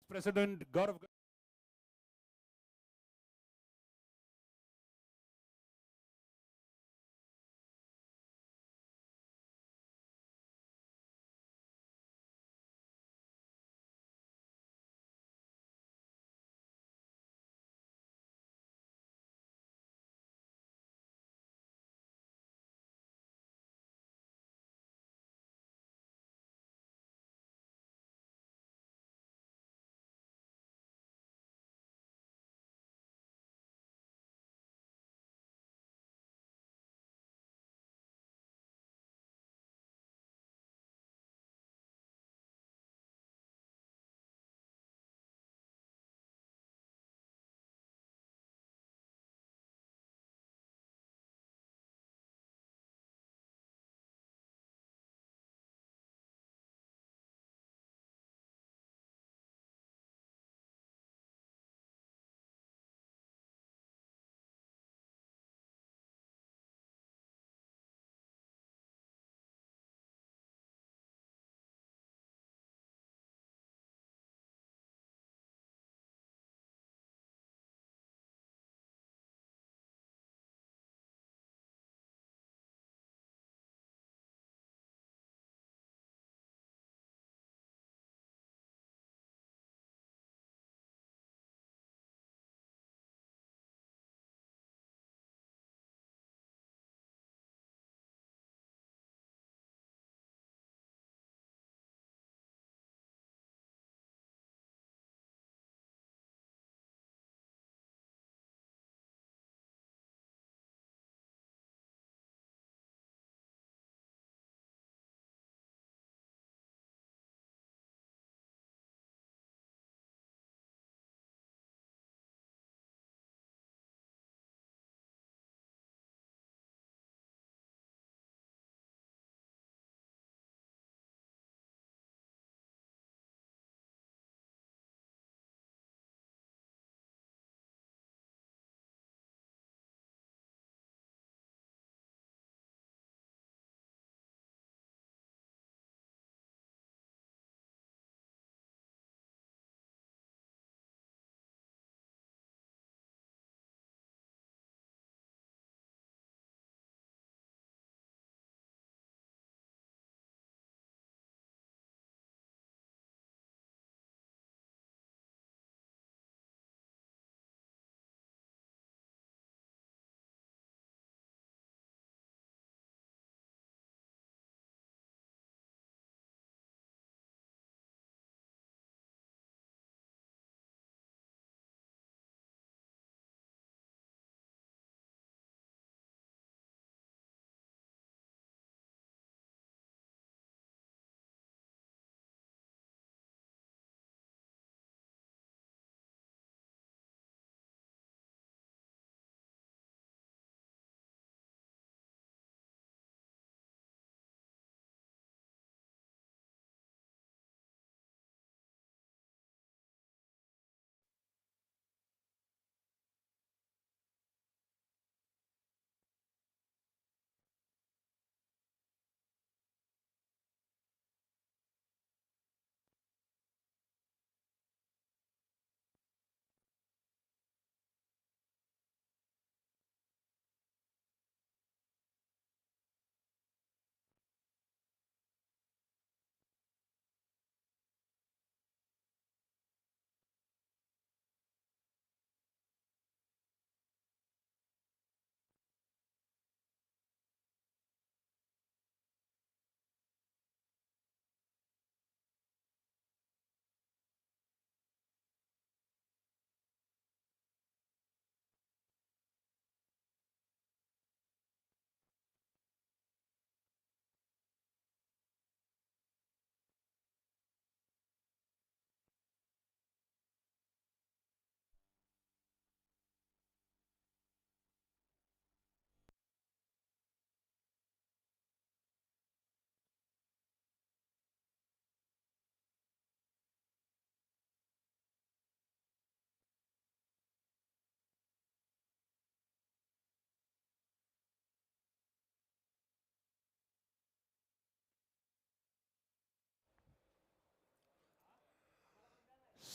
President Gaurav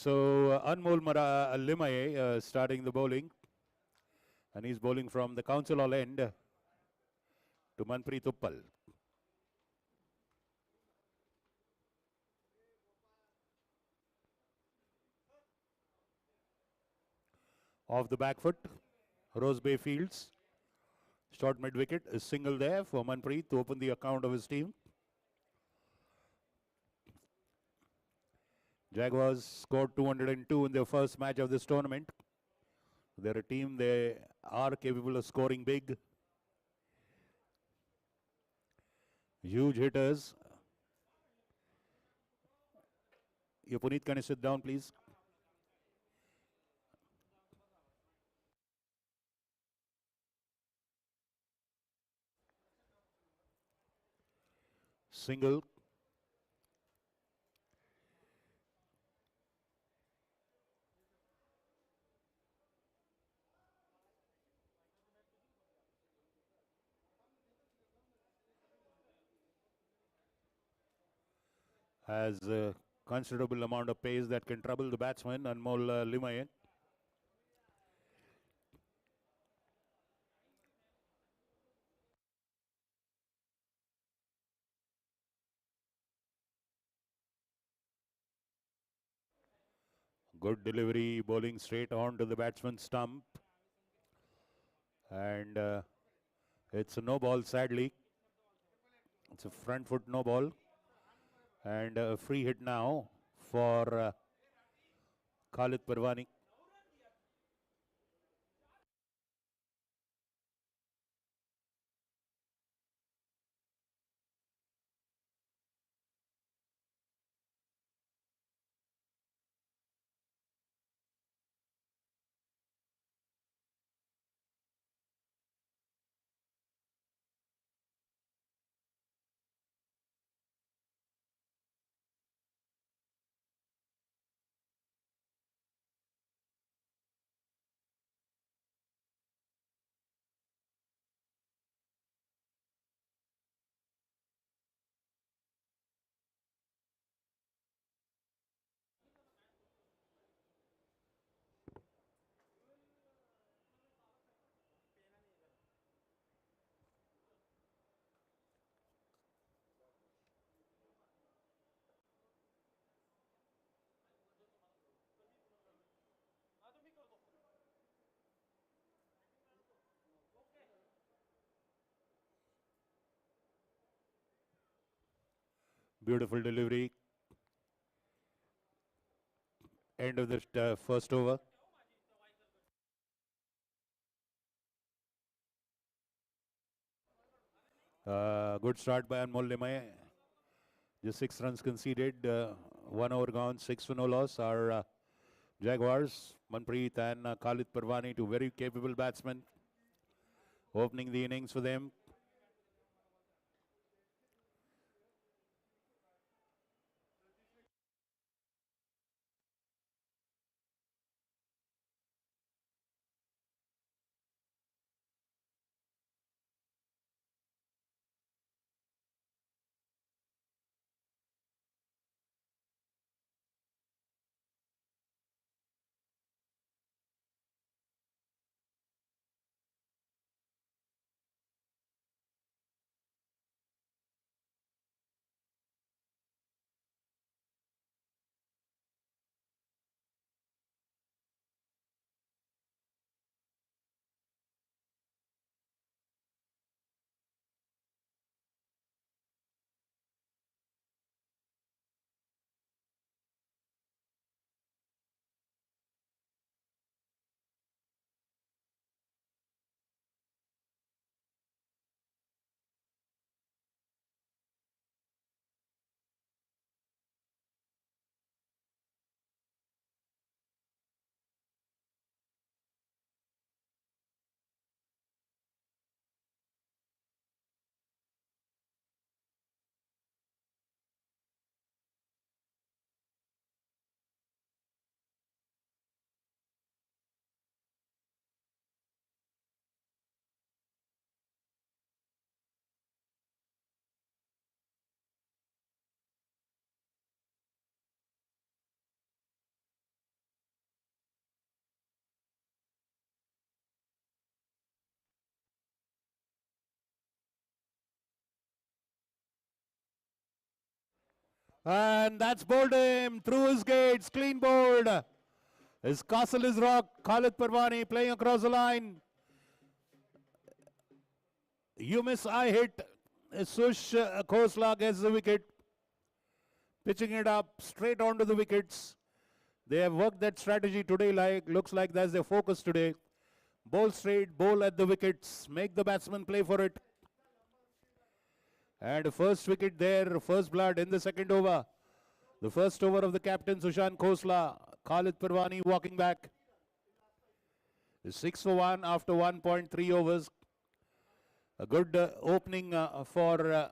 So Anmol Limaye starting the bowling, and he's bowling from the council hall end to Manpreet Uppal. Off the back foot, Rose Bay Fields. Short mid wicket, a single there for Manpreet to open the account of his team. Jaguars scored 202 in their first match of this tournament. They're a team, they are capable of scoring big. Huge hitters. You Punit, can you sit down, please? Single. Has a considerable amount of pace that can trouble the batsman, Anmol Limaye. Good delivery, bowling straight on to the batsman's stump. And it's a no ball, sadly. It's a front foot no ball. And a free hit now for Khalid Parwani. Beautiful delivery. End of the first over. Good start by Anmol Limaye. Just 6 runs conceded. 1 over gone, 6 for no loss. Our Jaguars, Manpreet and Khalid Parwani, two very capable batsmen, opening the innings for them. And that's bowled him through his gates. Clean bowled. His castle is rock. Khalid Parwani playing across the line. You miss, I hit. Sush Khosla gets the wicket. Pitching it up straight onto the wickets. They have worked that strategy today. Looks like that's their focus today. Bowl straight, bowl at the wickets. Make the batsman play for it. And first wicket there, first blood in the second over. The first over of the captain, Sushant Khosla. Khalid Parwani walking back. 6 for 1 after 1.3 overs. A good opening for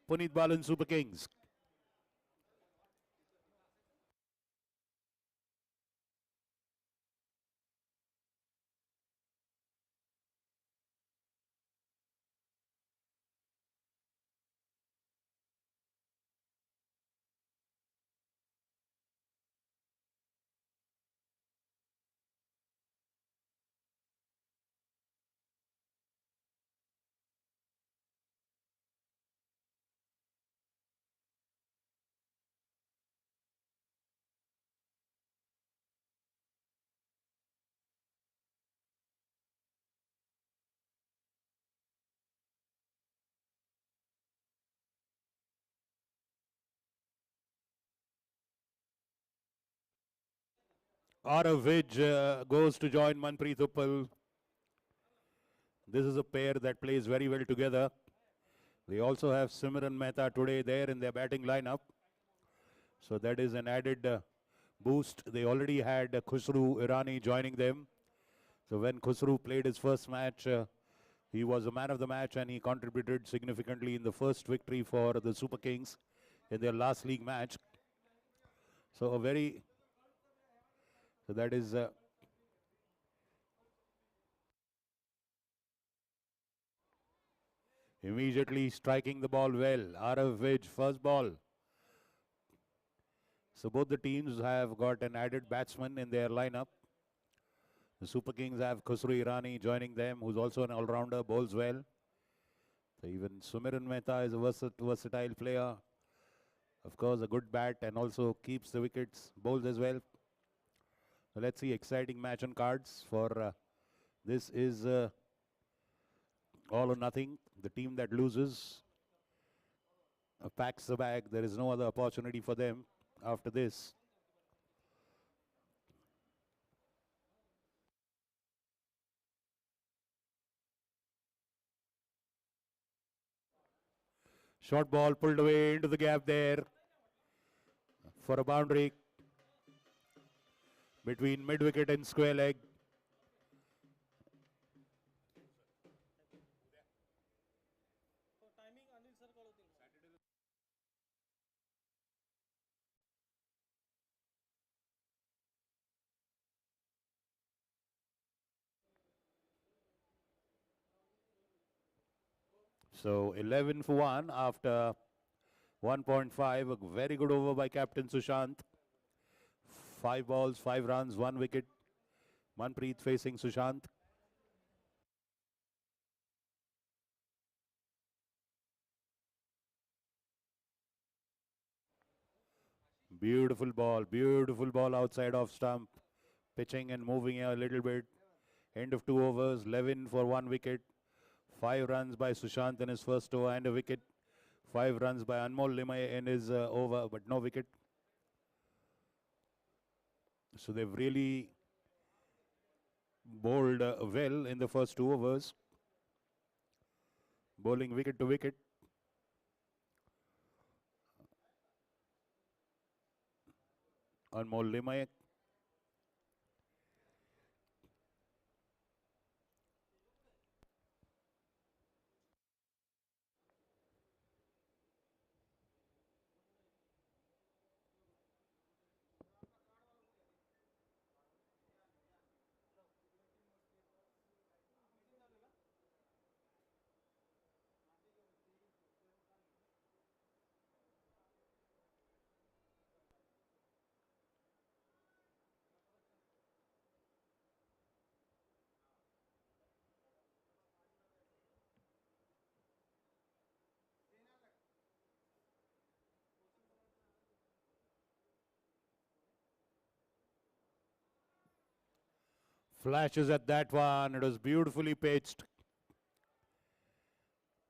Punit Balan Super Kings. Arav Vij goes to join Manpreet Uppal. This is a pair that plays very well together. They also have Simran Mehta today there in their batting lineup. So that is an added boost. They already had Khusru Irani joining them. So when Khusru played his first match, he was a man of the match and he contributed significantly in the first victory for the Super Kings in their last league match. So that is immediately striking the ball well. Arav Vij, first ball. So both the teams have got an added batsman in their lineup. The Super Kings have Khusru Irani joining them, who's also an all-rounder, bowls well. So even Sumiran Mehta is a versatile player. Of course, a good bat and also keeps the wickets, bowls as well. So let's see, exciting match on cards for this is all or nothing. The team that loses packs the bag. There is no other opportunity for them after this. Short ball pulled away into the gap there for a boundary between mid-wicket and square leg. So 11 for 1 after 1.5. A very good over by Captain Sushant. 5 balls, 5 runs, 1 wicket. Manpreet facing Sushant. Beautiful ball outside off stump. Pitching and moving a little bit. End of 2 overs, 11 for 1 wicket. 5 runs by Sushant in his first over and a wicket. 5 runs by Anmol Limay in his over, but no wicket. So they've really bowled well in the first 2 overs. Bowling wicket to wicket. Anmol Limay. Flashes at that one. It was beautifully pitched.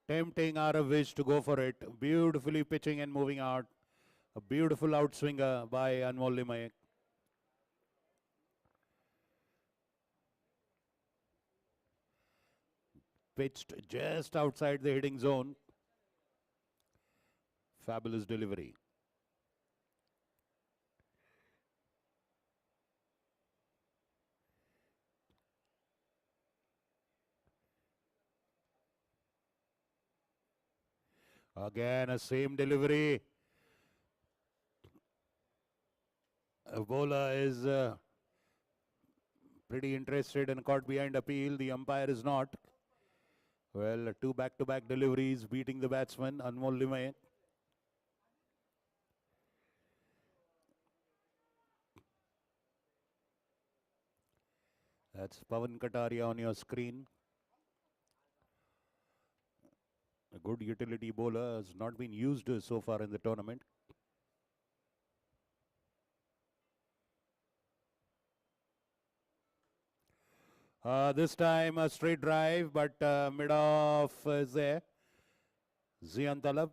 Tempting Aravish to go for it. Beautifully pitching and moving out. A beautiful outswinger by Anmol Limaye. Pitched just outside the hitting zone. Fabulous delivery. Again, a same delivery. A bowler is pretty interested and caught behind appeal. The umpire is not. Well, two back-to-back deliveries beating the batsman, Anmol Limaye. That's Pawan Kataria on your screen. A good utility bowler, has not been used so far in the tournament. This time a straight drive, but mid-off is there. Zian Talab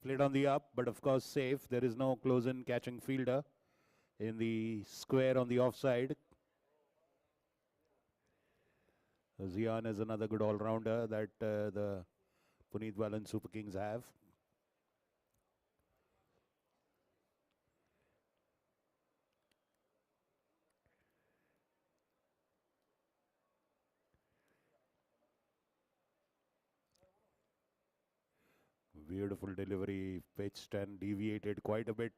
played on the up, but of course safe. There is no close-in catching fielder in the square on the offside. Zian is another good all-rounder that the Punit Balan Super Kings have. Beautiful delivery, pitched and deviated quite a bit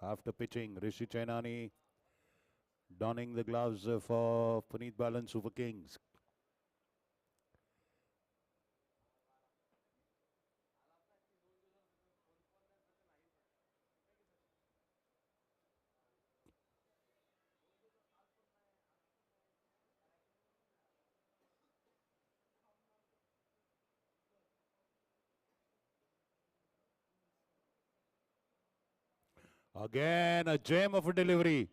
after pitching. Rishi Chainani donning the gloves for Punit Balan Super Kings. Again, a gem of a delivery.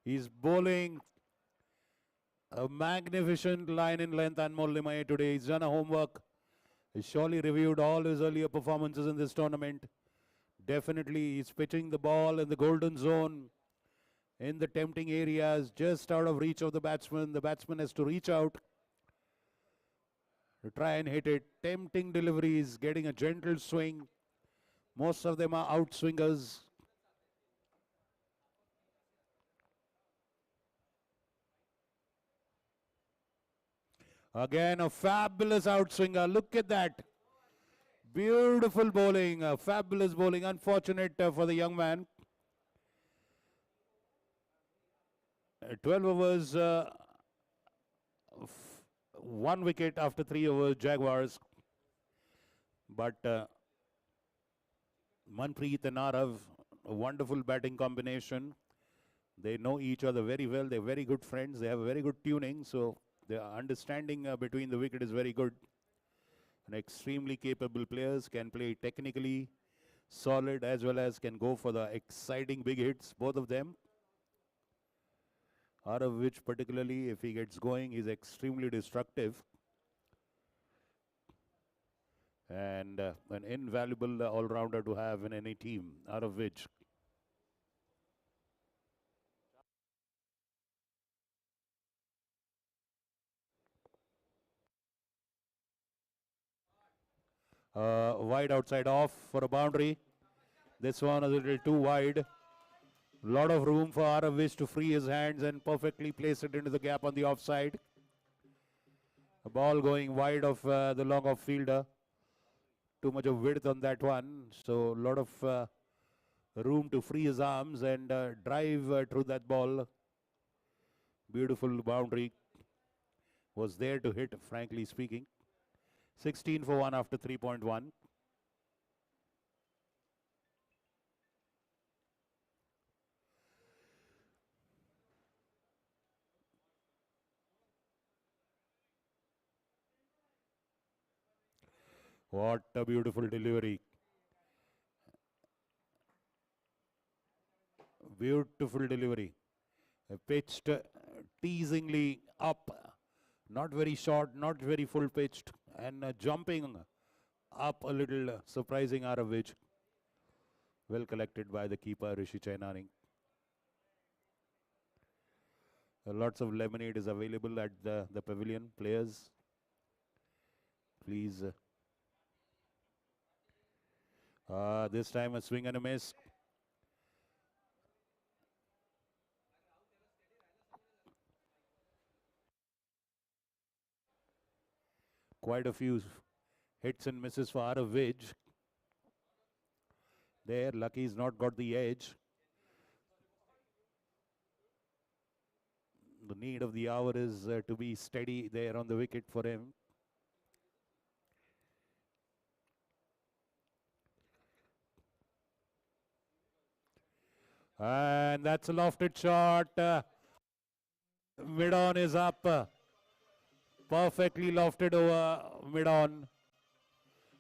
He's bowling a magnificent line in length, Anmol Limaye today. He's done a homework. He's surely reviewed all his earlier performances in this tournament. Definitely, he's pitching the ball in the golden zone, in the tempting areas, just out of reach of the batsman. The batsman has to reach out to try and hit it. Tempting deliveries, getting a gentle swing. Most of them are outswingers. Again, a fabulous outswinger. Look at that. Beautiful bowling, fabulous bowling. Unfortunate for the young man. 12 overs, 1 wicket after 3 overs, Jaguars. But Manpreet and Arav, a wonderful batting combination. They know each other very well. They're very good friends. They have a very good tuning. So the understanding between the wicket is very good. And extremely capable players, can play technically solid as well as can go for the exciting big hits, both of them. Out of which particularly if he gets going, he's extremely destructive. And an invaluable all-rounder to have in any team, out of which. Wide outside off for a boundary. This one is a little too wide. Lot of room for Aravish to free his hands and perfectly place it into the gap on the offside. A ball going wide of the long off fielder. Too much of width on that one. So a lot of room to free his arms and drive through that ball. Beautiful boundary was there to hit, frankly speaking. 16 for 1 after 3.1. What a beautiful delivery. Beautiful delivery. Pitched teasingly up. Not very short, not very full pitched. And jumping up a little, surprising out of which. Well collected by the keeper, Rishi Chainani. Lots of lemonade is available at the pavilion. Players, please. This time a swing and a miss. Quite a few hits and misses for Aravic. There, Lucky's not got the edge. The need of the hour is to be steady there on the wicket for him. And that's a lofted shot. Mid-on is up. Perfectly lofted over mid-on.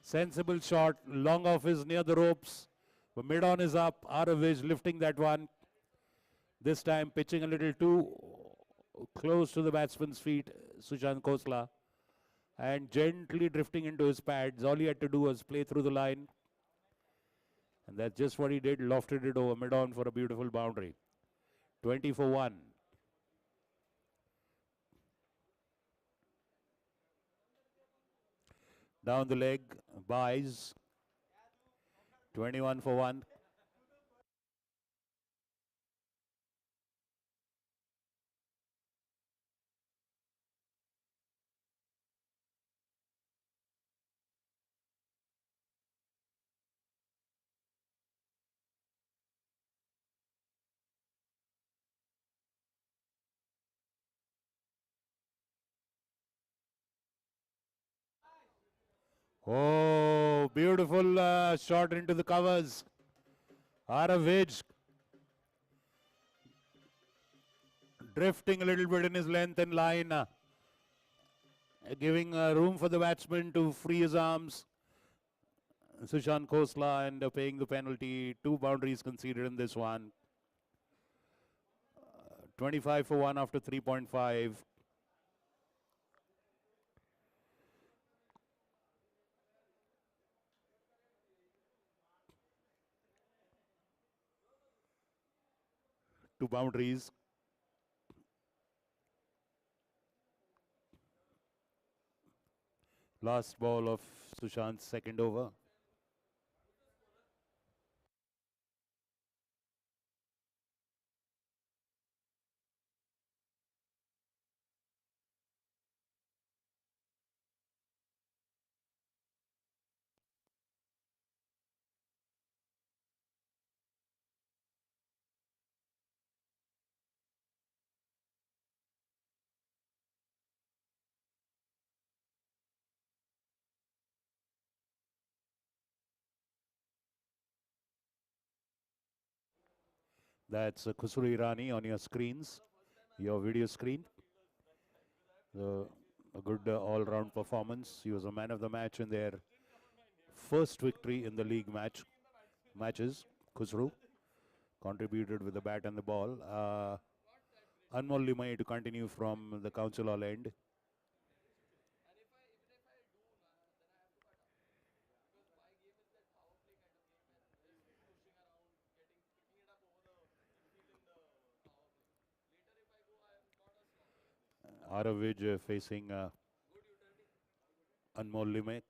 Sensible shot. Long off is near the ropes. But mid-on is up. Aravic lifting that one. This time pitching a little too close to the batsman's feet, Sushant Khosla. And gently drifting into his pads. All he had to do was play through the line. And that's just what he did. Lofted it over mid-on for a beautiful boundary. 20 for 1. Down the leg, buys. 21 for 1. Oh, beautiful shot into the covers. Aravic drifting a little bit in his length and line, giving room for the batsman to free his arms. Sushant Khosla and paying the penalty. 2 boundaries conceded in this one. 25 for 1 after 3.5. Two boundaries. Last ball of Sushant's second over. That's Khusru Irani on your screens, your video screen. A good all-round performance. He was a man of the match in their first victory in the league matches. Khusru contributed with the bat and the ball. Anmol Limai to continue from the council hall end. Aravic facing Anmol Limai.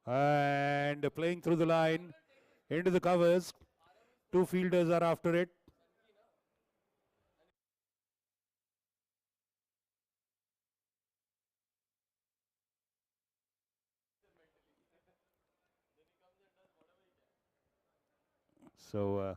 And playing through the line into the covers. 2 fielders are after it. So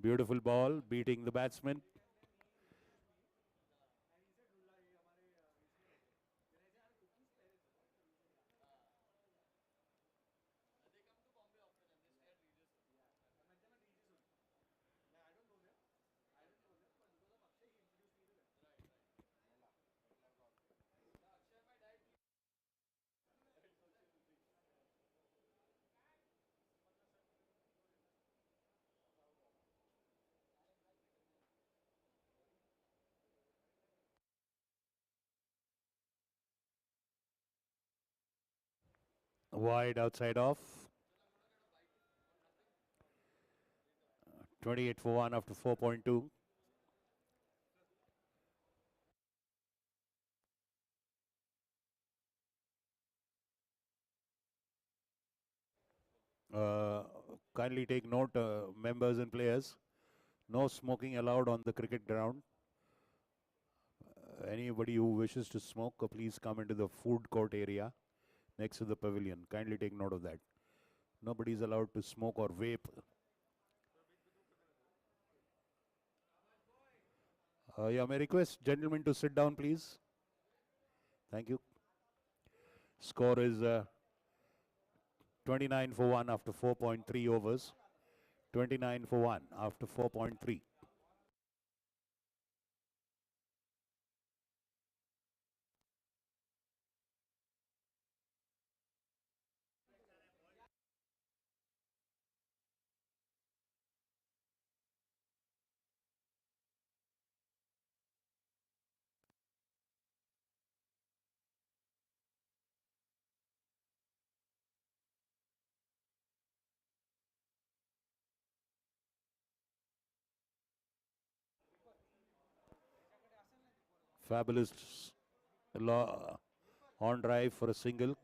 Beautiful ball, beating the batsman. Wide outside off. 28 for 1 after 4.2. Kindly take note, members and players. No smoking allowed on the cricket ground. Anybody who wishes to smoke, please come into the food court area next to the pavilion. Kindly take note of that. Nobody is allowed to smoke or vape. Yeah, may I request gentlemen to sit down, please. Thank you. Score is 29 for 1 after 4.3 overs. 29 for 1 after 4.3. Fabulous on drive for a single.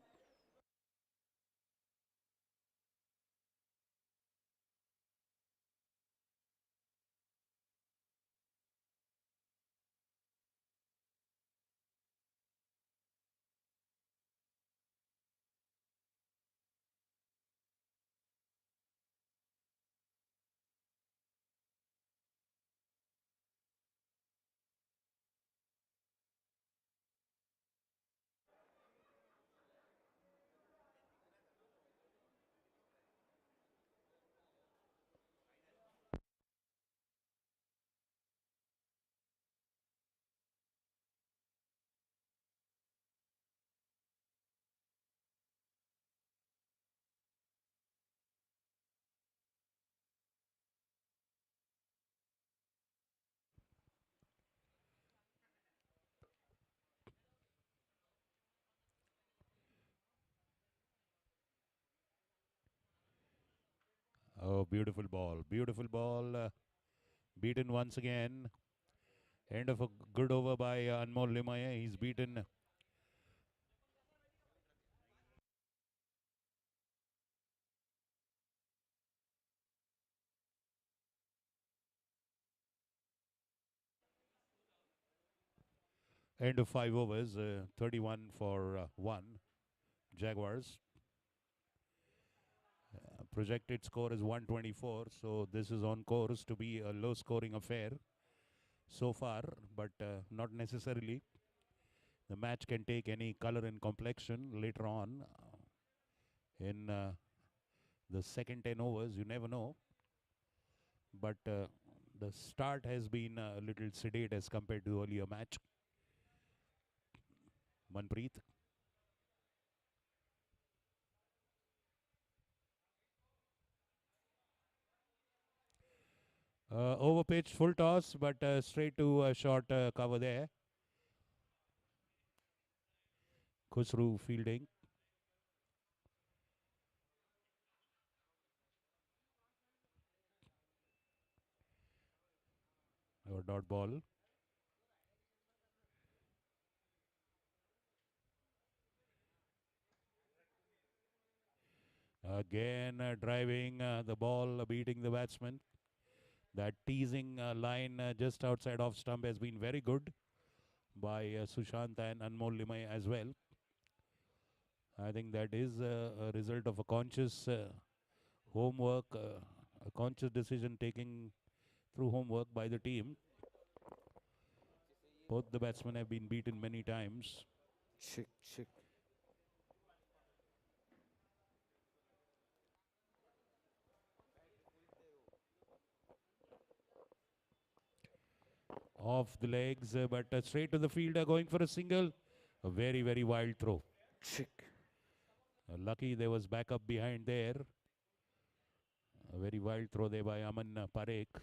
Oh, beautiful ball. Beautiful ball. Beaten once again. End of a good over by Anmol Limaya. He's beaten. End of 5 overs. 31 for 1. Jaguars. Projected score is 124. So this is on course to be a low scoring affair so far, but not necessarily. The match can take any color and complexion later on in the second 10 overs. You never know. But the start has been a little sedate as compared to earlier match. Manpreet. Over pitch, full toss, but straight to a short cover there. Khusru fielding. Or dot ball. Again driving the ball, beating the batsman. That teasing line just outside off stump has been very good by Sushant and Anmol Limay as well. I think that is a result of a conscious homework, a conscious decision taking through homework by the team. Both the batsmen have been beaten many times. Check. Off the legs, but straight to the fielder, going for a single. A very, very wild throw. Check. Lucky there was backup behind there. A very wild throw there by Aman Parekh.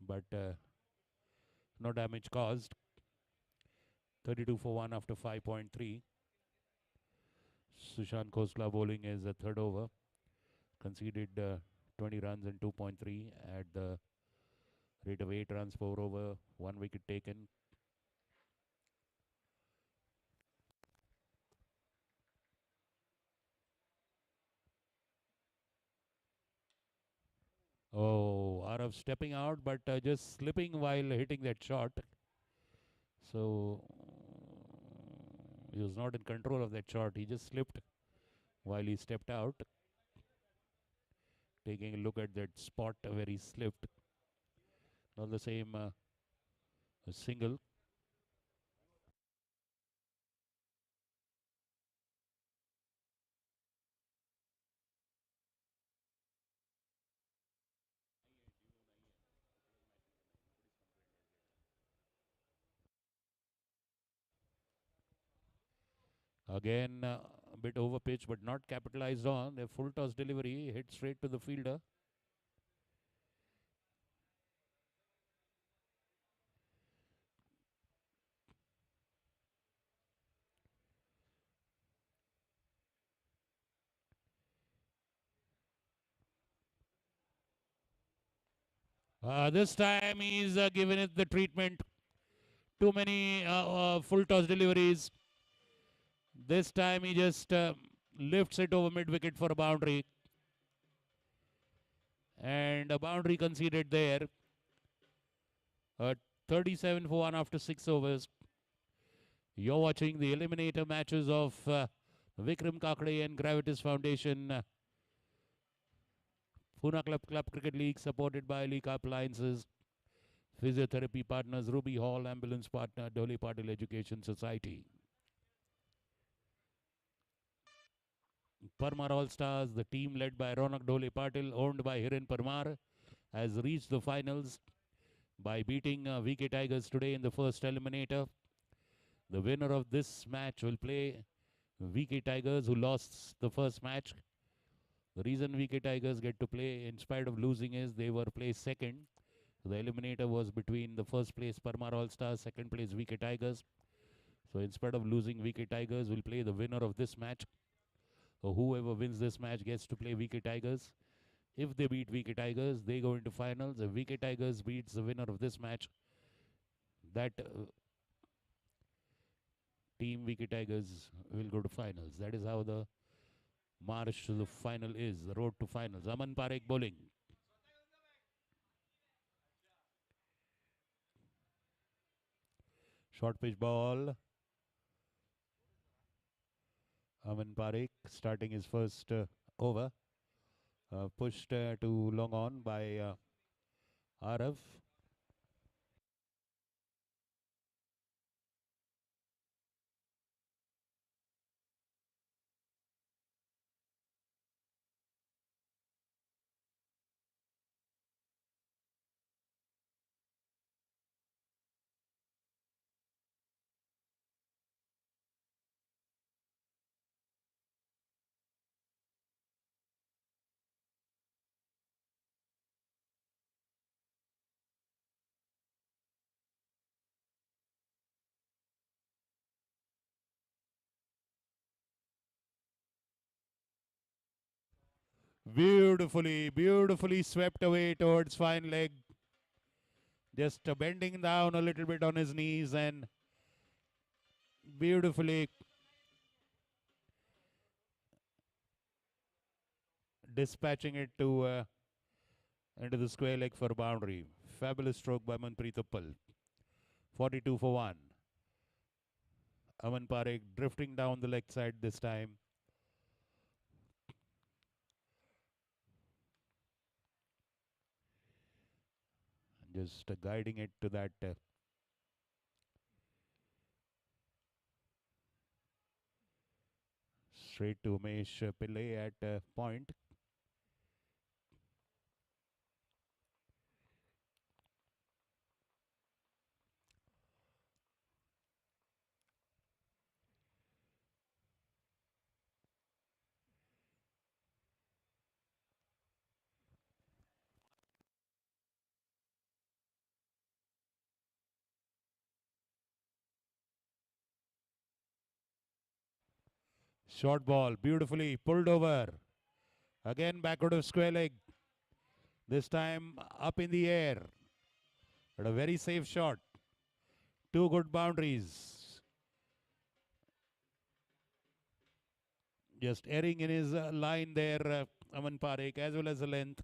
But no damage caused. 32 for 1 after 5.3. Sushant Khosla bowling is a third over. Conceded 20 runs and 2.3 at the rate of 8 runs per over, 1 wicket taken. Oh, Arav stepping out, but just slipping while hitting that shot. So he was not in control of that shot. He just slipped while he stepped out. Taking a look at that spot where he slipped. Not the same single. Again, a bit over pitch, but not capitalized on. A full toss delivery hit straight to the fielder. This time he's given it the treatment. Too many full toss deliveries. This time he just lifts it over mid wicket for a boundary. And a boundary conceded there. 37 for 1 after 6 overs. You're watching the eliminator matches of Vikram Kakade and Gravitas Foundation. Pune Club Cricket League supported by League Appliances. Physiotherapy partners Ruby Hall, ambulance partner Dole Patil Education Society. Parmar All Stars, the team led by Ronak Dole Patil, owned by Hiren Parmar, has reached the finals by beating VK Tigers today in the first eliminator. The winner of this match will play VK Tigers, who lost the first match. The reason VK Tigers get to play in spite of losing is they were placed second. The eliminator was between the first place Parmar All Stars, second place VK Tigers. So instead of losing, VK Tigers will play the winner of this match. So whoever wins this match gets to play VK Tigers. If they beat VK Tigers, they go into finals. If VK Tigers beats the winner of this match, that team VK Tigers will go to finals. That is how the march to the final is, the road to finals. Aman Parekh bowling. Short pitch ball. Aman Parekh starting his first over. Pushed to long on by Arav. Beautifully swept away towards fine leg. Just bending down a little bit on his knees and beautifully dispatching it to into the square leg for a boundary. Fabulous stroke by Manpreet Uppal. 42 for 1. Aman Parekh drifting down the leg side this time. Just guiding it to that straight to Umesh Pillai at point. Short ball, beautifully pulled over. Again backward of square leg. This time up in the air. But a very safe shot. Two good boundaries. Just erring in his line there, Aman Parekh, as well as the length.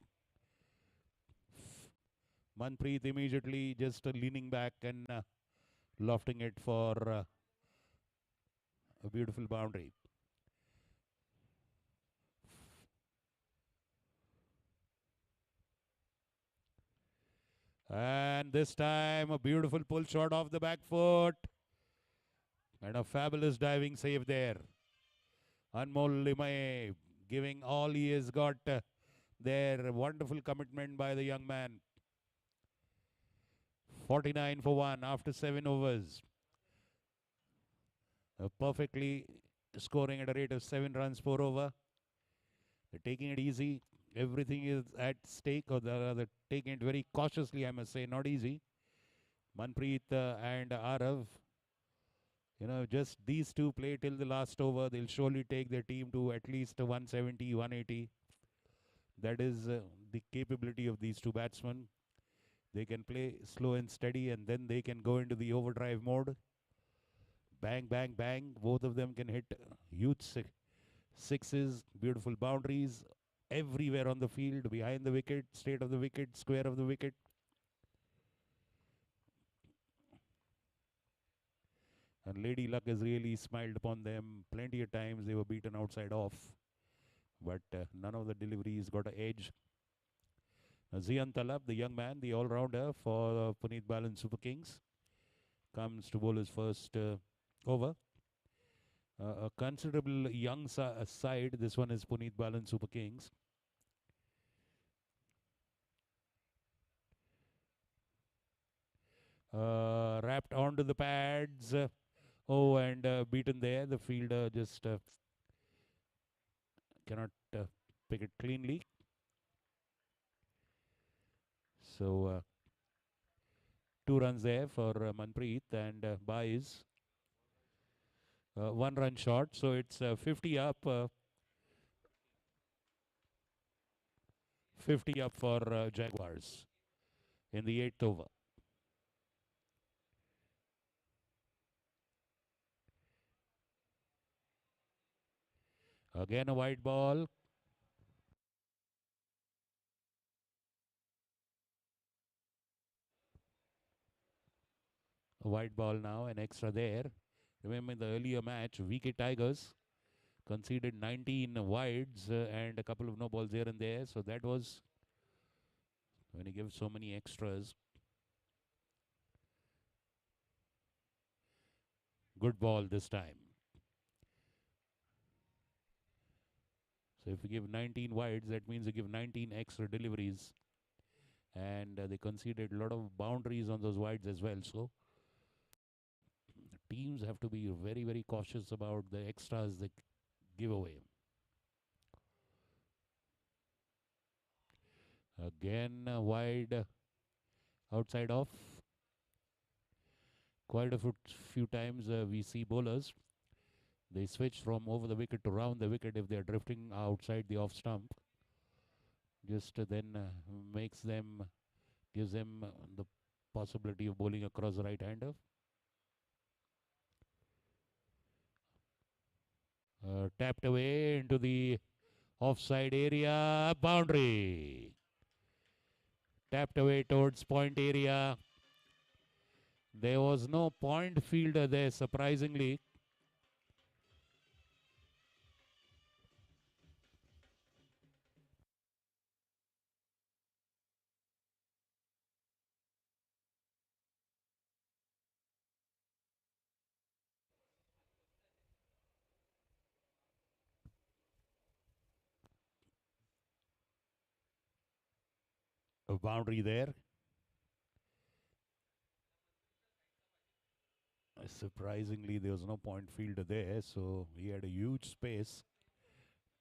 Manpreet immediately just leaning back and lofting it for a beautiful boundary. And this time a beautiful pull shot off the back foot. And a fabulous diving save there. Anmol Limaye giving all he has got there. Wonderful commitment by the young man. 49 for 1 after 7 overs. Perfectly scoring at a rate of 7 runs per over. They're taking it easy. Everything is at stake, or they're taking it very cautiously, I must say. Not easy. Manpreet and Arav, just these two play till the last over. They'll surely take their team to at least 170, 180. That is the capability of these two batsmen. They can play slow and steady, and then they can go into the overdrive mode. Bang, bang, bang. Both of them can hit huge sixes, beautiful boundaries everywhere on the field, behind the wicket, straight of the wicket, square of the wicket. And Lady Luck has really smiled upon them. Plenty of times they were beaten outside off, but none of the deliveries got an edge. Zian Talab, the young man, the all-rounder for Punit Balan Super Kings, comes to bowl his first over. A considerable young side. This one is Punit Balan Super Kings. Wrapped onto the pads. Oh, and beaten there. The fielder just cannot pick it cleanly. So 2 runs there for Manpreet, and buys 1 run short. So it's 50 up. 50 up for Jaguars in the 8th over. Again a wide ball. A wide ball now, an extra there. Remember in the earlier match, VK Tigers conceded 19 wides and a couple of no balls here and there. So that was when you give so many extras. Good ball this time. So if you give 19 wides, that means you give 19 extra deliveries. And they conceded a lot of boundaries on those wides as well. So teams have to be very, very cautious about the extras they give away. Again, wide outside off. Quite a few times we see bowlers. They switch from over the wicket to round the wicket if they are drifting outside the off stump. Just then gives them the possibility of bowling across the right-hander. Tapped away into the offside area, boundary. Tapped away towards point area. There was no point fielder there, surprisingly. A boundary there. Surprisingly, there was no point fielder there, so he had a huge space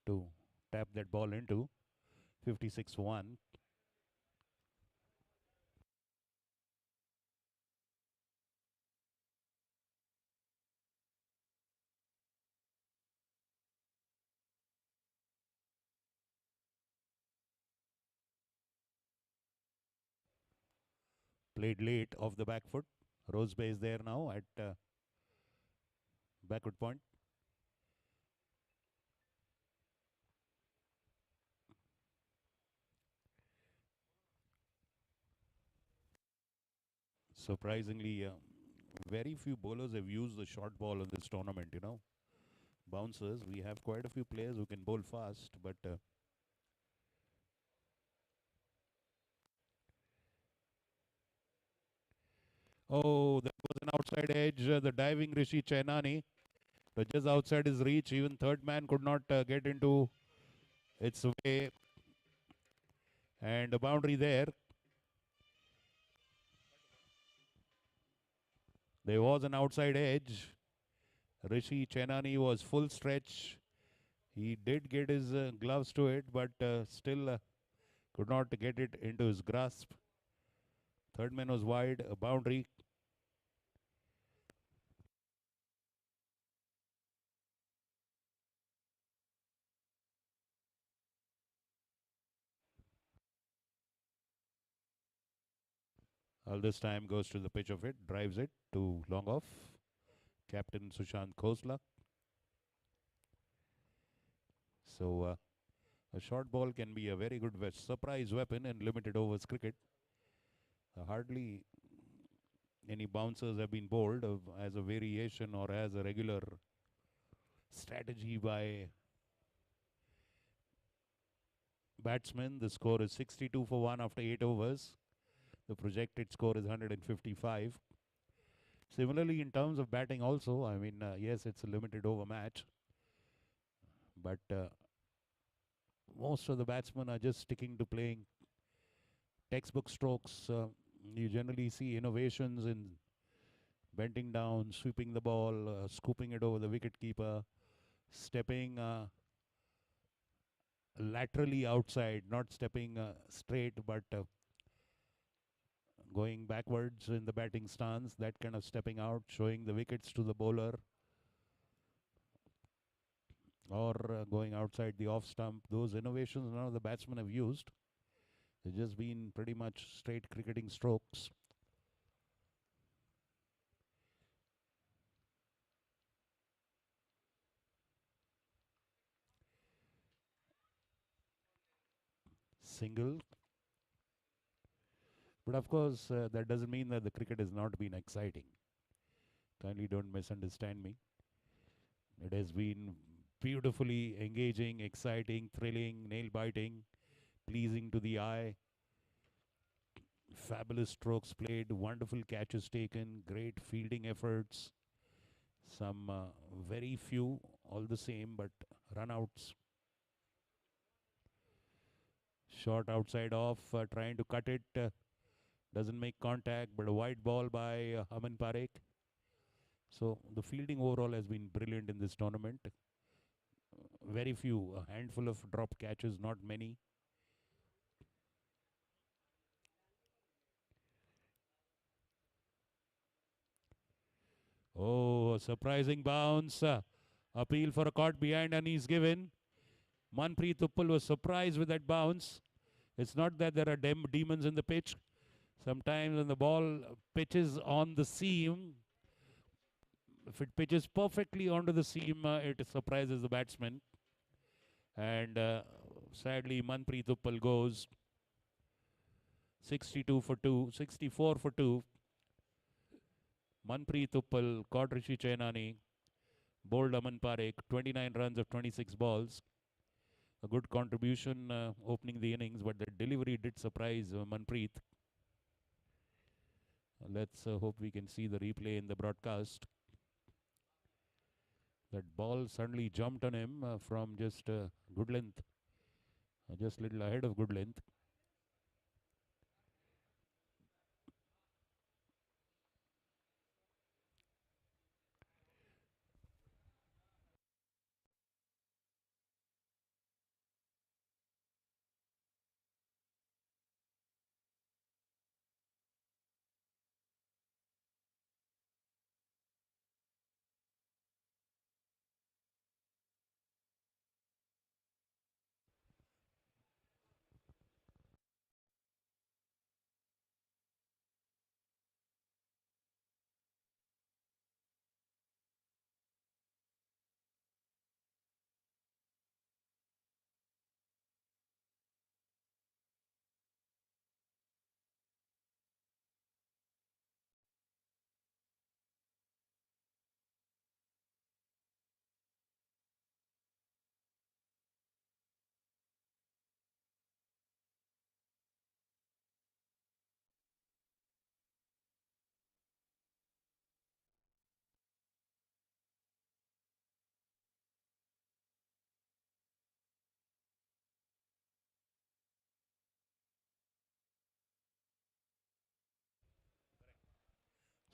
to tap that ball into. 56-1. Played late off the back foot. Rose Bay is there now at backward point. Surprisingly, very few bowlers have used the short ball in this tournament, Bouncers, we have quite a few players who can bowl fast, but oh, that was an outside edge. The diving Rishi Chainani, but just outside his reach. Even third man could not get into its way. And a boundary there. There was an outside edge. Rishi Chainani was full stretch. He did get his gloves to it, but still could not get it into his grasp. Third man was wide, a boundary. All this time goes to the pitch of it, drives it to long off. Captain Sushant Khosla. So a short ball can be a very good surprise weapon in limited overs cricket. Hardly any bouncers have been bowled as a variation or as a regular strategy by batsmen. The score is 62 for 1 after 8 overs. The projected score is 155. Similarly, in terms of batting also, I mean, yes, it's a limited over match, but most of the batsmen are just sticking to playing textbook strokes. You generally see innovations in bending down, sweeping the ball, scooping it over the wicket keeper, stepping laterally outside, not stepping straight, but going backwards in the batting stance, that kind of stepping out, showing the wickets to the bowler, or going outside the off stump. Those innovations none of the batsmen have used. They've just been pretty much straight cricketing strokes. Single. But of course, that doesn't mean that the cricket has not been exciting. Kindly don't misunderstand me. It has been beautifully engaging, exciting, thrilling, nail biting, pleasing to the eye. Fabulous strokes played, wonderful catches taken, great fielding efforts. Some very few, all the same, but run-outs. Short outside off, trying to cut it. Doesn't make contact, but a wide ball by Aman Parekh. So the fielding overall has been brilliant in this tournament. Very few, a handful of drop catches, not many. Oh, a surprising bounce. Appeal for a caught behind and he's given. Manpreet Uppal was surprised with that bounce. It's not that there are demons in the pitch. Sometimes when the ball pitches on the seam, if it pitches perfectly onto the seam, it surprises the batsman. And sadly, Manpreet Uppal goes 62 for 2, 64 for 2. Manpreet Uppal caught Rishi Chainani, bowled Aman Parekh, 29 runs of 26 balls. A good contribution opening the innings, but the delivery did surprise Manpreet. Let's hope we can see the replay in the broadcast. That ball suddenly jumped on him from just good length, just little ahead of good length.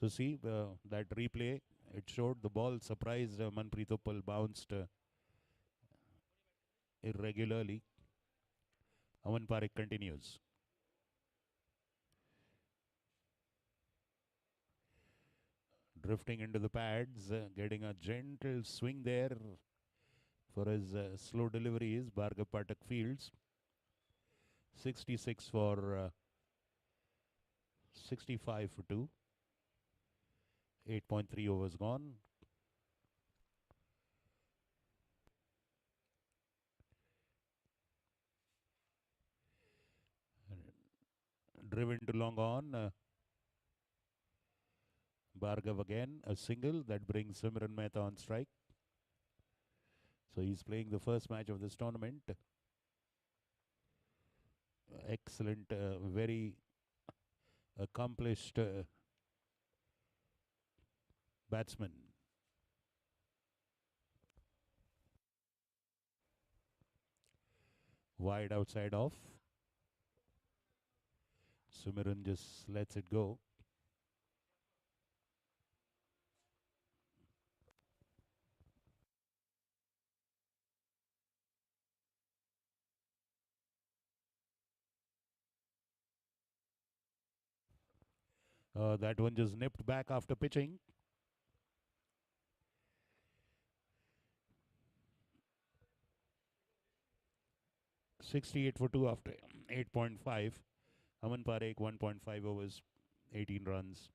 So see that replay, it showed the ball surprised Manpreet Uppal, bounced irregularly. Aman Parekh continues. Drifting into the pads, getting a gentle swing there for his slow deliveries. Bhargav Pathak fields 66 for 65 for 2. 8.3 overs gone. Driven to long on. Bhargav again, a single that brings Simran Mehta on strike. So he's playing the first match of this tournament. Excellent, very accomplished batsman. Wide outside off. Simran just lets it go. That one just nipped back after pitching. .68 for 2 after 8.5. Aman Parekh 1.5 overs, 18 runs.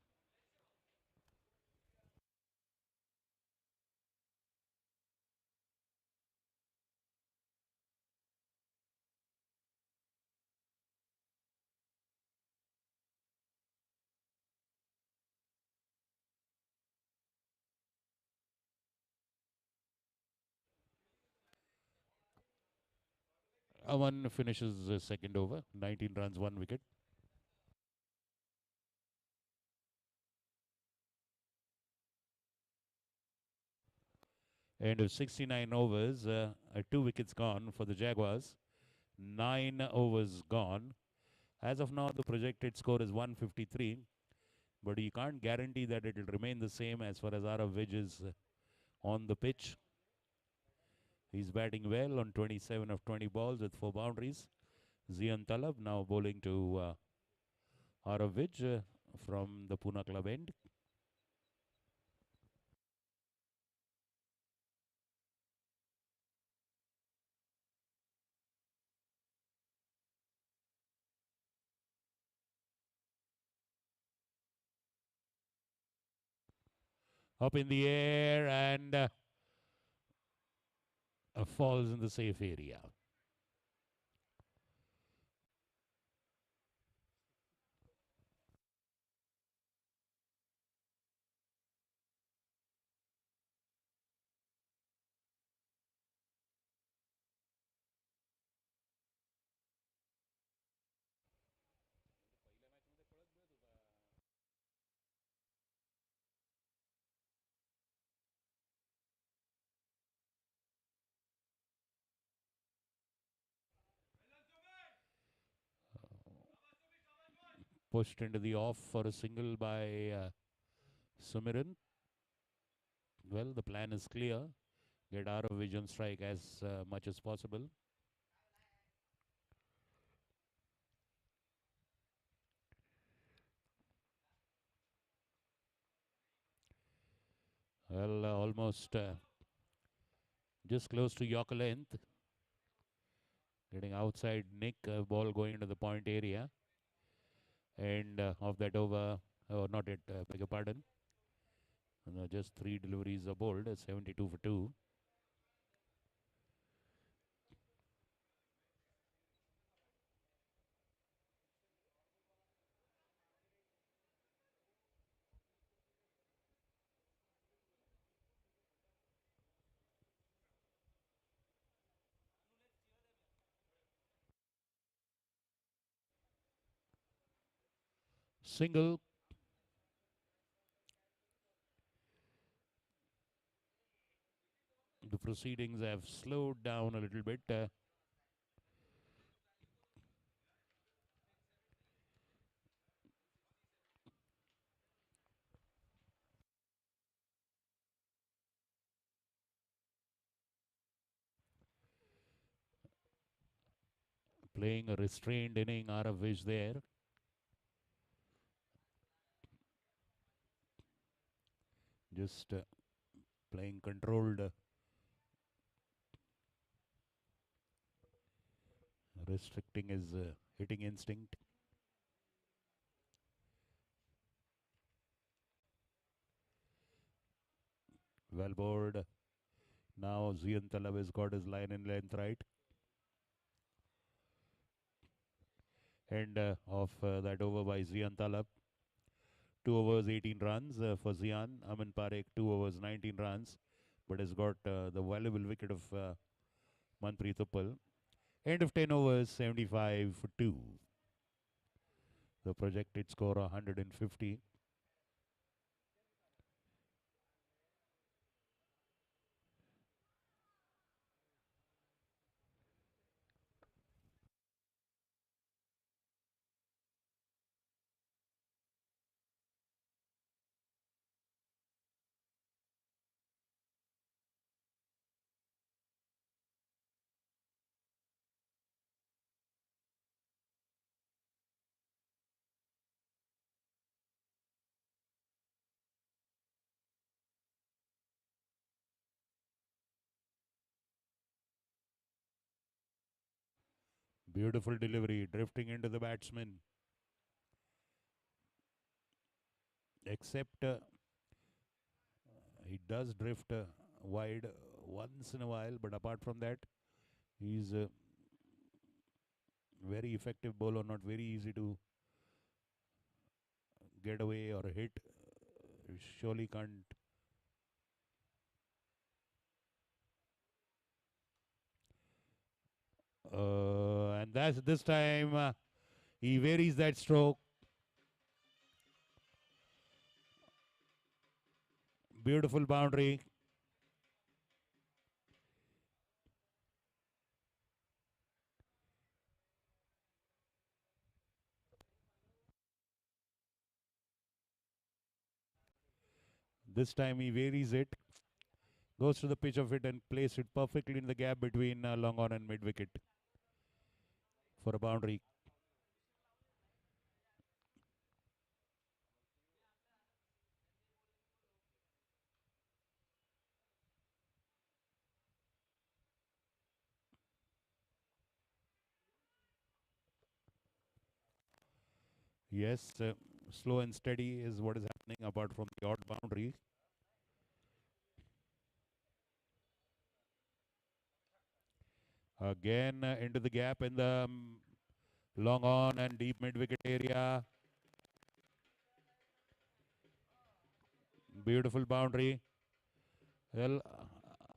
Aman finishes the second over, 19 runs, 1 wicket. End of 69 overs, 2 wickets gone for the Jaguars. 9 overs gone. As of now, the projected score is 153, but you can't guarantee that it will remain the same as far as Arav Vij is on the pitch. He's batting well on 27 of 20 balls with 4 boundaries. Zian Talab now bowling to Arav Vij from the Pune club end. Up in the air and falls in the safe area. Pushed into the off for a single by Sumiran. Well, the plan is clear. Get out of vision strike as much as possible. Well, almost just close to Yorker length. Getting outside Nick, ball going into the point area. And of that over, not yet, beg your pardon. Just 3 deliveries aboard, 72 for 2. Single. The proceedings have slowed down a little bit. playing a restrained inning out of which there. Just playing controlled, restricting his hitting instinct. Well bored. Now Zian Talab has got his line in length right. End of that over by Zian Talab. 2 overs, 18 runs for Zian. Amin Parekh, 2 overs, 19 runs. But has got the valuable wicket of Manpreet Uppal. End of 10 overs, 75 for 2. The projected score 150. Beautiful delivery, drifting into the batsman. Except he does drift wide once in a while, but apart from that, he's a very effective bowler, not very easy to get away or hit. Surely can't. And that's this time he varies that stroke. Beautiful boundary. This time he varies it, goes to the pitch of it and places it perfectly in the gap between long on and mid wicket for a boundary. Yes, slow and steady is what is happening apart from the odd boundary. Again into the gap in the long on and deep mid wicket area. Beautiful boundary. Well,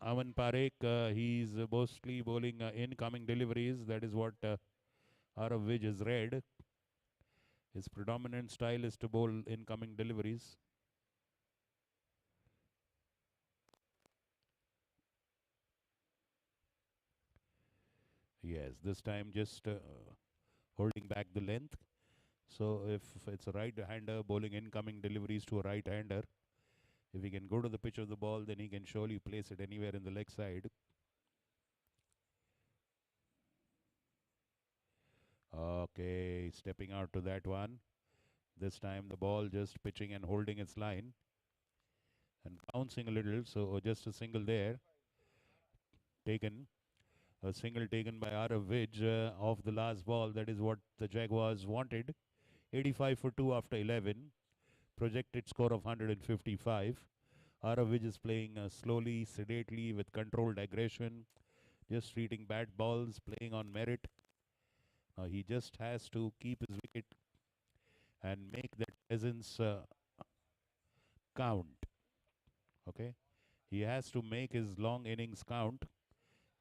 Aman Parekh, he's mostly bowling incoming deliveries. That is what out of which is read. His predominant style is to bowl incoming deliveries. Yes, this time just holding back the length. So if it's a right-hander bowling incoming deliveries to a right-hander, if he can go to the pitch of the ball, then he can surely place it anywhere in the leg side. Okay, stepping out to that one. This time the ball just pitching and holding its line and bouncing a little. So just a single there taken. A single taken by Arav Vij off the last ball. That is what the Jaguars wanted. 85 for 2 after 11. Projected score of 155. Arav Vij is playing slowly, sedately, with controlled aggression. Just treating bad balls, playing on merit. Now he just has to keep his wicket and make that presence count. Okay, he has to make his long innings count,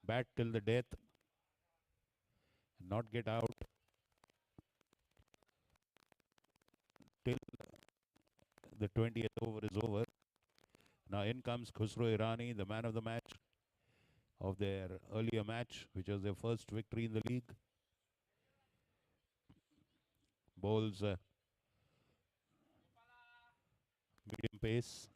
bat till the death, not get out till the 20th over is over. Now in comes Khusro Irani, the man of the match of their earlier match, which was their first victory in the league. Bowls medium pace.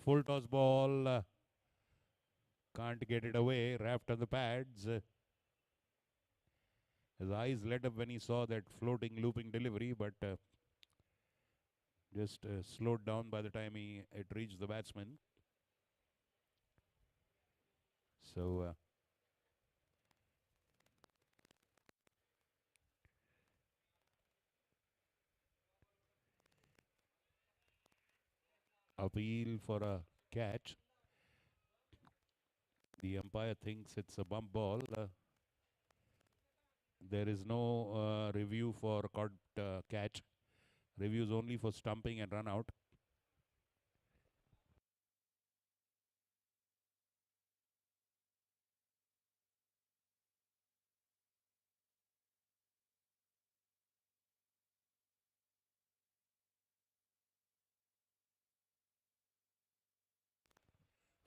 Full toss ball. Can't get it away. Raft on the pads. His eyes lit up when he saw that floating, looping delivery, but just slowed down by the time it reached the batsman. So appeal for a catch. The umpire thinks it's a bump ball. There is no review for caught catch. Reviews only for stumping and run out.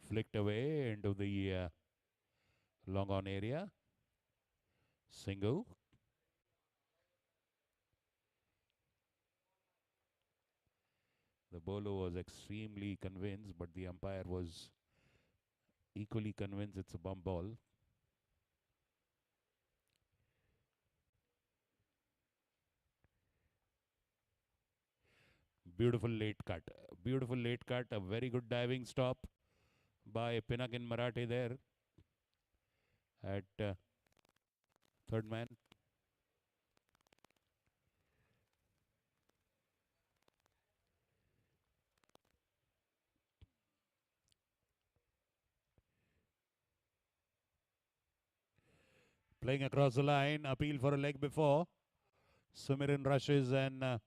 Flicked away into the long on area. Single. The bowler was extremely convinced, but the umpire was equally convinced it's a bump ball. Beautiful late cut. Beautiful late cut. A very good diving stop by Pinakin Marathe there at third man. Playing across the line. Appeal for a leg before. Sumiran rushes and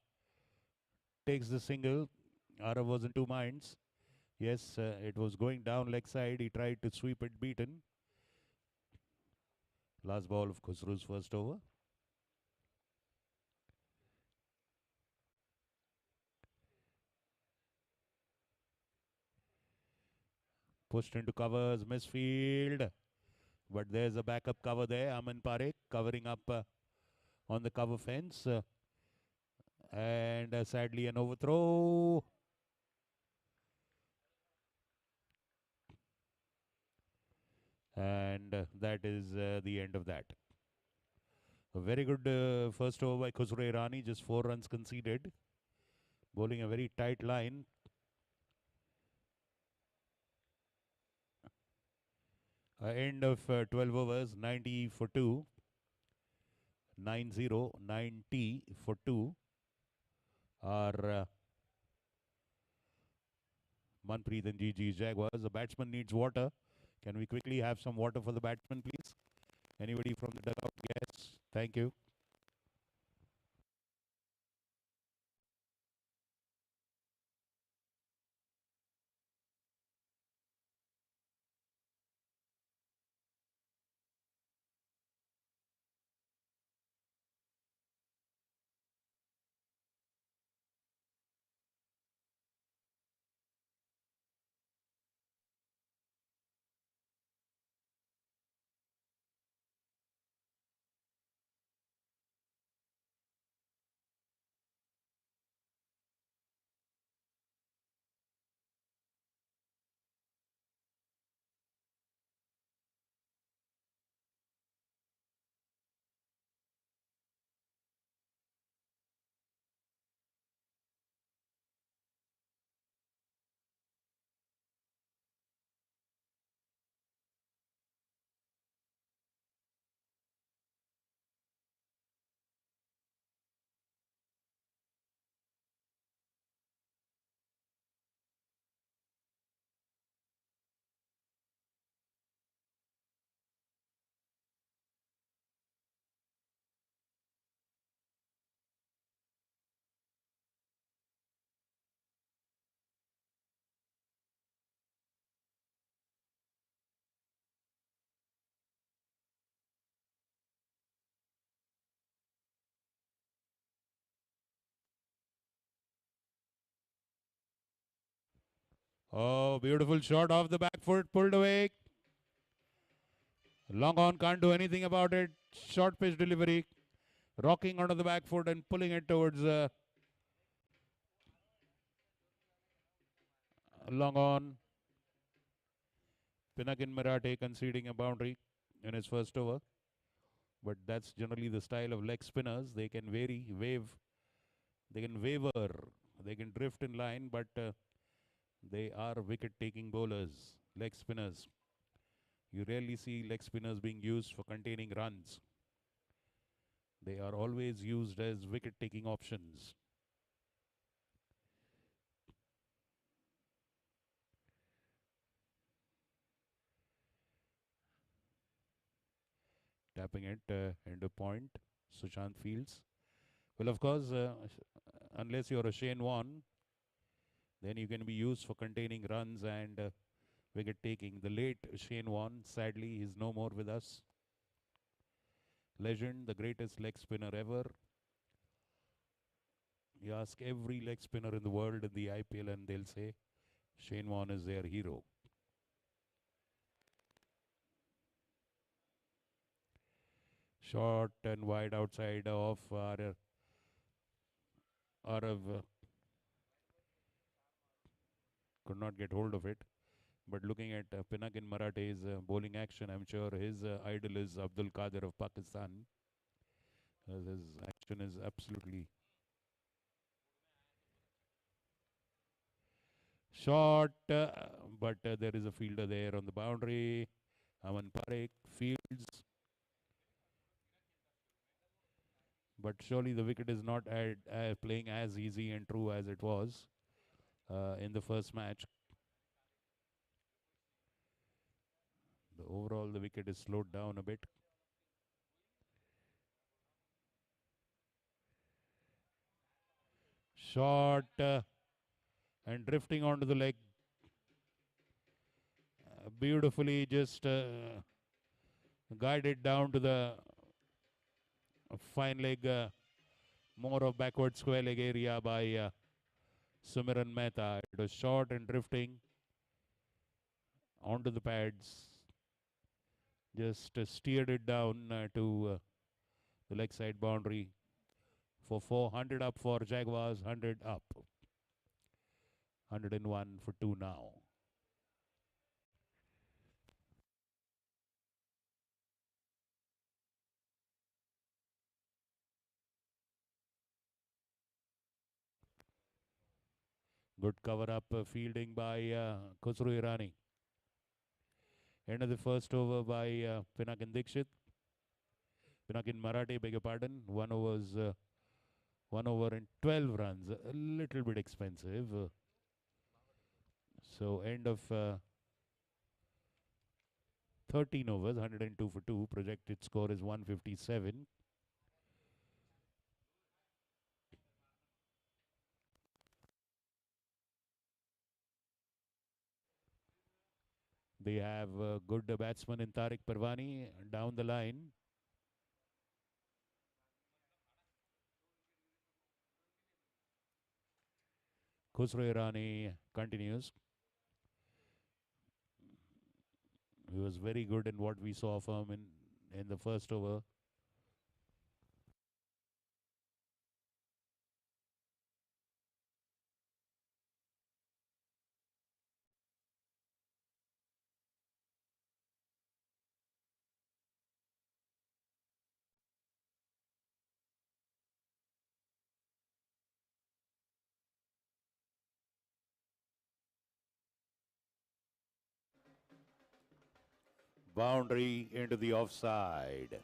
takes the single. Arav was in two minds. Yes, it was going down leg side. He tried to sweep it, beaten. Last ball of Khusru's first over. Pushed into covers, misfield. But there's a backup cover there. Aman Parekh covering up on the cover fence. And sadly an overthrow. And that is the end of that. A very good first over by Khusro Irani, just 4 runs conceded. Bowling a very tight line. End of 12 overs, 90 for 2. 9-0, 90 for 2 are Manpreet and GG Jaguars. The batsman needs water. Can we quickly have some water for the batsman, please? Anybody from the dugout? Yes. Thank you. Oh, beautiful shot off the back foot, pulled away. Long on, can't do anything about it. Short pitch delivery. Rocking onto the back foot and pulling it towards long on. Pinakin Marate conceding a boundary in his first over. But that's generally the style of leg spinners. They can vary, they can waver, they can drift in line, but they are wicket-taking bowlers, leg spinners. You rarely see leg spinners being used for containing runs. They are always used as wicket-taking options. Tapping it into point, Sushant Fields. Well, of course, unless you're a Shane Warne, then you can be used for containing runs and wicket taking. The late Shane Warne, sadly, is no more with us. Legend, the greatest leg spinner ever. You ask every leg spinner in the world in the IPL and they'll say Shane Warne is their hero. Short and wide outside of Arav. Could not get hold of it. But looking at Pinakin Marathe's bowling action, I'm sure his idol is Abdul Qadir of Pakistan. His action is absolutely short, but there is a fielder there on the boundary. Aman Parekh fields, but surely the wicket is not playing as easy and true as it was in the first match. Overall, the wicket is slowed down a bit. Short and drifting onto the leg. Beautifully just guided down to the fine leg, more of backward square leg area by Sumiran Mehta. It was short and drifting onto the pads. Just steered it down to the leg side boundary for 400 up for Jaguars, 100 up. 101 for 2 now. Good cover up fielding by Khusro Irani. End of the first over by Pinakin Dixit. Pinakin Marathe, beg your pardon. 1 over and 12 runs. A little bit expensive. So end of 13 overs, 102 for 2. Projected score is 157. They have a good batsman in Tariq Parvani down the line. Khusro Irani continues. He was very good in what we saw from him in the first over. Boundary into the offside.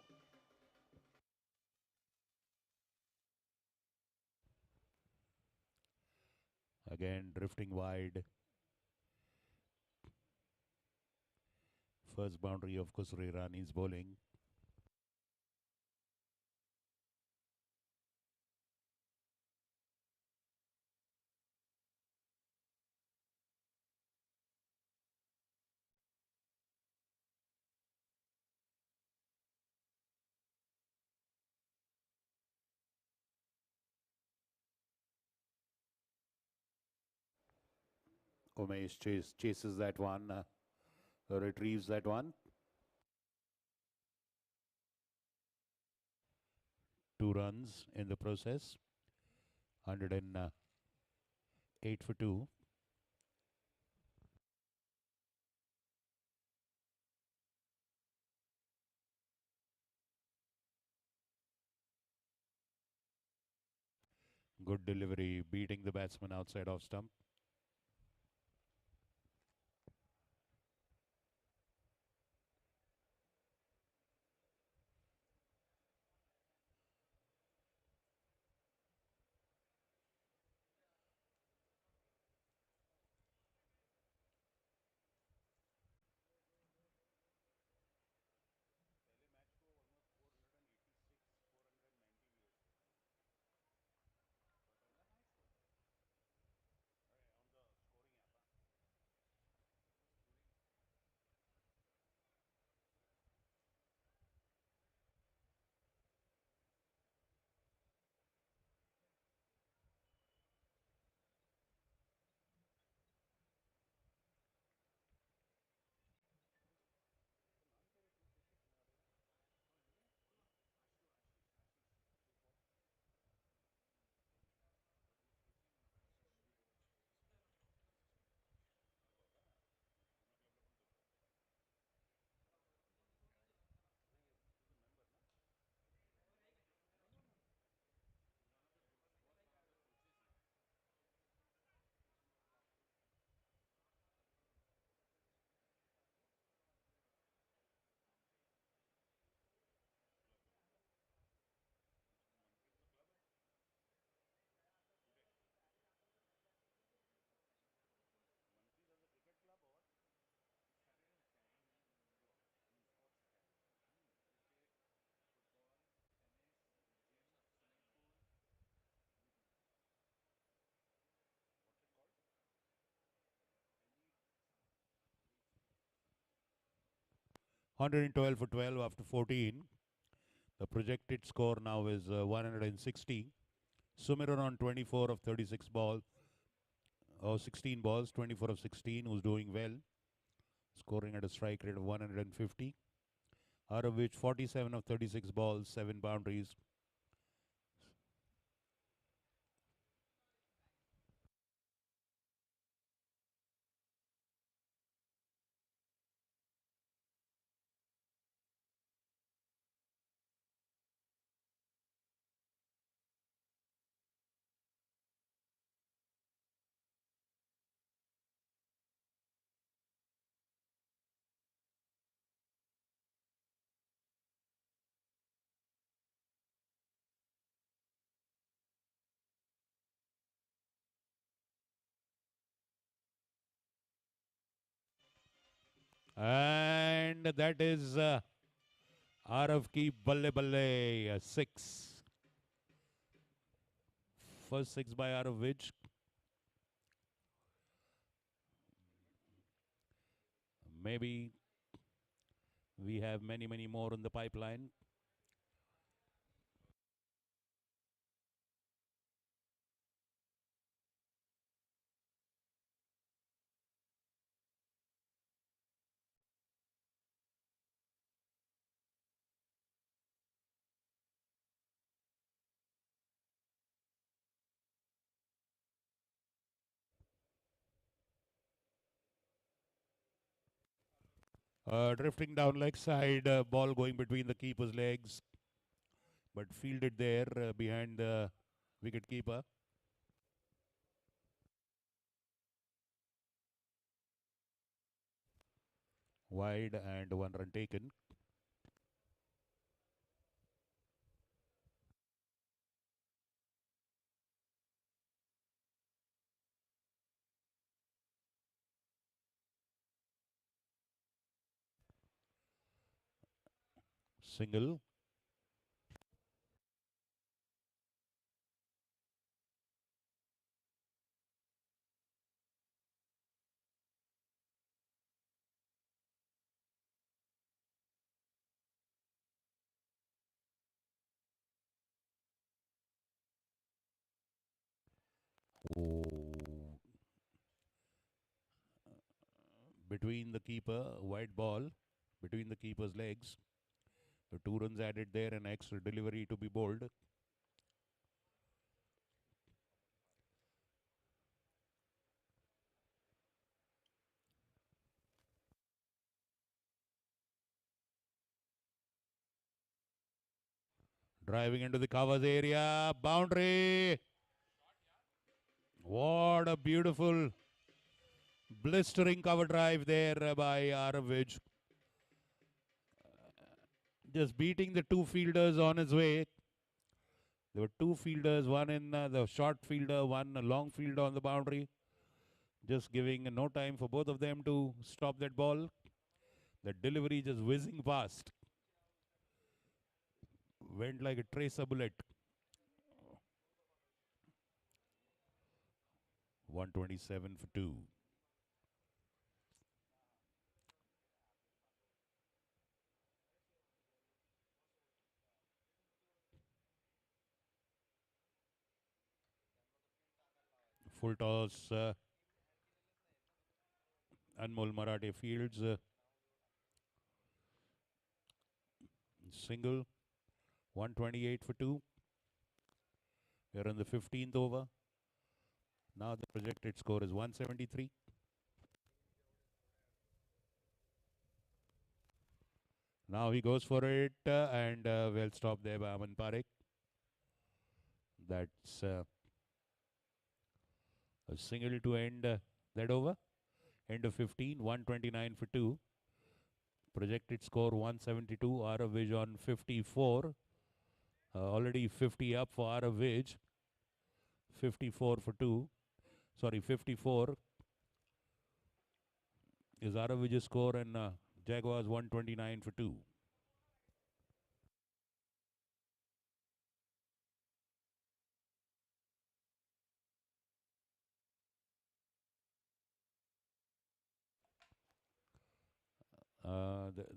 Again, drifting wide. First boundary of Khusro Irani's bowling. Umesh chases that one, retrieves that one. 2 runs in the process. 108 for 2. Good delivery, beating the batsman outside off stump. Hundred 112 for 12 after 14. The projected score now is 160. Sumiran on 24 of 36 balls, or 16 balls, 24 of 16, who's doing well, scoring at a strike rate of 150, out of which 47 of 36 balls, 7 boundaries. And that is Arav ki balle balle 6. First 6 by Arav, which maybe we have many more in the pipeline. Drifting down leg side, ball going between the keeper's legs, but fielded there behind the wicket keeper. Wide and 1 run taken. Single. Oh. Between the keeper, wide ball, between the keeper's legs. The 2 runs added there, an extra delivery to be bowled. Driving into the covers area, boundary. What a beautiful blistering cover drive there by Aravij. Just beating the two fielders on his way. There were two fielders, one in the short fielder, one a long fielder on the boundary. Just giving no time for both of them to stop that ball. The delivery just whizzing past. Went like a tracer bullet. 127 for 2. Full toss. Anmol Marathe fields. Single. 128 for 2. We're in the 15th over. Now the projected score is 173. Now he goes for it and well stopped there by Aman Parekh. That's a single to end that over. End of 15, 129 for 2. Projected score 172. Aravij on 54. Already 50 up for Aravij. 54 for 2. Sorry, 54 is Aravij's score and Jaguars 129 for 2.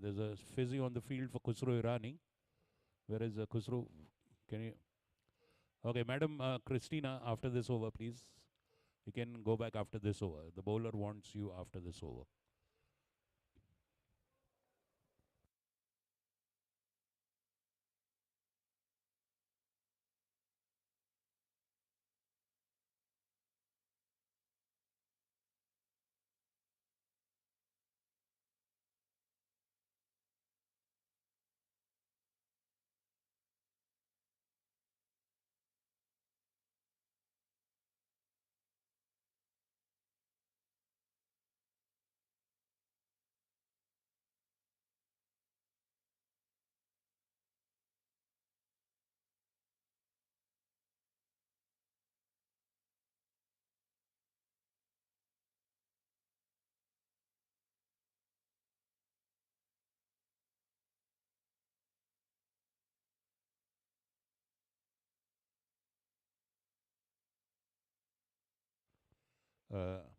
There's a physio on the field for Khusro Irani. Where is Khusro? Can you? Okay, Madam Christina, after this over, please. You can go back after this over. The bowler wants you after this over.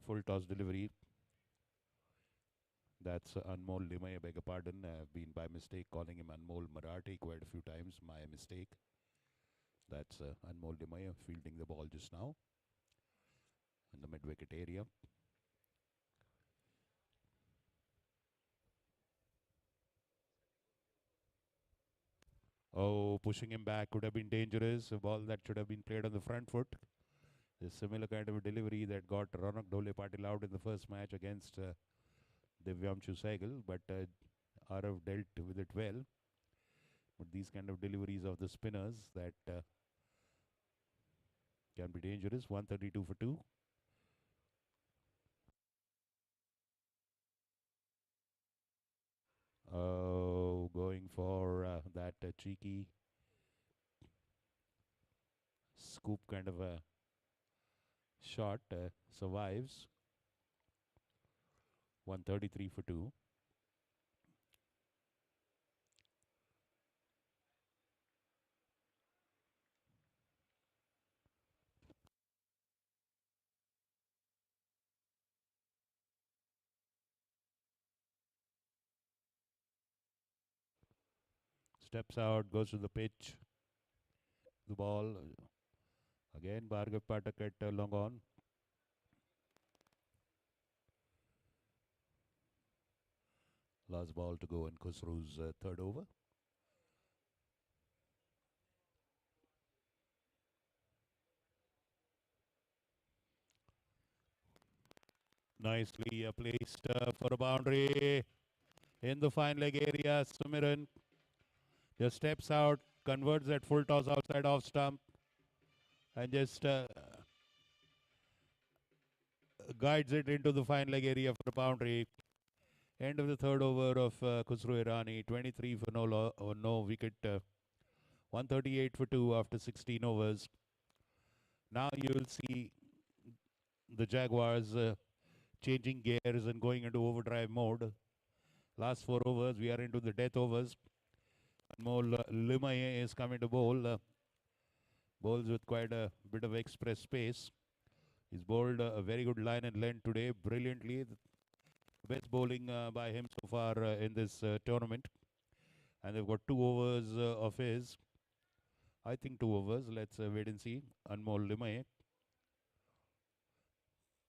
Full toss delivery. That's Anmol Limay, I beg your pardon. I've been by mistake calling him Anmol Marathi quite a few times. My mistake. That's Anmol Limay fielding the ball just now in the mid wicket area. Oh, pushing him back could have been dangerous. A ball that should have been played on the front foot. A similar kind of a delivery that got Ronak Dhole Patil out in the first match against Divyamshu Sehgal, but Arav dealt with it well. But these kind of deliveries of the spinners that can be dangerous. 132 for 2. Oh, going for that cheeky scoop kind of a shot. Survives. 133 for 2. Steps out, goes to the pitch. The ball. Again, Bhargav Patak at long on. Last ball to go in Khusro's third over. Nicely placed for a boundary in the fine leg area. Sumiran just steps out, converts that full toss outside off stump, and just guides it into the fine leg area for a boundary. End of the third over of Khusro Irani. 23 for no wicket. 138 for 2 after 16 overs. Now you will see the Jaguars changing gears and going into overdrive mode. Last 4 overs, we are into the death overs. Anmol Limaye is coming to bowl. Bowls with quite a bit of express pace. He's bowled a very good line and length today, brilliantly. The best bowling by him so far in this tournament. And they've got 2 overs of his. I think 2 overs. Let's wait and see. Anmol Limaye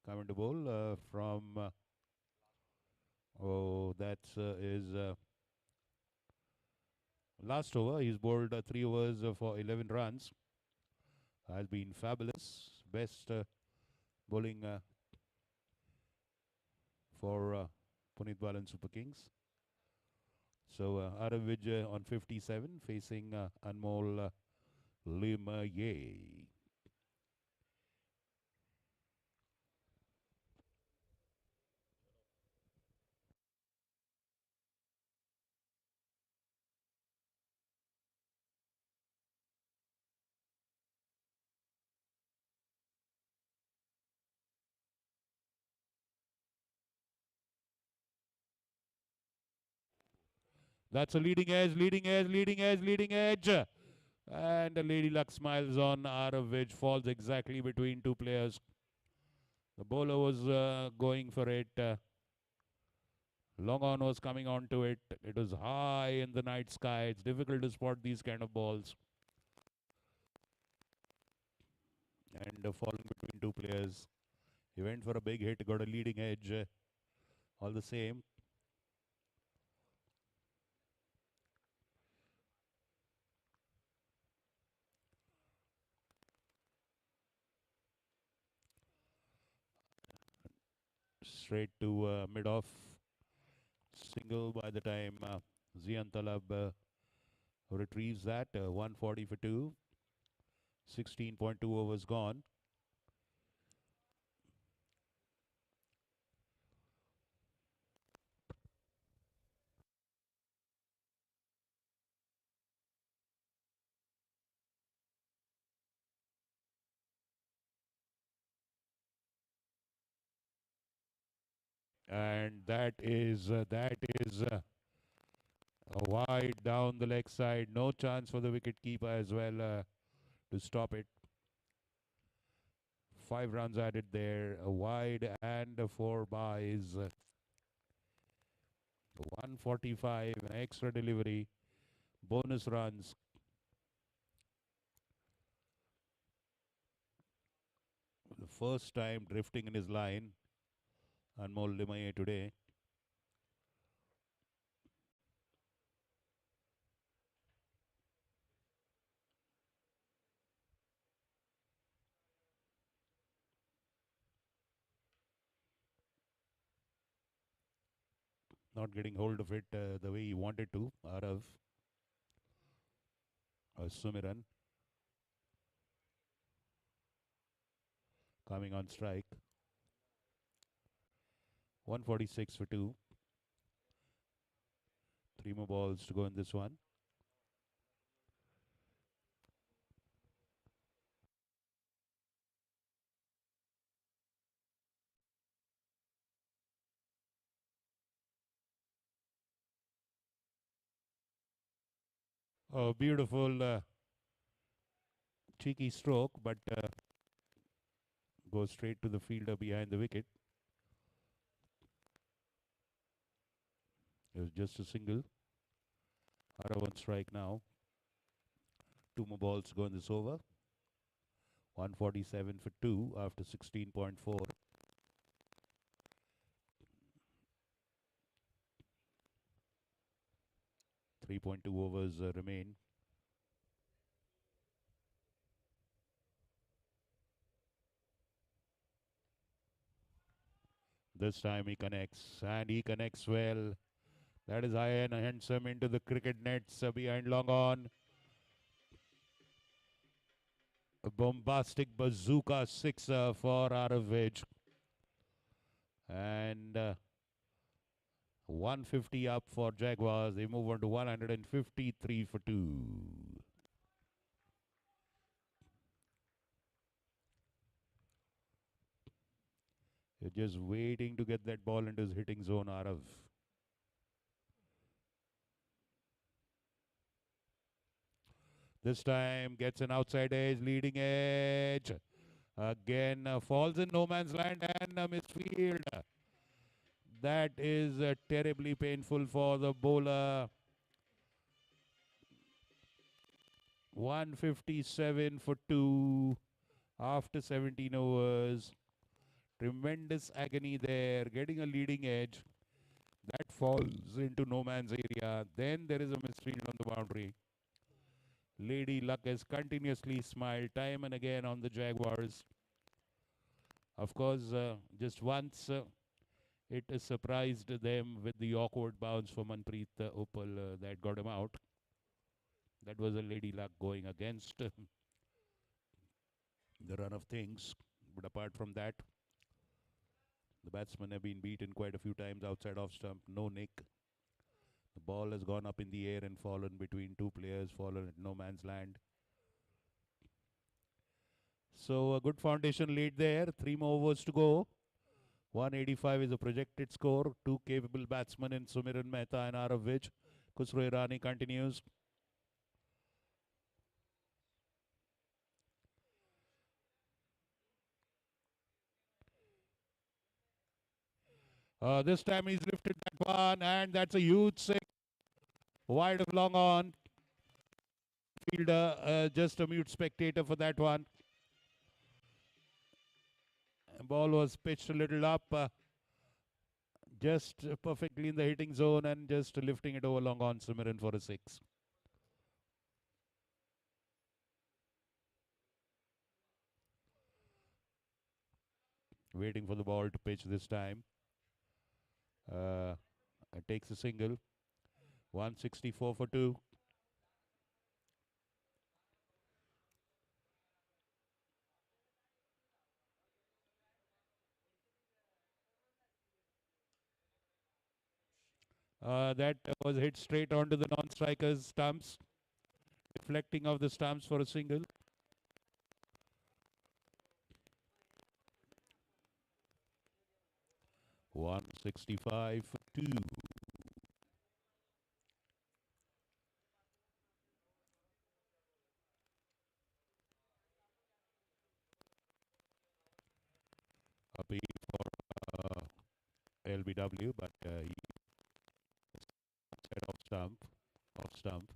coming to bowl from... that's his last over. He's bowled 3 overs for 11 runs. Has been fabulous. Best bowling for Punit Balan Super Kings. So Aravind on 57 facing Anmol Limaye. That's a leading edge, leading edge, leading edge, leading edge. And the Lady Luck smiles on, out of which falls exactly between 2 players. The bowler was going for it. Long on was coming onto it. It was high in the night sky. It's difficult to spot these kind of balls. And falling between 2 players. He went for a big hit, got a leading edge. All the same. Straight to mid-off. Single by the time Zian Talab retrieves that. 140 for 2. 16.2 overs gone. And that is wide down the leg side. No chance for the wicket keeper as well to stop it. 5 runs added there, a wide and 4 byes. 145, extra delivery, bonus runs. The first time drifting in his line, Anmol Limaye today. Not getting hold of it the way he wanted to, Arav. Sumiran coming on strike. 146 for 2. 3 more balls to go in this one. Oh, beautiful cheeky stroke, but goes straight to the fielder behind the wicket. It was just a single. Arav on strike now. 2 more balls to go in this over. 147 for 2 after 16.4. 3.2 overs remain. This time he connects, and he connects well. That is high and handsome into the cricket nets behind long on. A bombastic bazooka sixer for Aravind. And 150 up for Jaguars. They move on to 153 for 2. They're just waiting to get that ball into his hitting zone, Arav. This time gets an outside edge, leading edge. Again, falls in no man's land and a misfield. That is terribly painful for the bowler. 157 for 2 after 17 overs. Tremendous agony there, getting a leading edge. That falls into no man's area. Then there is a misfield on the boundary. Lady Luck has continuously smiled time and again on the Jaguars. Of course, just once it surprised them with the awkward bounce for Manpreet Uppal that got him out. That was a Lady Luck going against the run of things. But apart from that, the batsmen have been beaten quite a few times outside off stump. No nick. The ball has gone up in the air and fallen between two players, fallen at no man's land. So a good foundation laid there. 3 more overs to go. 185 is a projected score. Two capable batsmen in Sumiran Mehta and Arav Vij. Khusro Irani continues. This time he's lifted that one, and that's a huge six. Wide of long on. Fielder, just a mute spectator for that one. Ball was pitched a little up, just perfectly in the hitting zone, and just lifting it over long on Sumiran for a 6. Waiting for the ball to pitch this time. It takes a single. 164 for 2. That was hit straight onto the non-strikers' stumps, deflecting off the stumps for a single. $165 for 2. Appeal for LBW, but he set off stump. Off stump.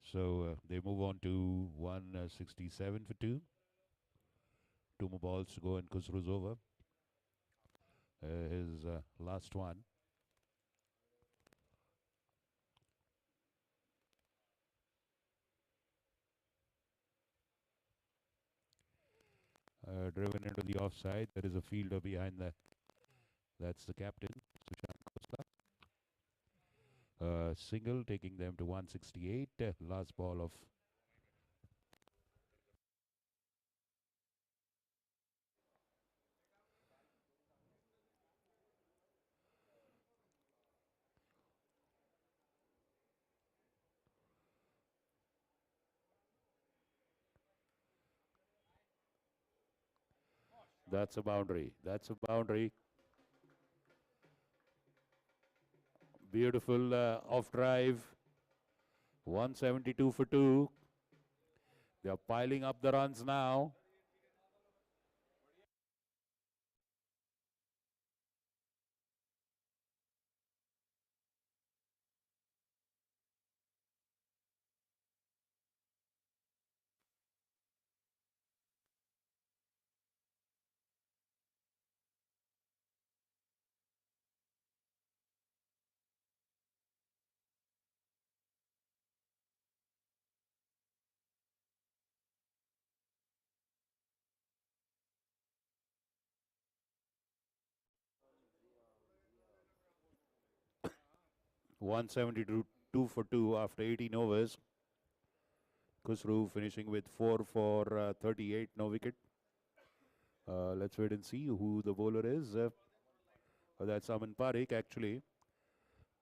So they move on to 167 for 2. 2 more balls to go and Khusro's over. His last one. Driven into the offside. There is a fielder behind that. That's the captain, Sushant Khosla. Single taking them to 168. Last ball of That's a boundary. That's a boundary. Beautiful off drive. 172 for 2. They are piling up the runs now. One 172 for 2 after 18 overs. Khusru finishing with 4 for 38, no wicket. Let's wait and see who the bowler is. That's Aman Parekh actually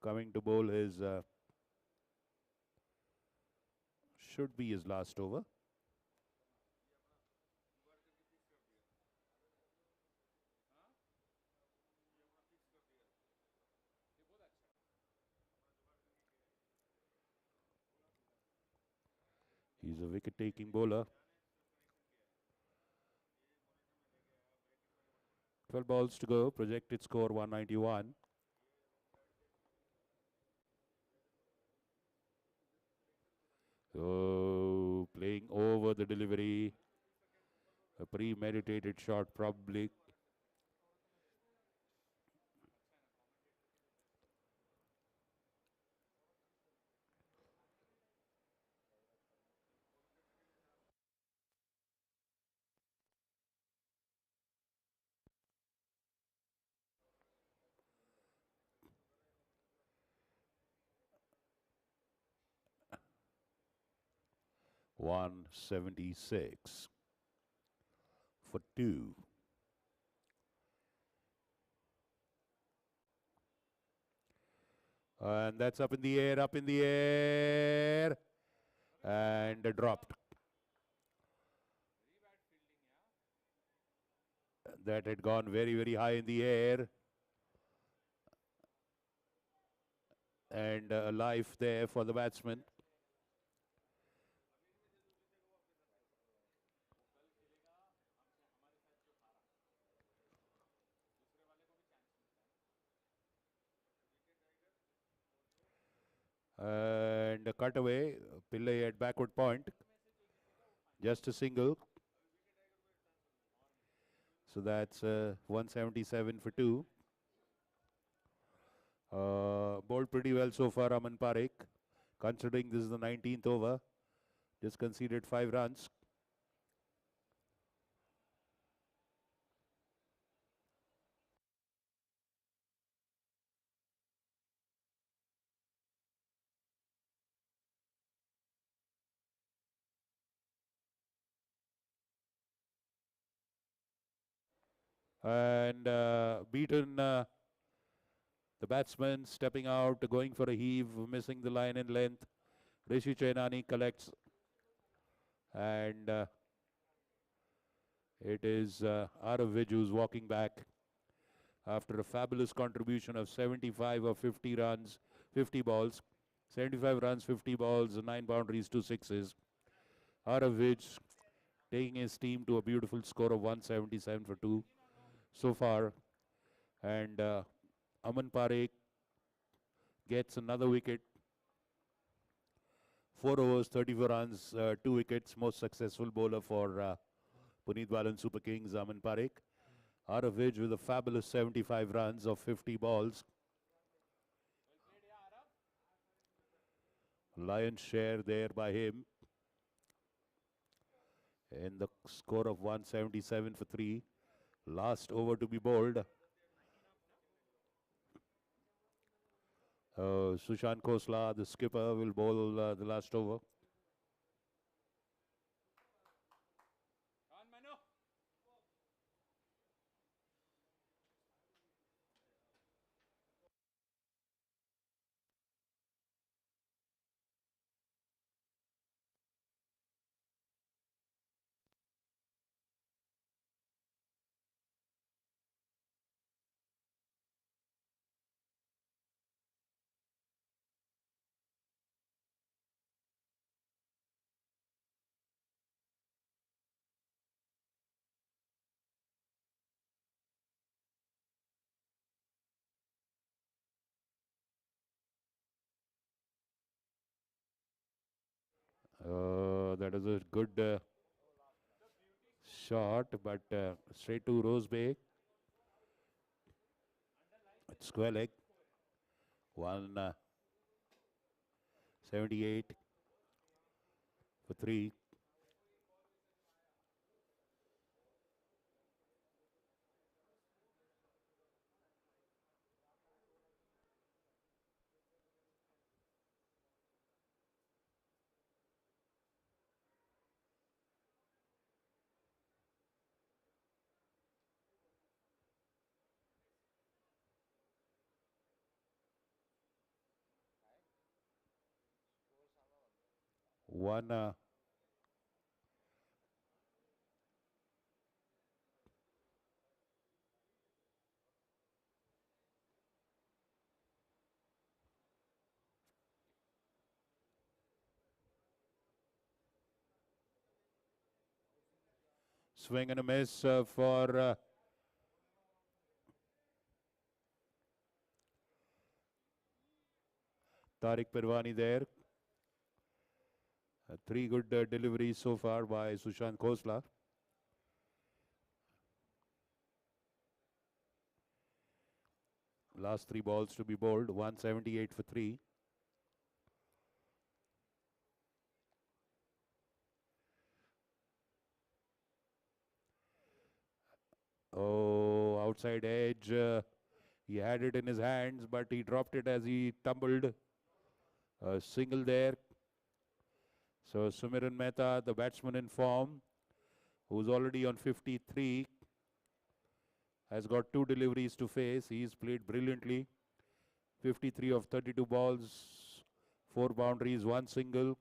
coming to bowl his should be his last over. He's a wicket-taking bowler. 12 balls to go. Projected score 191. Oh, playing over the delivery. A premeditated shot probably. $176 for 2. And that's up in the air, and dropped. That had gone very, very high in the air. And a life there for the batsman. And a cutaway, Pillai at backward point. Just a single. So that's 177 for 2. Bowled pretty well so far, Aman Parekh. Considering this is the 19th over, just conceded 5 runs. And beaten the batsman stepping out, going for a heave, missing the line in length. Rishi Chainani collects, and it is Arav Vij who's walking back after a fabulous contribution of 75 or 50 runs, 50 balls. 75 runs, 50 balls, 9 boundaries, 2 sixes. Arav Vij taking his team to a beautiful score of 177 for 2 so far. And Aman Parekh gets another wicket. 4 overs, 34 runs, 2 wickets. Most successful bowler for Punit Balan Super Kings, Aman Parekh. Arav Vij with a fabulous 75 runs of 50 balls. Lion's share there by him. And the score of 177 for 3. Last over to be bowled. Sushant Khosla, the skipper, will bowl the last over. That is a good shot, but straight to Rose Bay. It's square leg. 178 for 3. One swing and a miss for Tariq Pirwani there. Three good deliveries so far by Sushant Khosla. Last three balls to be bowled, 178 for 3. Oh, outside edge. He had it in his hands, but he dropped it as he tumbled. A single there. So Sumiran Mehta, the batsman in form, who's already on 53, has got two deliveries to face. He's played brilliantly. 53 of 32 balls, 4 boundaries, 1 single.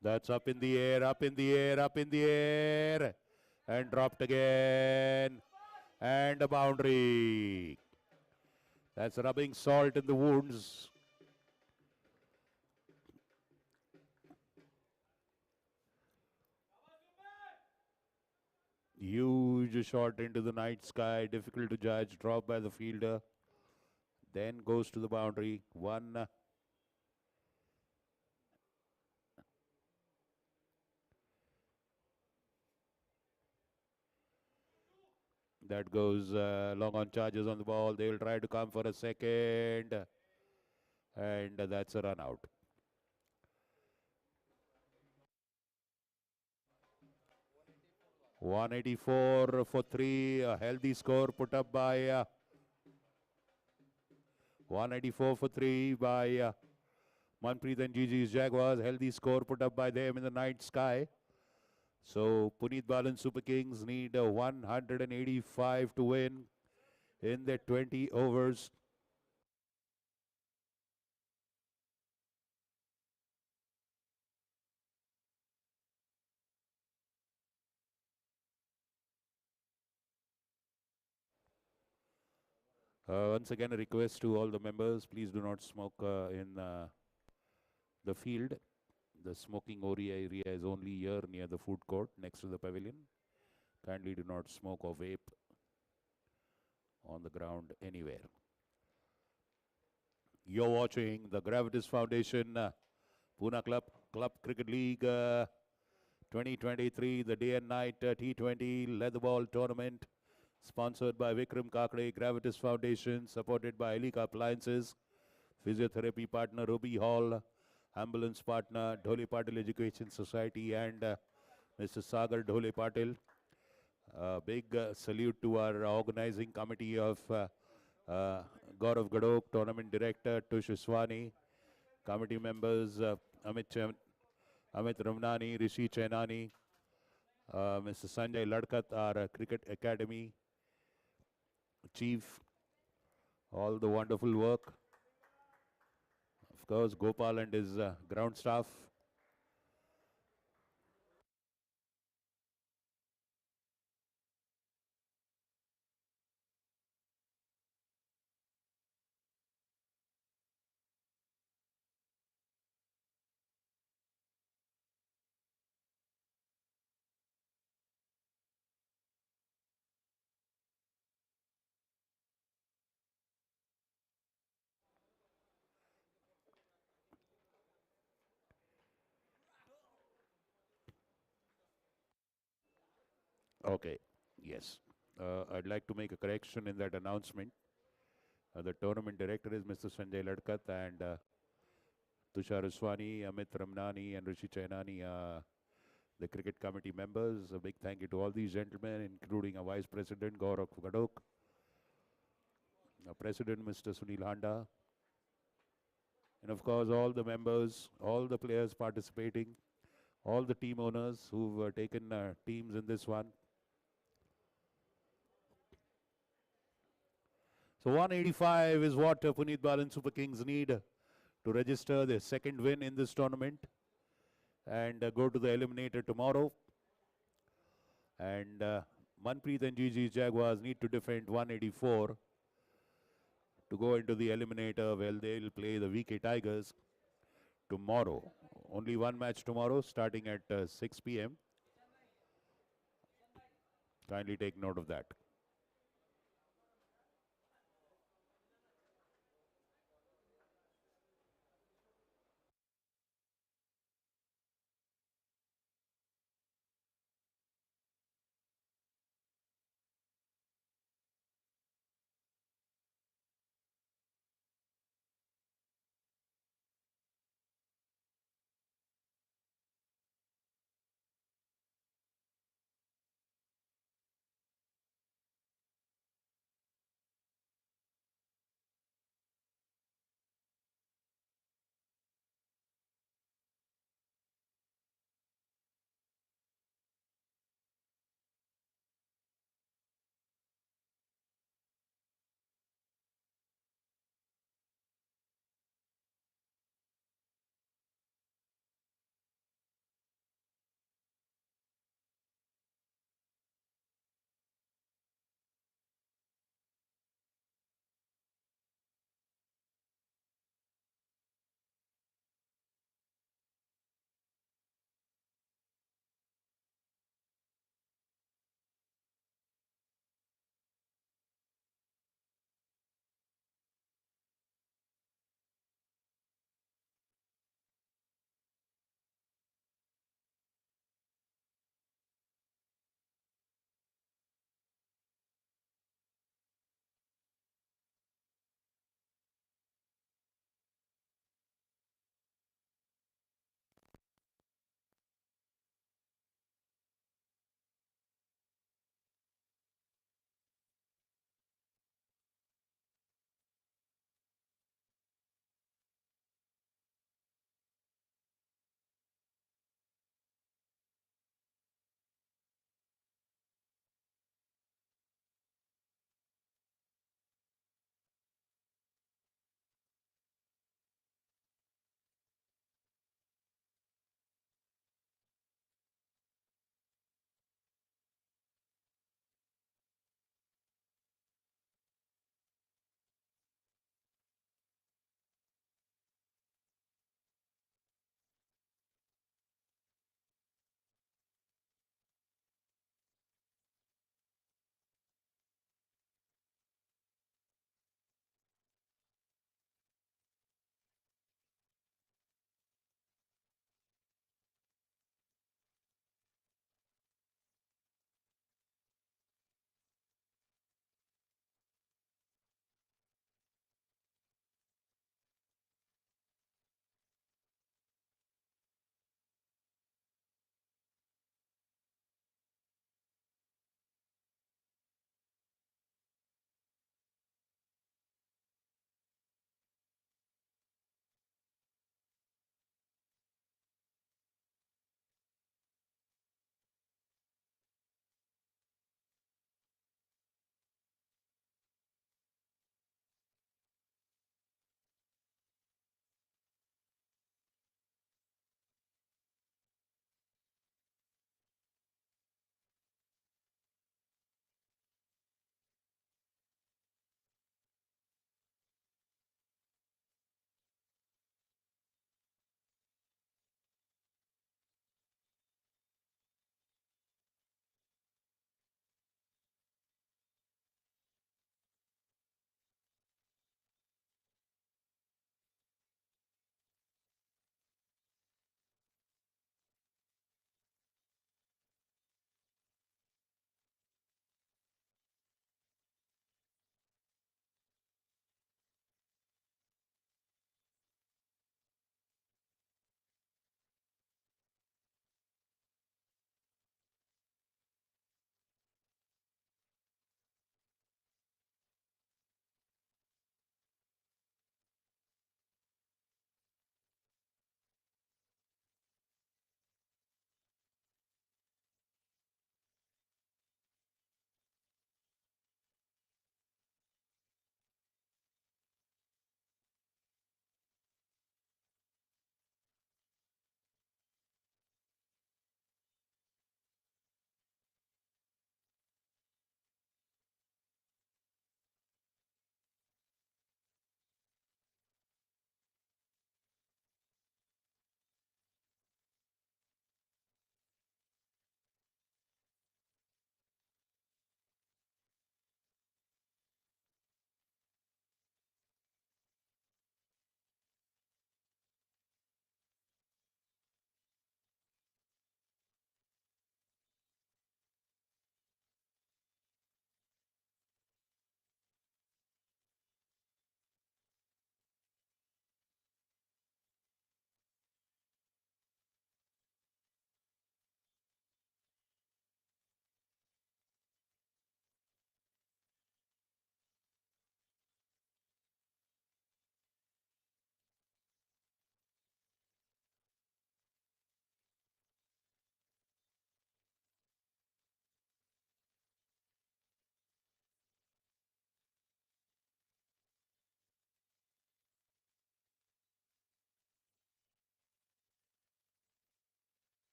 That's up in the air, up in the air, up in the air. And dropped again. And a boundary. That's rubbing salt in the wounds. Huge shot into the night sky. Difficult to judge. Drop by the fielder. Then goes to the boundary. One. That goes long on charges on the ball. They will try to come for a second. And that's a run out. .184 for 3. A healthy score put up by 184 for 3 by Manpreet and Gigi's Jaguars. Healthy score put up by them in the night sky. So Punit Balan Super Kings need 185 to win in their 20 overs. Once again, a request to all the members, please do not smoke in the field. The smoking area is only here near the food court next to the pavilion. Kindly do not smoke or vape on the ground anywhere. You're watching the Gravitas Foundation Pune Club Cricket League 2023, the day and night T20 Leatherball Tournament, sponsored by Vikram Kakade, Gravitas Foundation, supported by Elika Appliances, physiotherapy partner Ruby Hall, ambulance partner Dhole Patil Education Society, and Mr. Sagar Dhole Patil. Big salute to our organizing committee of Gaurav Gadok, tournament director Tush Iswani, committee members Amit Ramnani, Rishi Chainani, Mr. Sanjay Ladkat, our Cricket Academy chief, all the wonderful work. Of course, Gopal and his ground staff. Okay, yes. I'd like to make a correction in that announcement. The tournament director is Mr. Sanjay Ladkat, and Tushar Uswani, Amit Ramnani, and Rishi Chainani, the cricket committee members. A big thank you to all these gentlemen, including our Vice President Gaurav Gadok, our President Mr. Sunil Handa, and of course all the members, all the players participating, all the team owners who've taken teams in this one. So 185 is what Punit Balan Super Kings need to register their second win in this tournament and go to the eliminator tomorrow. And Manpreet and GG Jaguars need to defend 184 to go into the eliminator. Well, they'll play the VK Tigers tomorrow. Only one match tomorrow starting at 6 p.m. Kindly take note of that.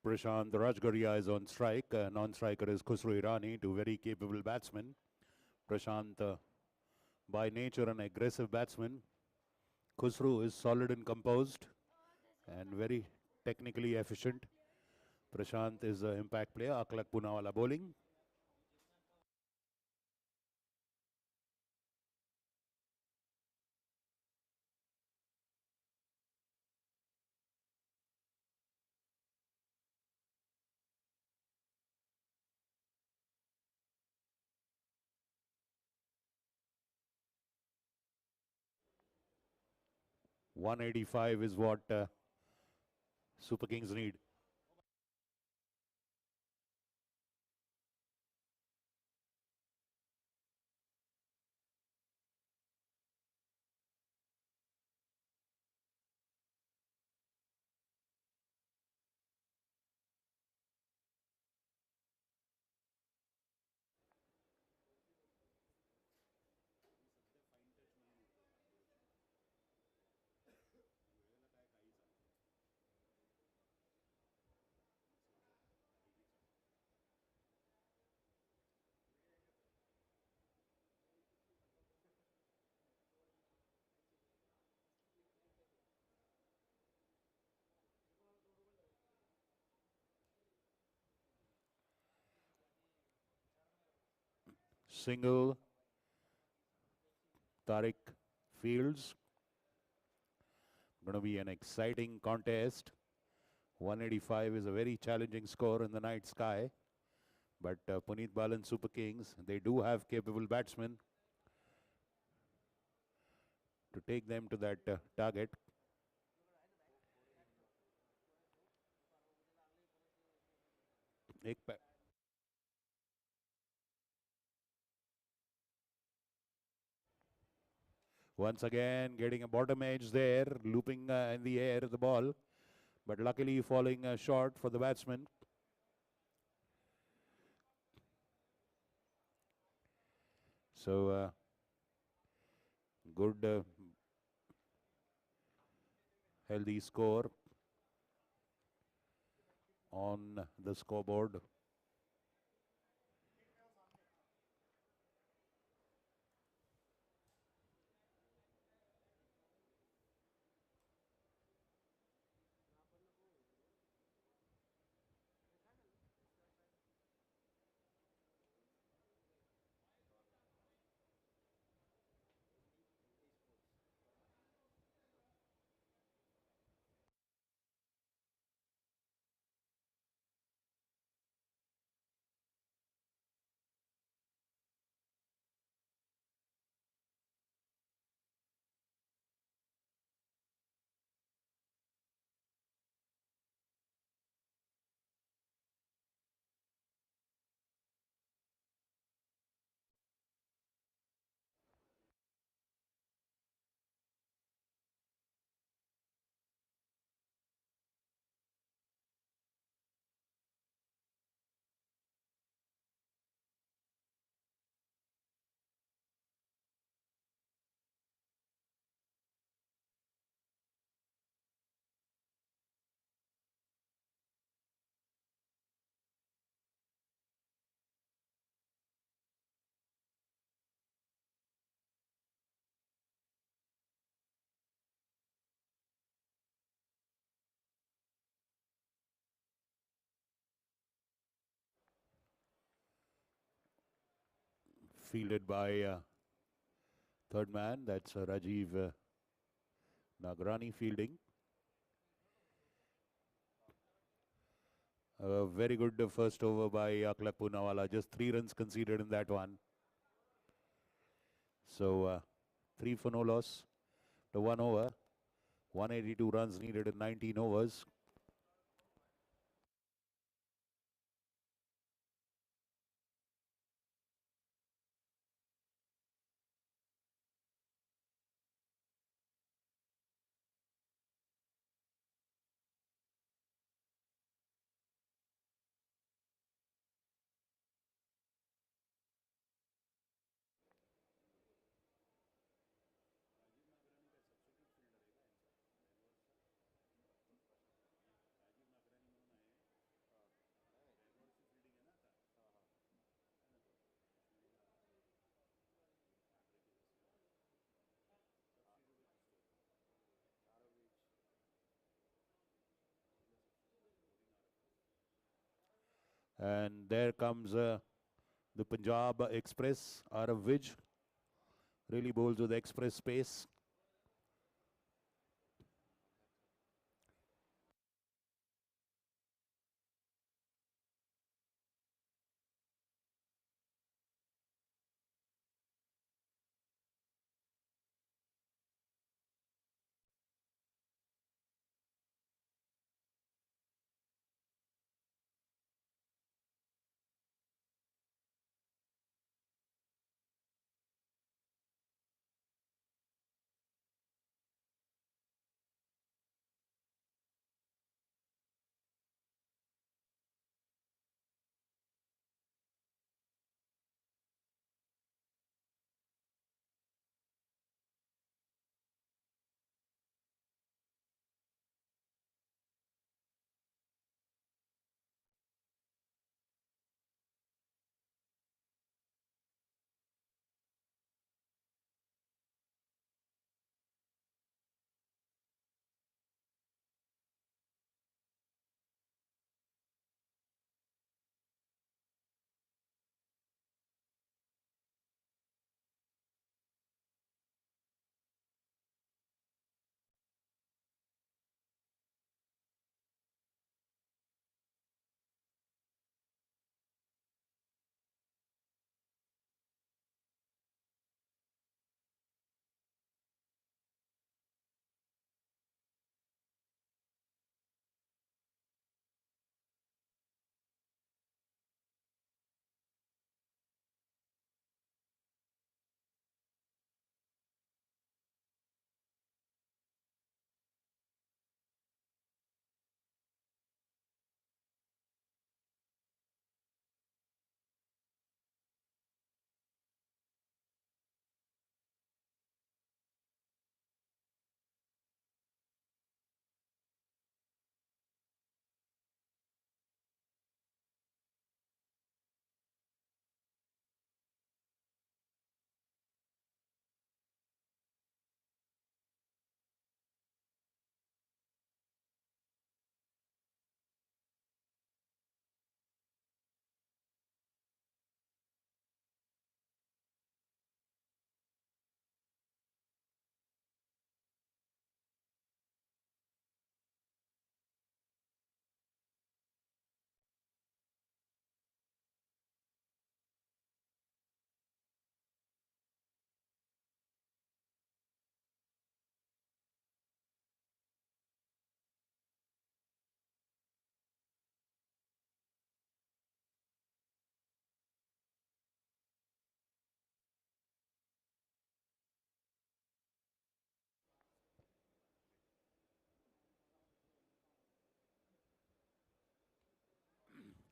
Prashant Rajgaria is on strike. Non-striker is Khusro Irani, two very capable batsmen. Prashant, by nature, an aggressive batsman. Khusro is solid and composed and very technically efficient. Prashant is an impact player. Akhlaq Poonawalla bowling. .185 is what Super Kings need. Single, Tariq Fields. Going to be an exciting contest. 185 is a very challenging score in the night sky. But Punit Balan Super Kings, they do have capable batsmen to take them to that target. Once again, getting a bottom edge there, looping in the air the ball, but luckily falling short for the batsman. So, good, healthy score on the scoreboard. Fielded by third man, that's Rajiv Nagrani fielding. A very good first over by Akhlaq Poonawalla, just 3 runs conceded in that one. So 3 for no loss to 1 over. 182 runs needed in 19 overs. And there comes the Punjab Express, Arav Vij, really bowls with express pace.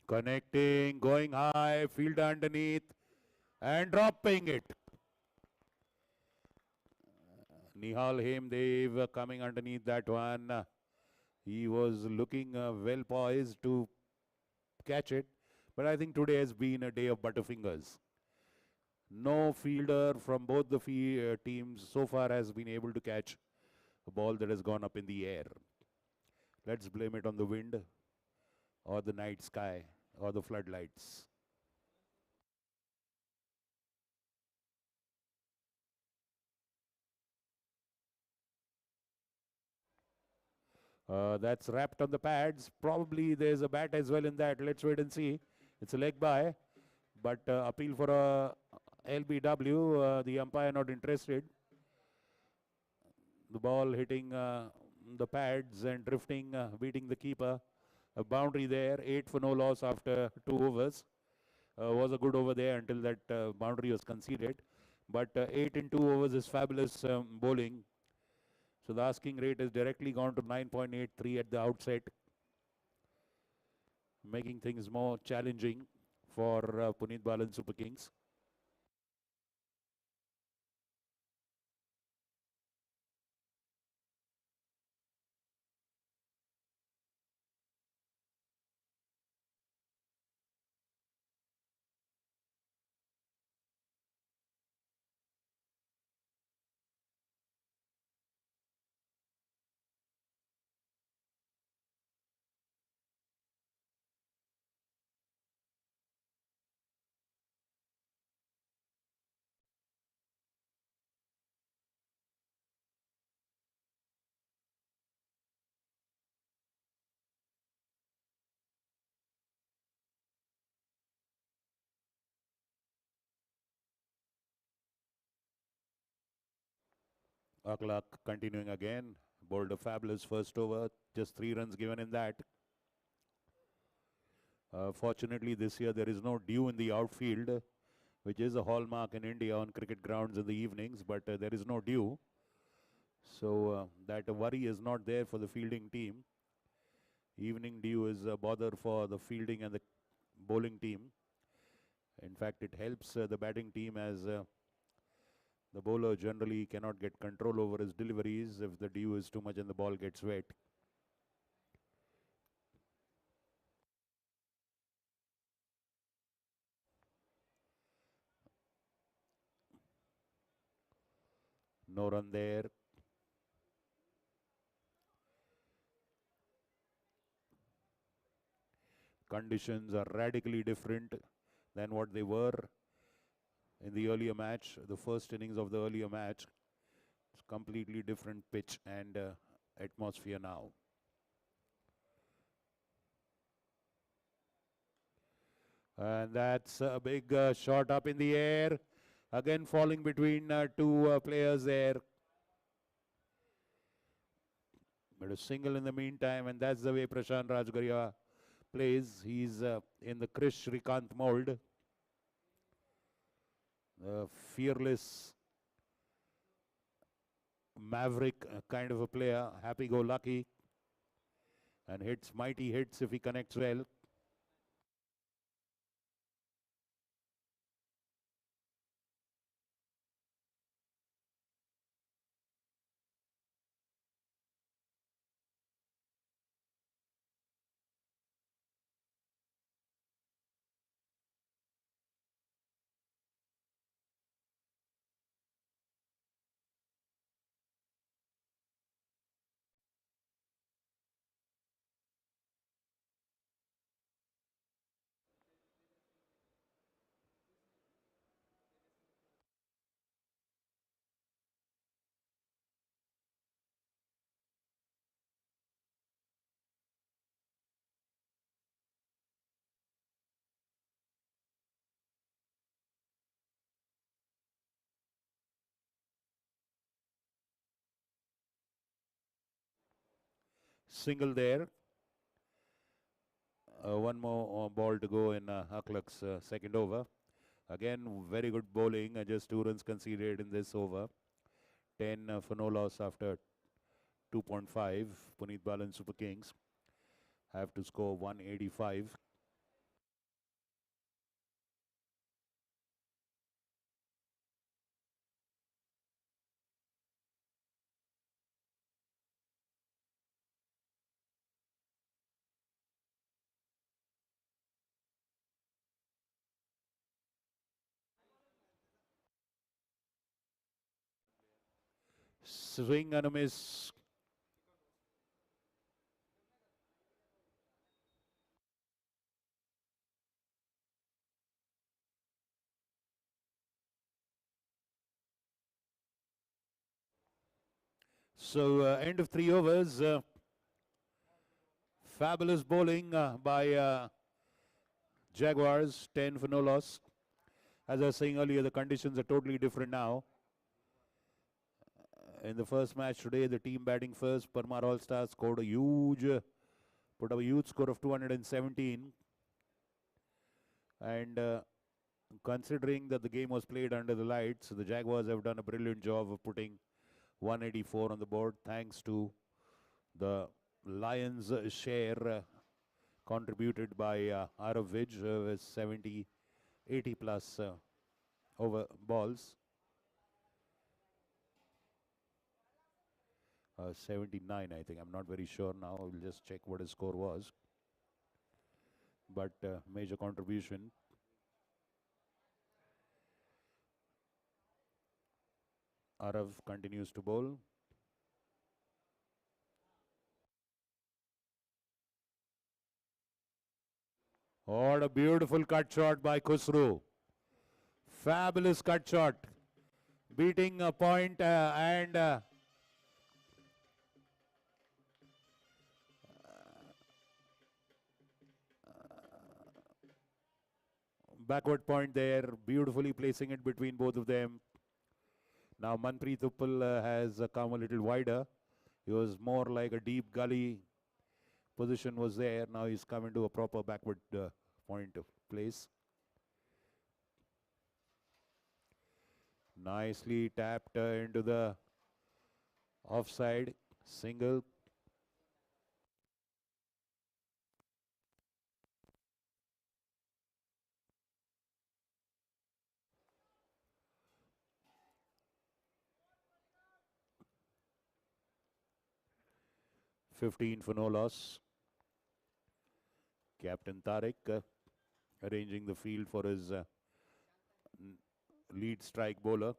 Connecting, going high, fielder underneath, and dropping it. Nihal Hemdev coming underneath that one. He was looking well poised to catch it, but I think today has been a day of butterfingers. No fielder from both the teams so far has been able to catch a ball that has gone up in the air. Let's blame it on the wind or the night sky or the floodlights. That's wrapped on the pads. Probably there's a bat as well in that. Let's wait and see. It's a leg by, but appeal for a LBW. The umpire not interested. The ball hitting the pads and drifting, beating the keeper. A boundary there, 8 for no loss after 2 overs. Was a good over there until that boundary was conceded. But 8 in 2 overs is fabulous bowling. So the asking rate has directly gone to 9.83 at the outset, making things more challenging for Punit Balan Super Kings. Aklak continuing again. Bowled a fabulous first over. Just 3 runs given in that. Fortunately, this year there is no dew in the outfield, which is a hallmark in India on cricket grounds in the evenings, but there is no dew. So that worry is not there for the fielding team. Evening dew is a bother for the fielding and the bowling team. In fact, it helps the batting team as the bowler generally cannot get control over his deliveries if the dew is too much and the ball gets wet. No run there. Conditions are radically different than what they were in the earlier match. The first innings of the earlier match. It's completely different pitch and atmosphere now. And that's a big shot up in the air. Again falling between two players there. But a single in the meantime, and that's the way Prashant Rajgaria plays. He's in the Krish Shrikant mold. Fearless, maverick kind of a player, happy-go-lucky, and hits mighty hits if he connects well. Single there. One more ball to go in Aklak's second over. Again, very good bowling. Just 2 runs conceded in this over. 10 for no loss after 2.5. Punit Balan Super Kings have to score 185. Swing and a miss. So end of 3 overs. Fabulous bowling by Jaguars. 10 for no loss. As I was saying earlier, the conditions are totally different now. In the first match today, the team batting first, Parmar All-Stars scored a huge, put up a huge score of 217. And considering that the game was played under the lights, the Jaguars have done a brilliant job of putting 184 on the board thanks to the Lions' share contributed by Arav Vij with 70, 80 plus over balls. 79, I think. I'm not very sure now. We'll just check what his score was. But major contribution. Arav continues to bowl. What a beautiful cut shot by Khusru. Fabulous cut shot. Beating a point and backward point there. Beautifully placing it between both of them. Now Manpreet Uppal has come a little wider. He was more like a deep gully position was there. Now he's come into a proper backward point of place. Nicely tapped into the offside single. $15 for no loss. Captain Tariq arranging the field for his lead strike bowler.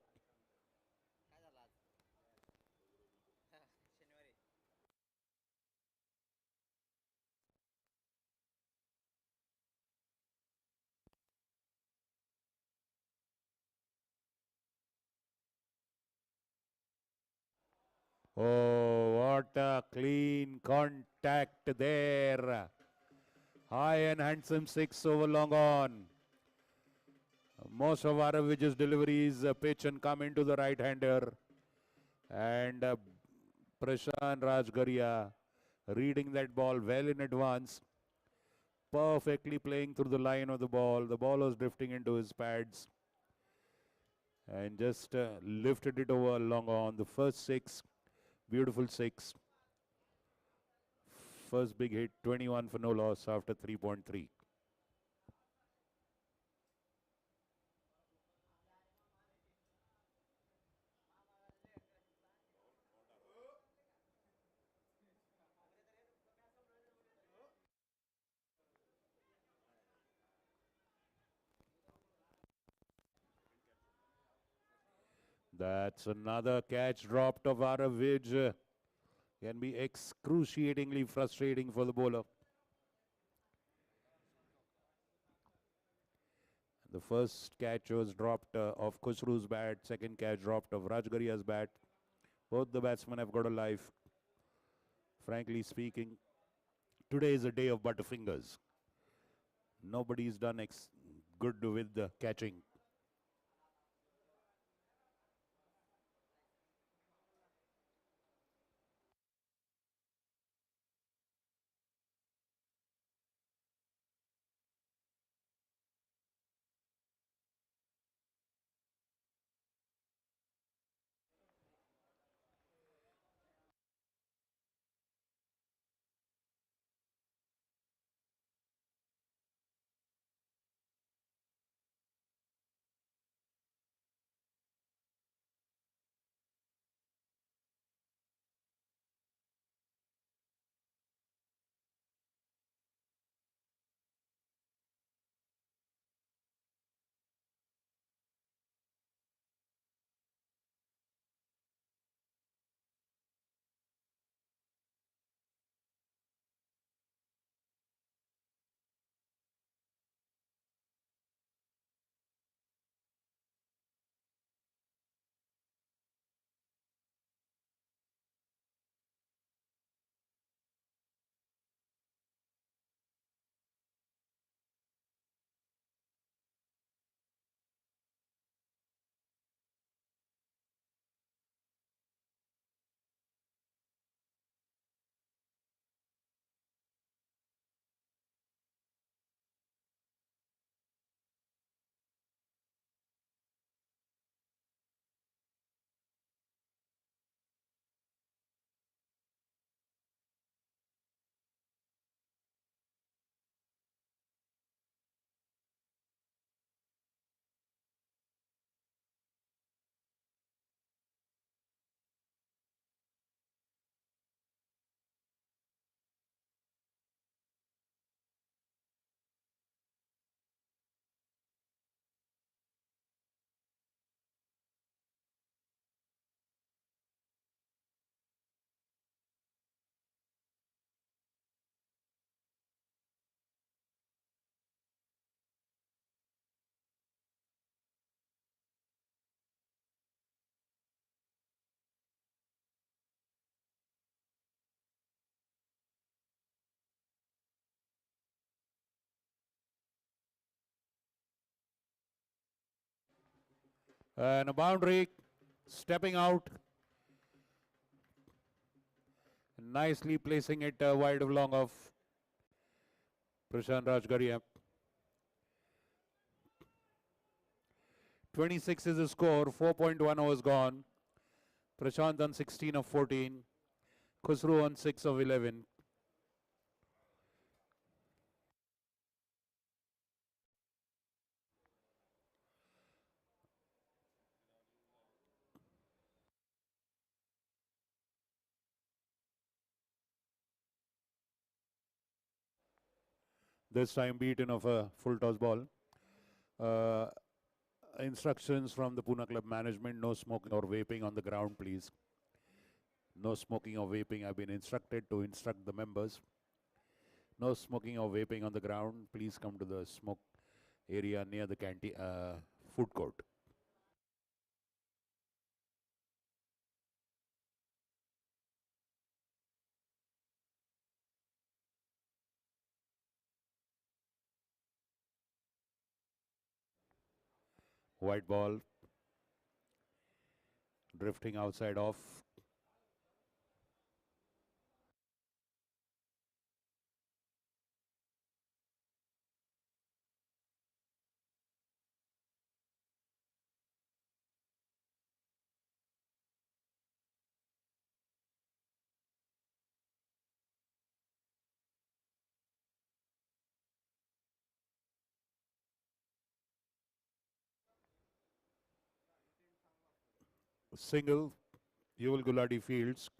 Oh, what a clean contact there. High and handsome 6 over long on. Most of Aravij's deliveries pitch and come into the right-hander. And Prashant Rajgaria reading that ball well in advance. Perfectly playing through the line of the ball. The ball was drifting into his pads. And just lifted it over long on. The first 6, beautiful 6. First big hit, 21 for no loss after 3.3. That's another catch dropped of Aravij. Can be excruciatingly frustrating for the bowler. The first catch was dropped of Khusru's bat. Second catch dropped of Rajgaria's bat. Both the batsmen have got a life. Frankly speaking, today is a day of butterfingers. Nobody's done good with the catching. And a boundary Stepping out, nicely placing it wide of long of Prashant Rajgaria. 26 is the score, 4.1 overs gone. Prashant on 16 of 14. Khusru on 6 of 11. This time beaten of a full toss ball. Instructions from the Pune Club management, no smoking or vaping on the ground, please. No smoking or vaping. I've been instructed to instruct the members. No smoking or vaping on the ground. Please come to the smoke area near the canteen, food court. White ball. Drifting outside off. Single. Yuval Gulati fields.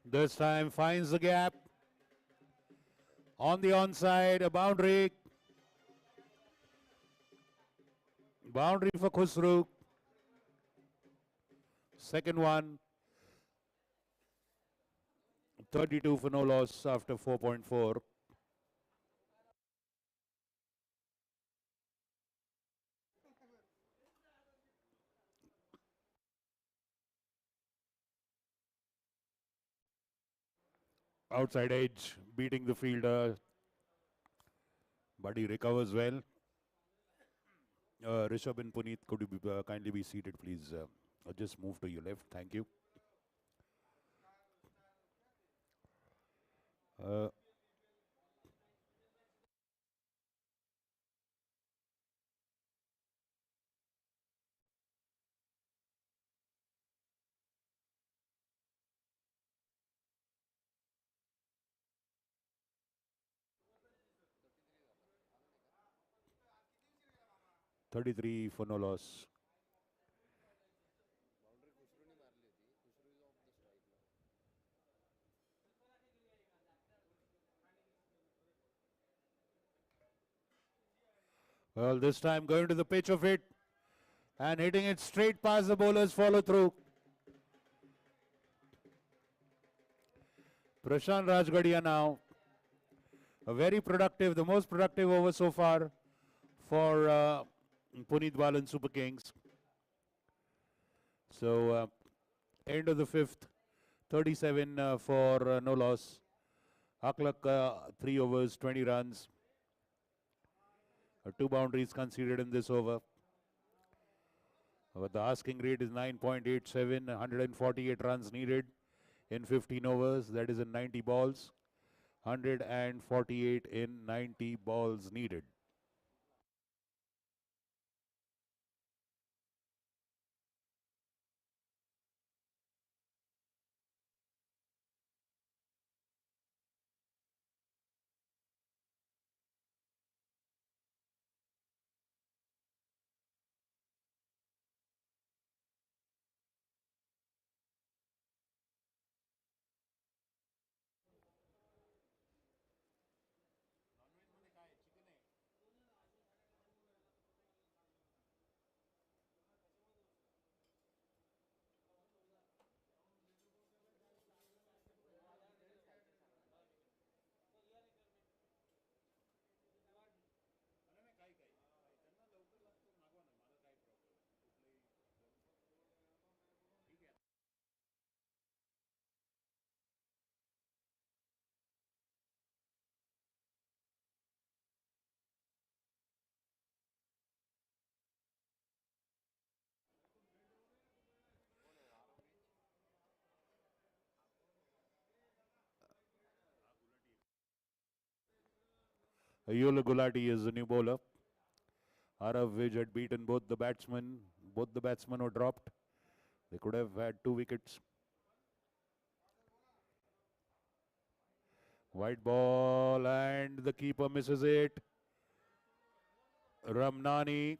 This time finds the gap. On the onside, a boundary. Boundary for Khusru. Second one. 32 for no loss after 4.4. Outside edge, beating the fielder. But he recovers well. Rishabh and Punit, could you kindly be seated, please? Just move to your left. Thank you. Uh, $33 for no loss. Well, this time going to the pitch of it and hitting it straight past the bowlers, follow through. Prashant Rajgadia now. A very productive, the most productive over so far for Punit Balan Super Kings. So, end of the fifth, 37 for no loss. Aklak, 3 overs, 20 runs. 2 boundaries conceded in this over. The asking rate is 9.87, 148 runs needed in 15 overs. That is in 90 balls. 148 in 90 balls needed. Yula Gulati is the new bowler. Arav Vij had beaten both the batsmen. Both the batsmen were dropped. They could have had 2 wickets. White ball and the keeper misses it. Ramnani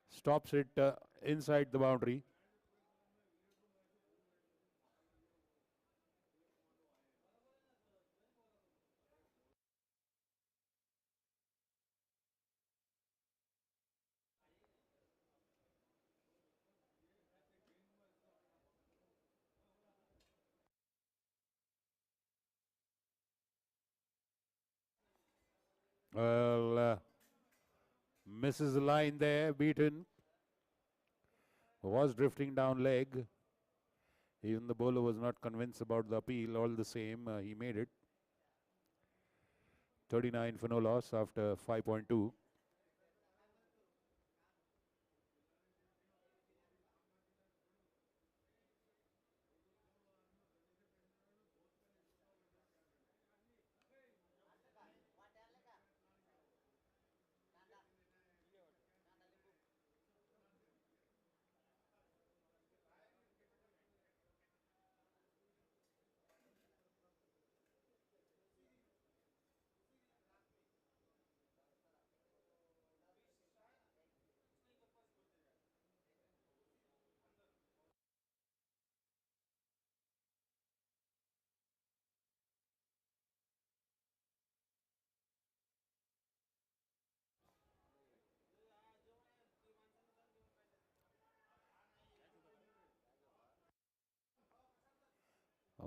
stops it inside the boundary. Well, misses the line there, beaten. Was drifting down leg. Even the bowler was not convinced about the appeal. All the same, he made it. 39 for no loss after 5.2.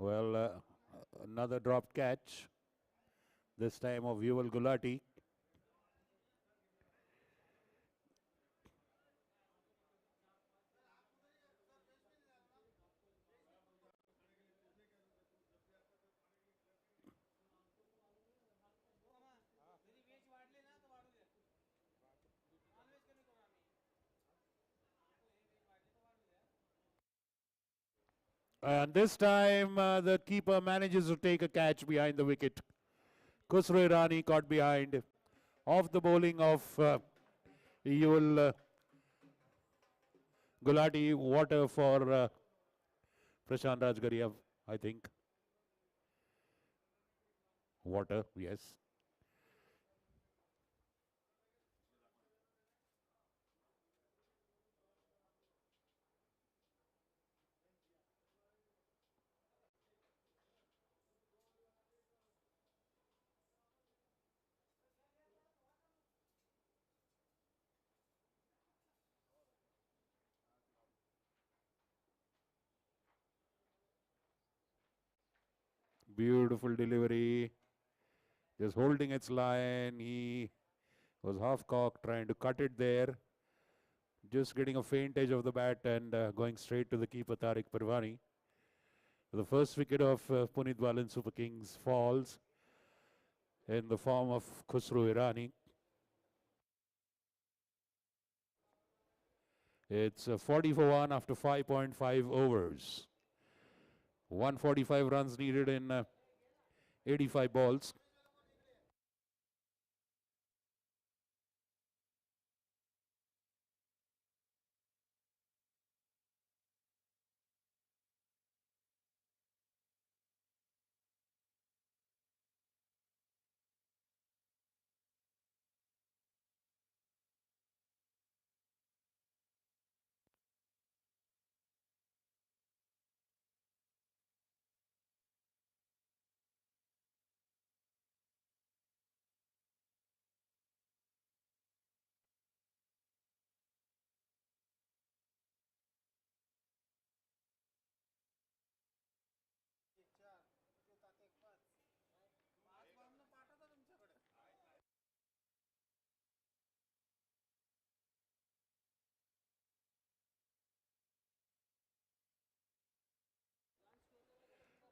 Well, another dropped catch. This time of Yuval Gulati. And this time the keeper manages to take a catch behind the wicket. Khusro Irani caught behind. Off the bowling of Yuval Gulati. Water for Prashant Rajgaria, I think. Water, yes. Beautiful delivery. Just holding its line. He was half cocked, trying to cut it there. Just getting a faint edge of the bat and going straight to the keeper, Tariq Parvani. The first wicket of Punit Balan Super Kings falls in the form of Khusro Irani. It's 40 for 1 after 5.5 overs. 145 runs needed in 85 balls.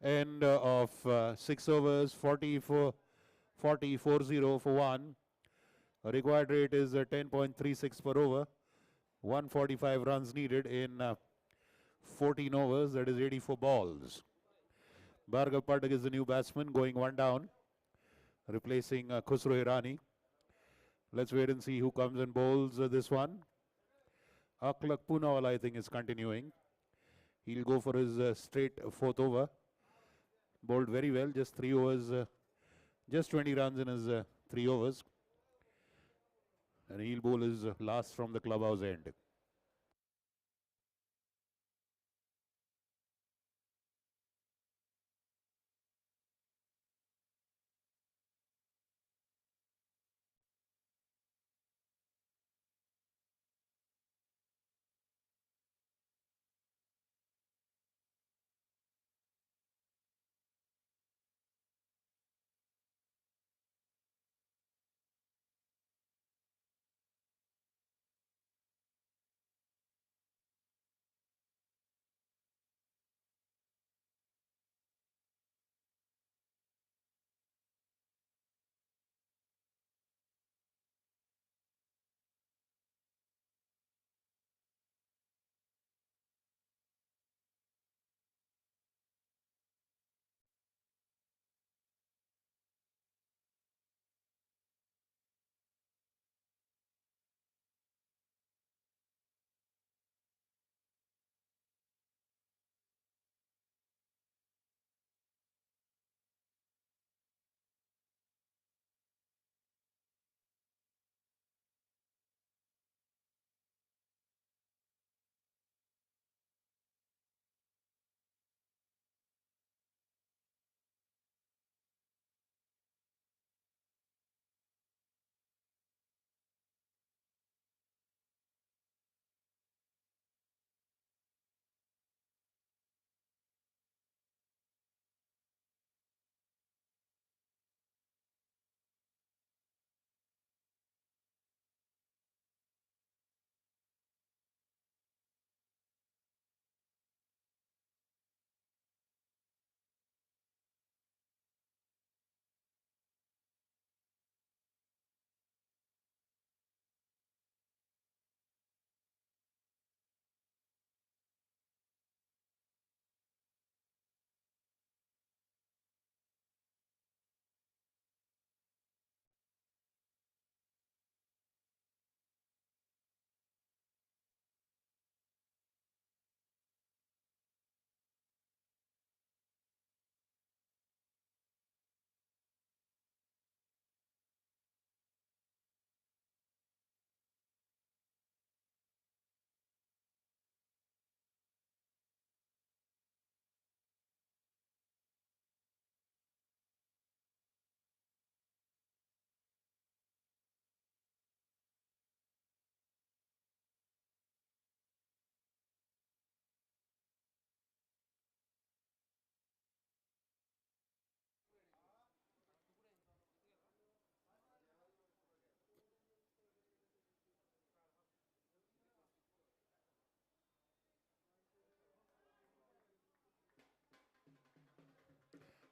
End of 6 overs, 44 40 for 1. Required rate is 10.36 per over. 145 runs needed in 14 overs, that is 84 balls. Bhargav Pathak is the new batsman, going one down. replacing Khusro Irani. Let's wait and see who comes and bowls this one. Aklak Poonawala, I think, is continuing. He'll go for his straight fourth over. Bowled very well, just 3 overs, just 20 runs in his 3 overs. And he'll bowl his last from the clubhouse end.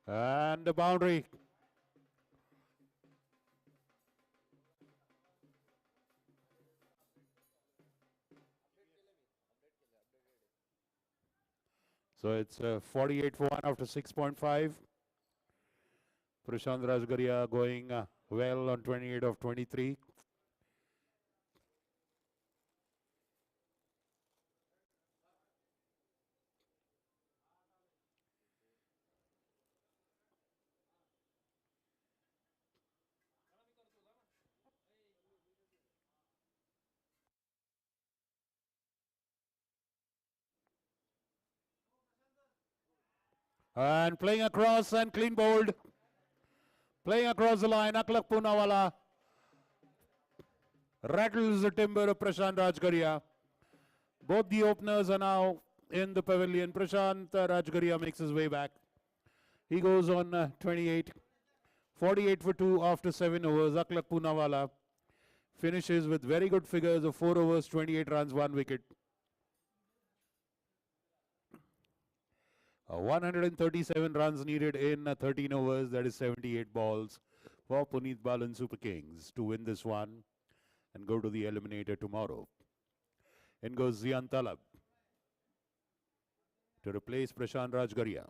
And the boundary. So it's 48 for 1 after 6.5. Prashant Rajgaria going well on 28 of 23. And playing across and clean bowled. Playing across the line, Aklak Poonawala rattles the timber of Prashant Rajgaria. Both the openers are now in the pavilion. Prashant Rajgaria makes his way back. He goes on 28. 48 for 2 after 7 overs. Aklak Poonawala finishes with very good figures of 4 overs, 28 runs, 1 wicket. 137 runs needed in 13 overs, that is 78 balls for Punit Balan Super Kings to win this one and go to the eliminator tomorrow. In goes Zian Talab to replace Prashant Rajgaria.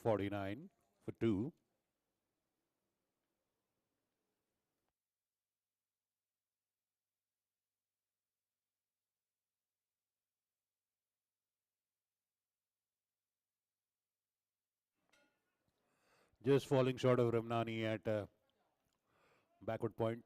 49 for 2. Just falling short of Ramnani at backward point.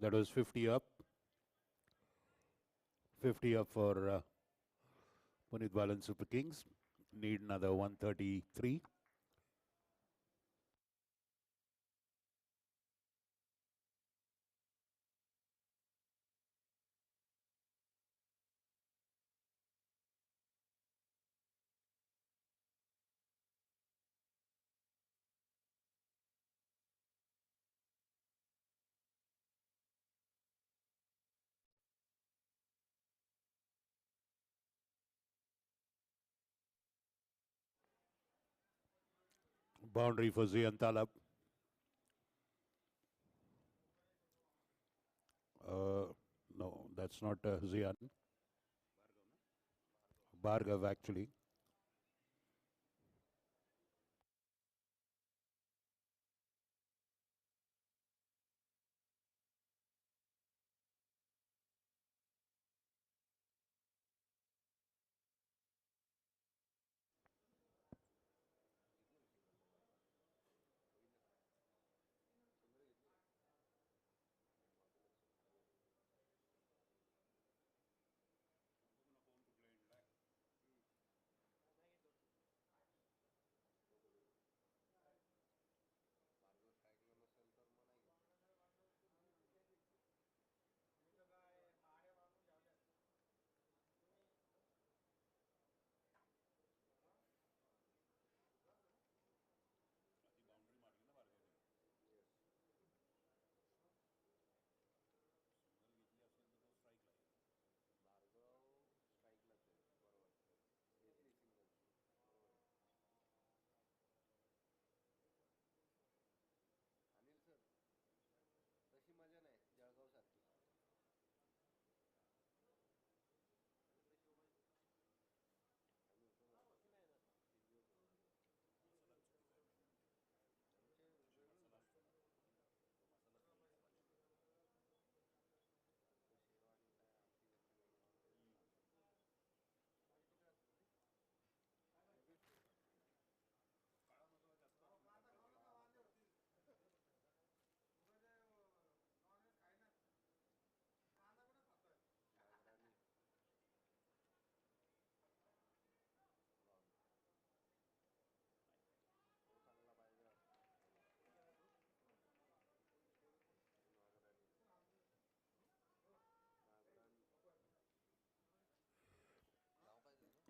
That was 50 up. 50 up for Punit Balan Super Kings. Need another 133. Boundary for Zian Talab. No, that's not Zian. Bhargav actually.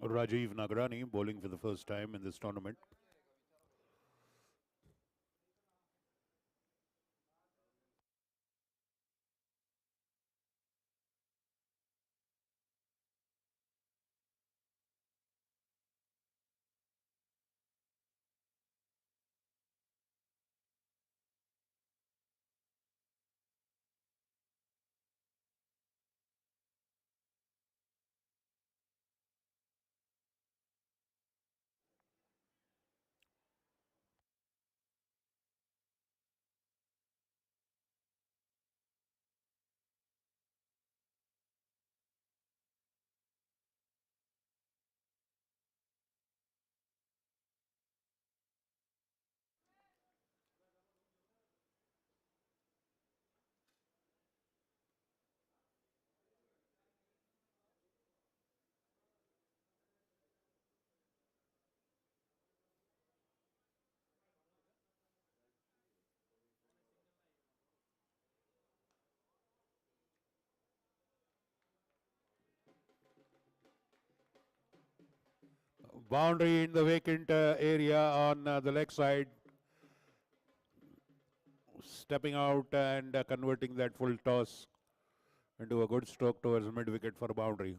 Rajiv Nagrani bowling for the first time in this tournament. Boundary in the vacant area on the leg side. Stepping out and converting that full toss into a good stroke towards mid wicket for a boundary.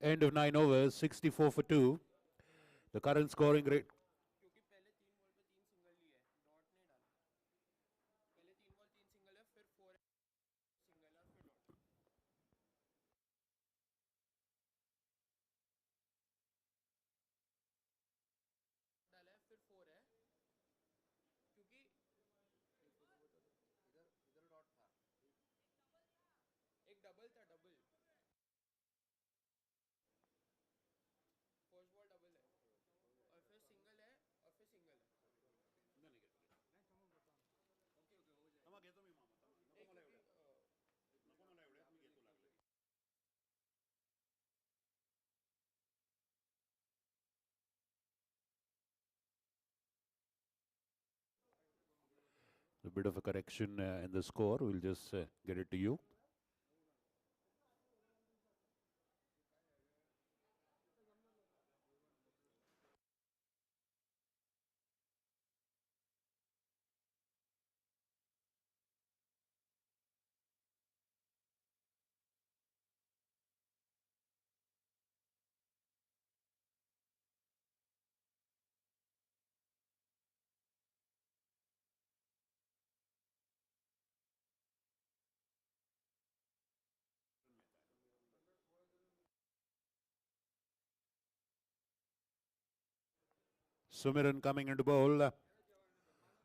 End of 9 overs, 64 for 2. The current scoring rate. A bit of a correction in the score. We'll just get it to you. Sumiran coming into bowl.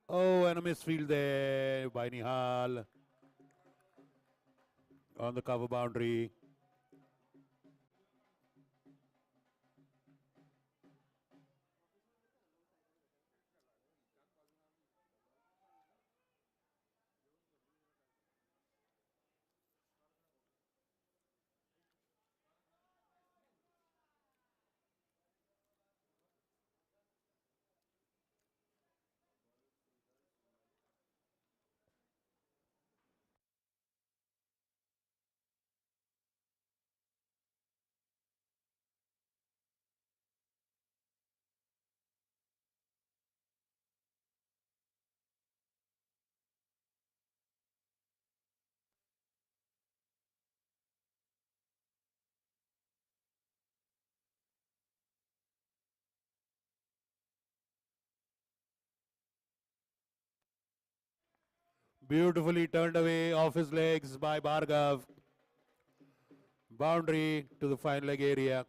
Oh, and a misfield there by Nihal on the cover boundary. Beautifully turned away off his legs by Bhargav. Boundary to the fine leg area.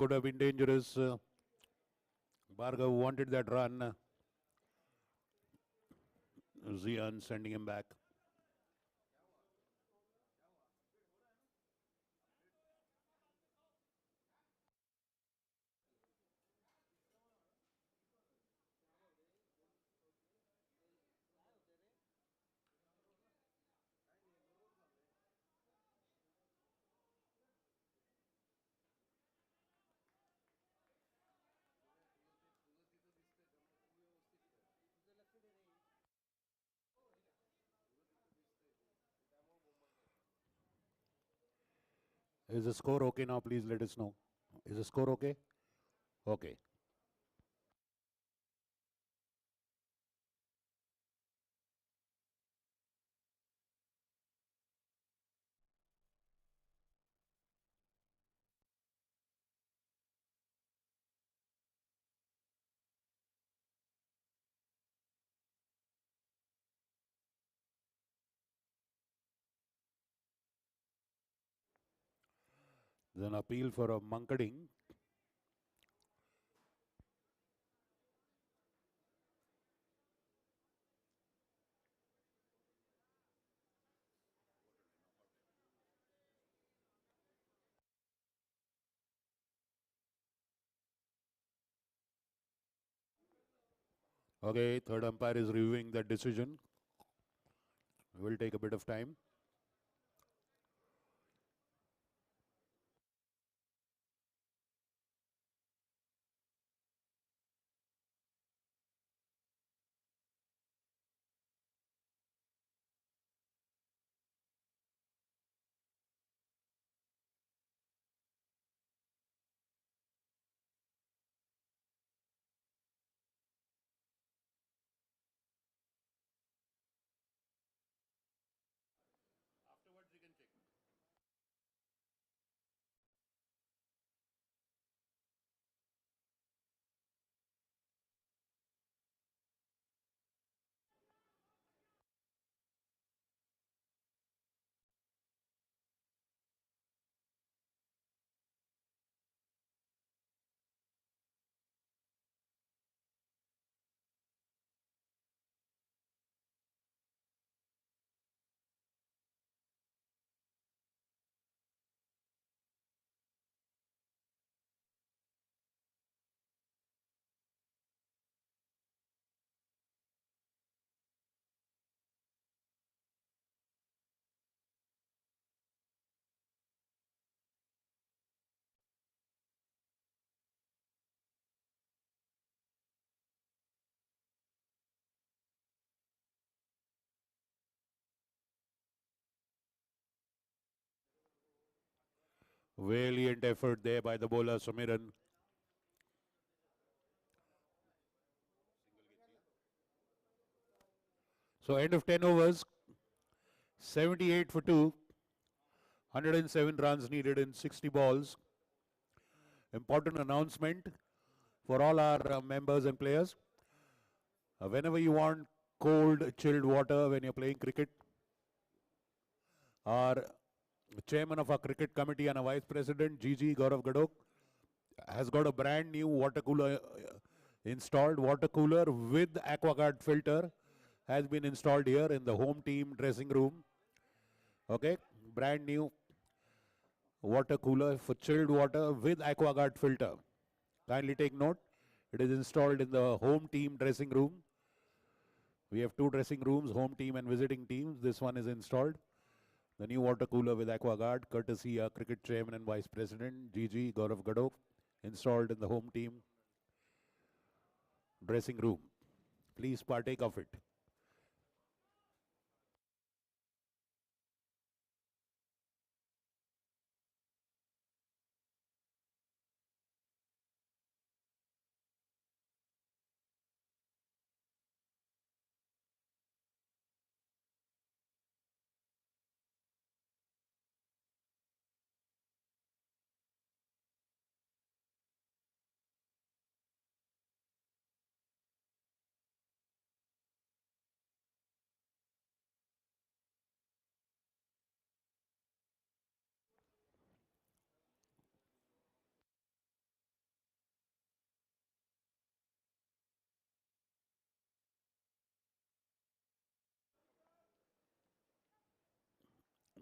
could have been dangerous. Bhargav wanted that run. Zian sending him back. Is the score okay now? Please let us know. Is the score okay? Okay. There's an appeal for a munkading. Okay, third umpire is reviewing that decision. Will take a bit of time. Valiant effort there by the bowler Sumiran. So end of 10 overs, 78 for 2, 107 runs needed in 60 balls. Important announcement for all our members and players. Whenever you want cold, chilled water when you're playing cricket, our chairman of our cricket committee and a vice president, Gigi Gaurav Gadok, has got a brand new water cooler installed. Water cooler with AquaGuard filter has been installed here in the home team dressing room. Okay, brand new water cooler for chilled water with AquaGuard filter. Kindly take note, it is installed in the home team dressing room. We have two dressing rooms, home team and visiting teams. This one is installed. The new water cooler with AquaGuard, courtesy cricket chairman and vice president Gigi Gaurav Gadok, installed in the home team dressing room. Please partake of it.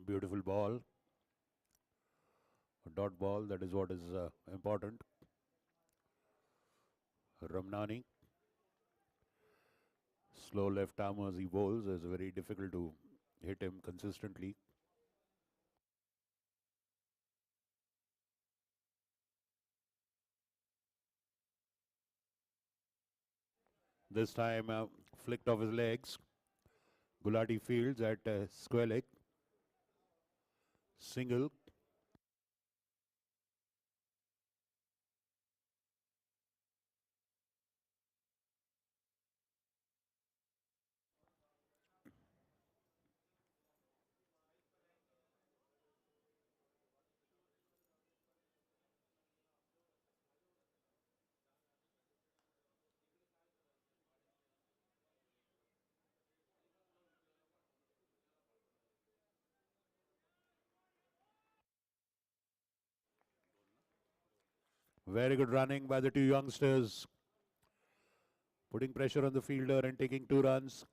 Beautiful ball. A dot ball, that is what is important. Ramnani. Slow left arm as he bowls. It's very difficult to hit him consistently. This time flicked off his legs. Gulati fields at square leg. Single. Very good running by the two youngsters. Putting pressure on the fielder and taking 2 runs.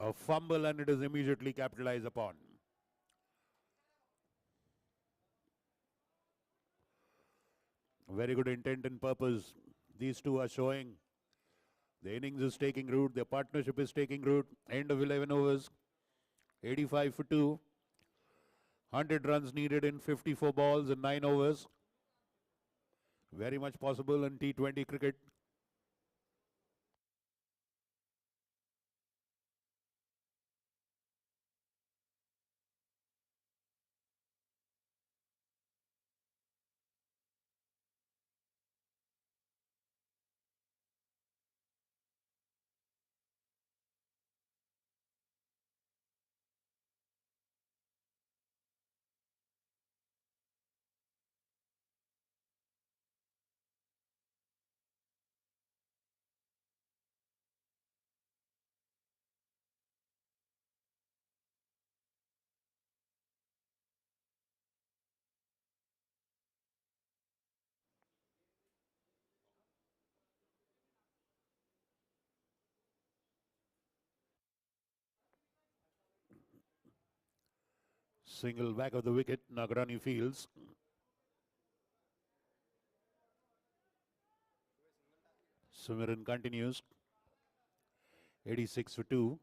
A fumble and it is immediately capitalized upon. Very good intent and purpose. These two are showing. The innings is taking root. Their partnership is taking root. End of 11 overs. 85 for 2. 100 runs needed in 54 balls and 9 overs. Very much possible in T20 cricket. Single back of the wicket. Nagrani fields. Sumiran continues. 86 for 2.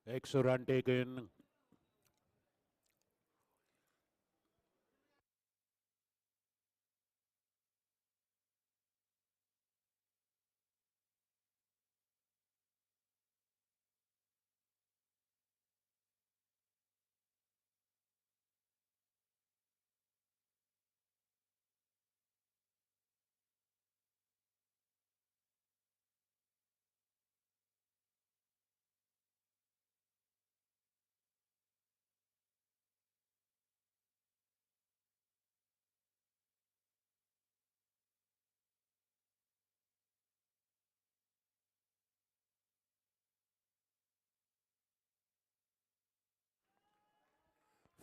Extra run taken.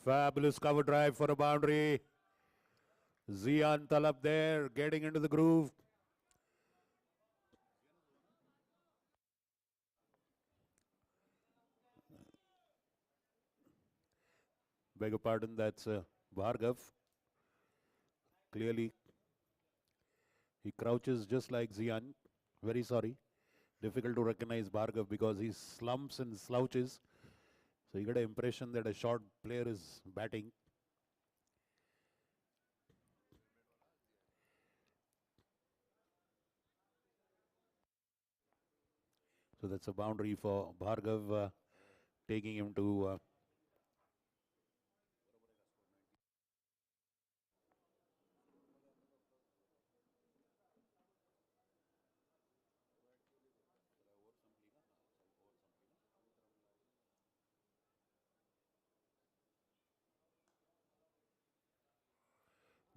Fabulous cover drive for a boundary. Zian Talab there, getting into the groove. Beg your pardon, that's Bhargav. Clearly, he crouches just like Zian. Very sorry. Difficult to recognize Bhargav because he slumps and slouches. So you get an impression that a short player is batting. So that's a boundary for Bhargav, taking him to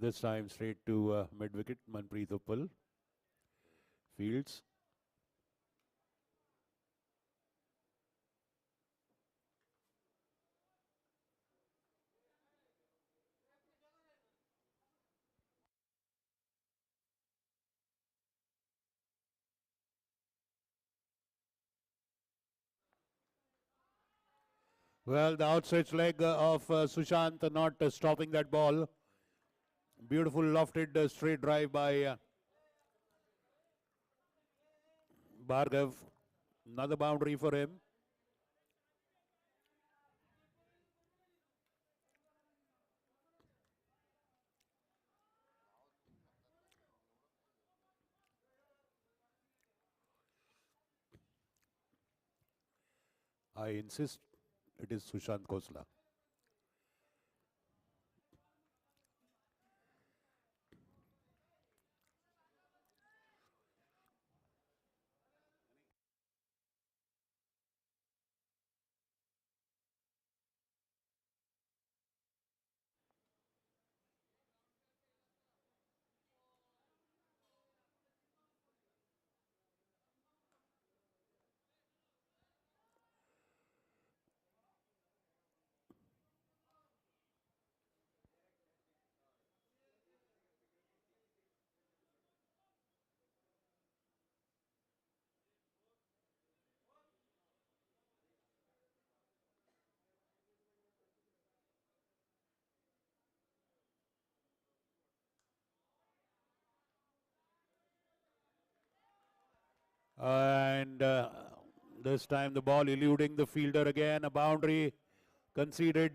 this time straight to mid wicket. Manpreet Uppal fields. Well, the outstretched leg of Sushant not stopping that ball. Beautiful lofted straight drive by Bhargav. Another boundary for him. I insist it is Sushant Khosla. And this time the ball eluding the fielder again. A boundary conceded.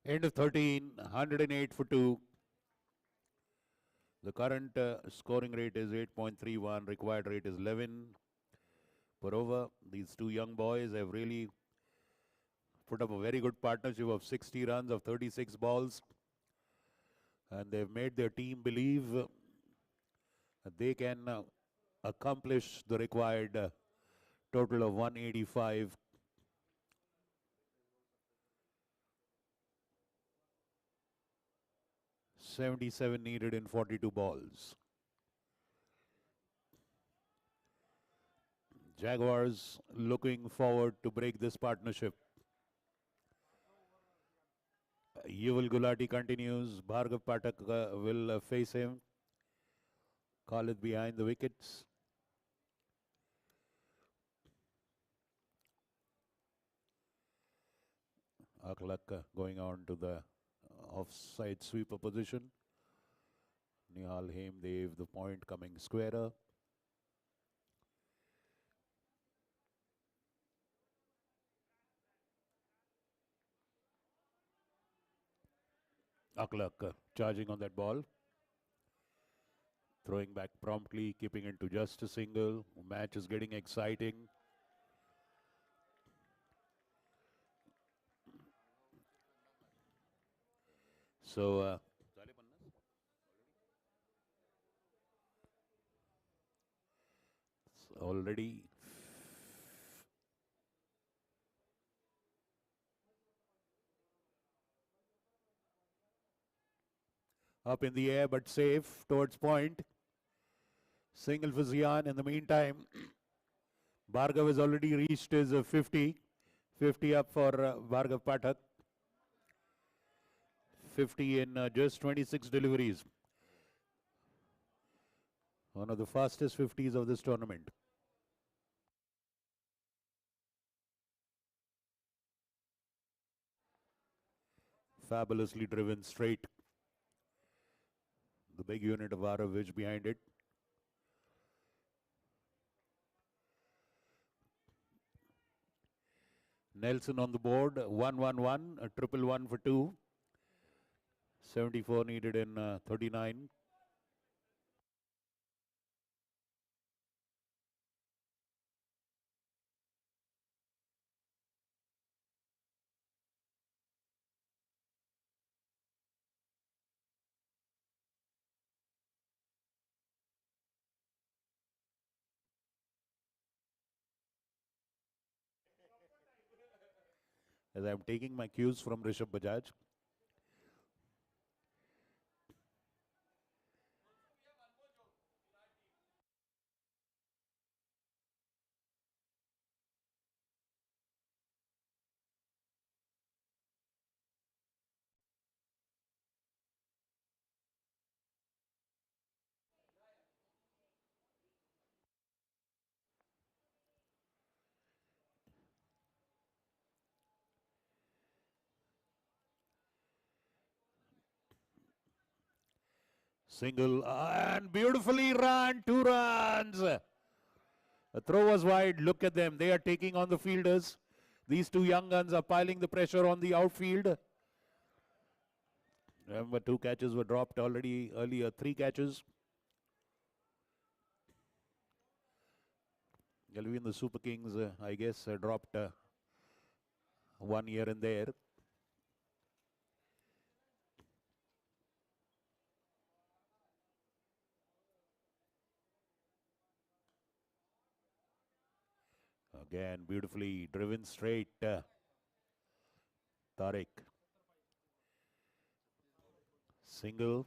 End of 13, 108 for 2. The current scoring rate is 8.31, required rate is 11 per over. These two young boys have really put up a very good partnership of 60 runs of 36 balls. And they've made their team believe that they can accomplish the required total of 185. 77 needed in 42 balls. Jaguars looking forward to break this partnership. Yuval Gulati continues. Bhargav Pathak will face him. Khalid behind the wickets. Akhlaq going on to the offside sweeper position. Nihal Hemdev, the point coming squarer. Akhlaq charging on that ball. Throwing back promptly, keeping it to just a single. Match is getting exciting. So, already up in the air, but safe towards point. Single for Zian. In the meantime, Bhargav has already reached his 50. 50 up for Bhargav Pathak. 50 in just 26 deliveries. One of the fastest 50s of this tournament. Fabulously driven straight. The big unit of Aravic behind it. Nelson on the board, 1-1-1, a triple one for two. 74 needed in 39. As I'm taking my cues from Rishabh Bajaj. Single and beautifully run, 2 runs. The throw was wide. Look at them. They are taking on the fielders. These two young guns are piling the pressure on the outfield. Remember, 2 catches were dropped already earlier, 3 catches. Galvin, the Super Kings, I guess, dropped 1 here and there. Again, beautifully driven straight. Tariq. Single.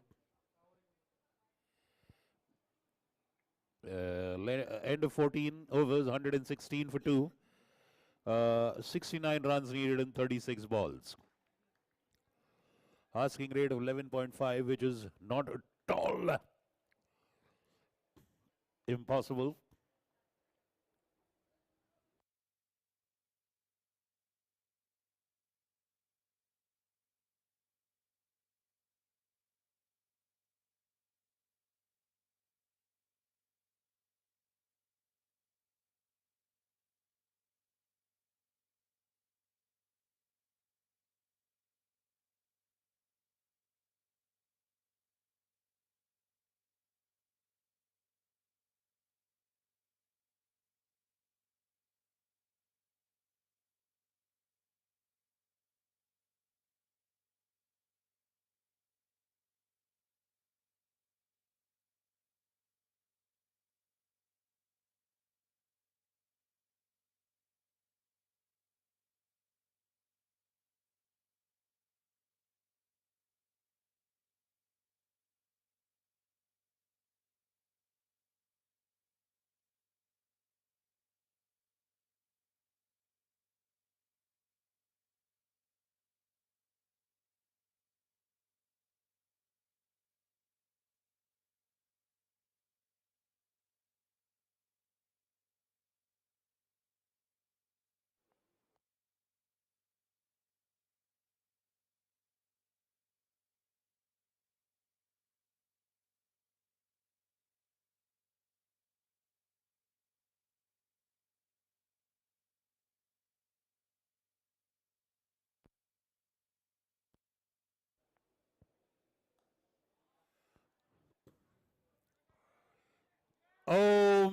End of 14 overs, 116 for 2. 69 runs needed in 36 balls. Asking rate of 11.5, which is not at all impossible.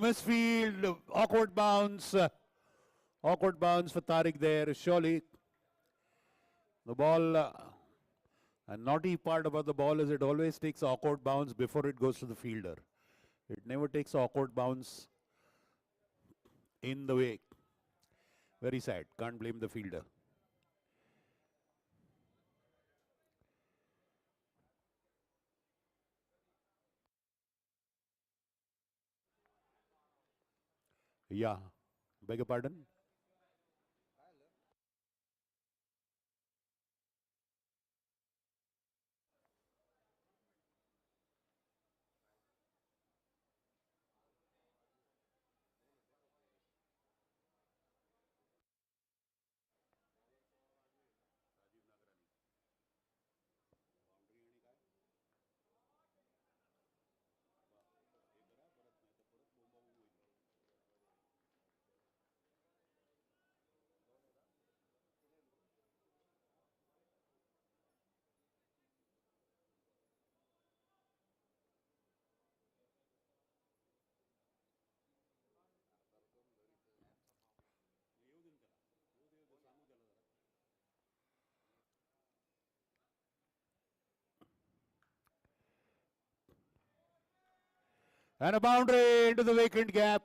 misfield, awkward bounce. Awkward bounce for Tariq there. Surely the ball, a naughty part about the ball is it always takes awkward bounce before it goes to the fielder. It never takes awkward bounce in the way. Very sad. Can't blame the fielder. Yeah. Beg your pardon? And a boundary into the vacant gap.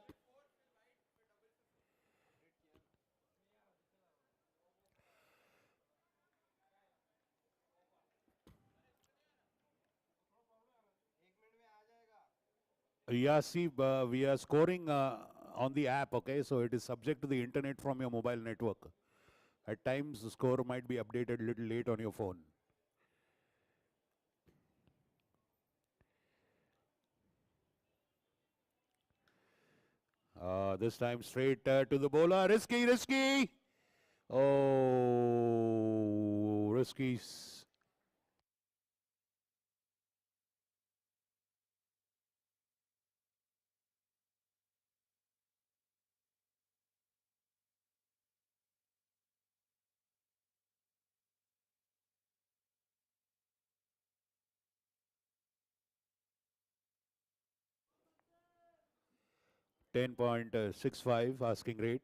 Yeah, see, we are scoring on the app, okay? So it is subject to the internet from your mobile network. At times, the score might be updated a little late on your phone. This time straight to the bowler. Risky, risky. Oh, risky. 10.65 asking rate.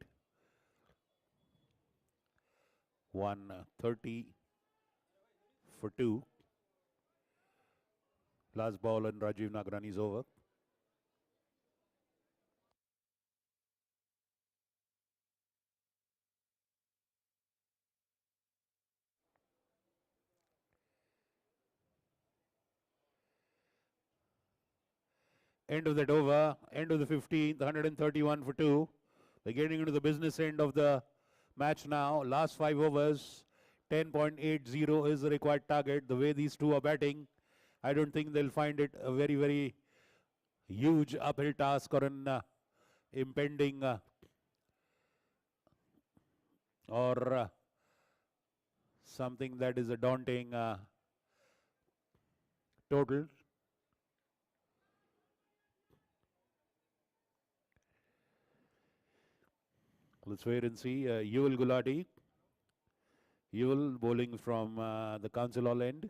130 for 2. Last ball and Rajiv Nagrani is over. End of that over, end of the 15th, 131 for 2. We're getting into the business end of the match now. Last 5 overs, 10.80 is the required target. The way these two are batting, I don't think they'll find it a very, very huge uphill task or an impending or something that is a daunting total. Let's wait and see. Yuval Gulati. Yuval bowling from the Council Hall end.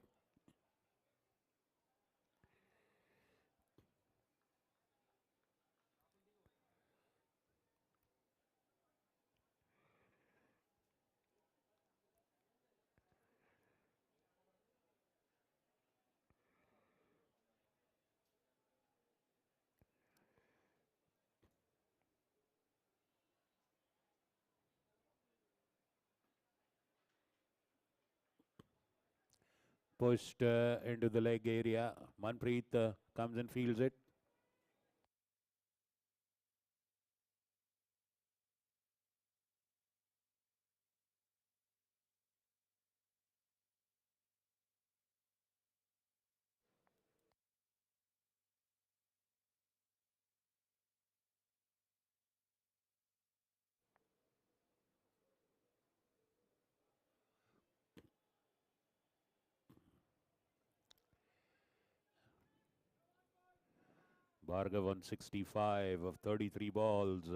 Pushed into the leg area. Manpreet comes and fields it. Bhargav on 65 of 33 balls.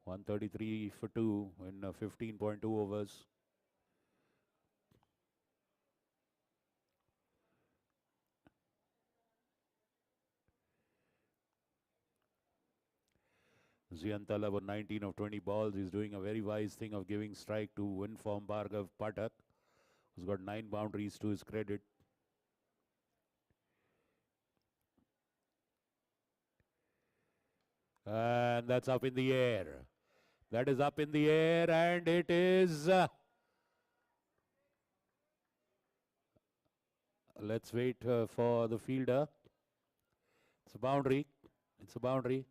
133 for 2 in 15.2 overs. Zian Talab on 19 of 20 balls. He's doing a very wise thing of giving strike to win form Bhargav Pathak, who's got 9 boundaries to his credit. And that's up in the air. That is up in the air, and it is... let's wait for the fielder. It's a boundary. It's a boundary.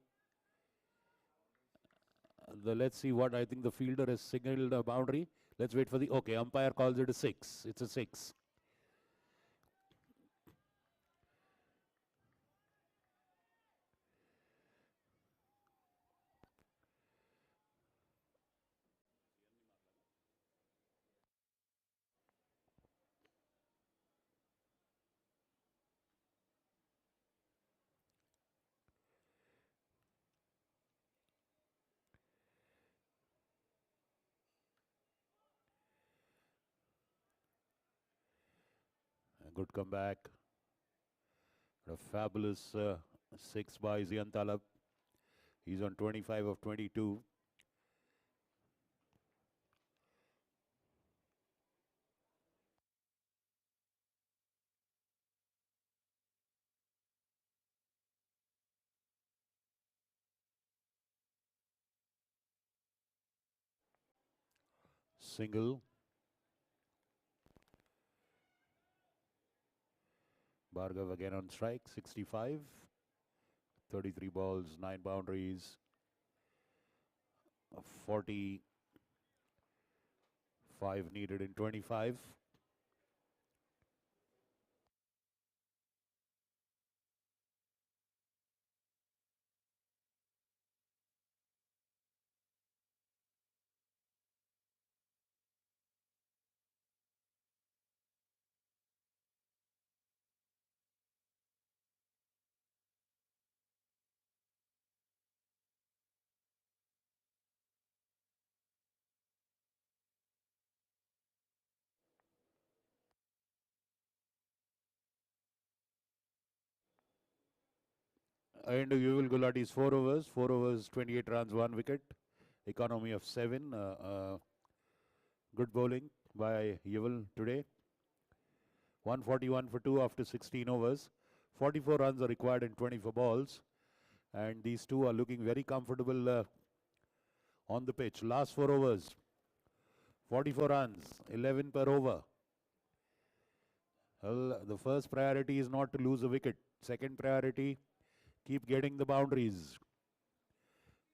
Let's see what I think the fielder has signaled a boundary. Let's wait for the... Okay, umpire calls it a 6. It's a 6. A good comeback. A fabulous 6 by Zian Talab. He's on 25 of 22. Single. Bhargav again on strike, 65. 33 balls, 9 boundaries. 45 needed in 25. And Yuval Gulati's 4 overs. 4 overs, 28 runs, 1 wicket. Economy of 7. Good bowling by Yuval today. 141 for 2 after 16 overs. 44 runs are required in 24 balls. And these two are looking very comfortable on the pitch. Last 4 overs. 44 runs, 11 per over. Well, the first priority is not to lose a wicket. Second priority, keep getting the boundaries.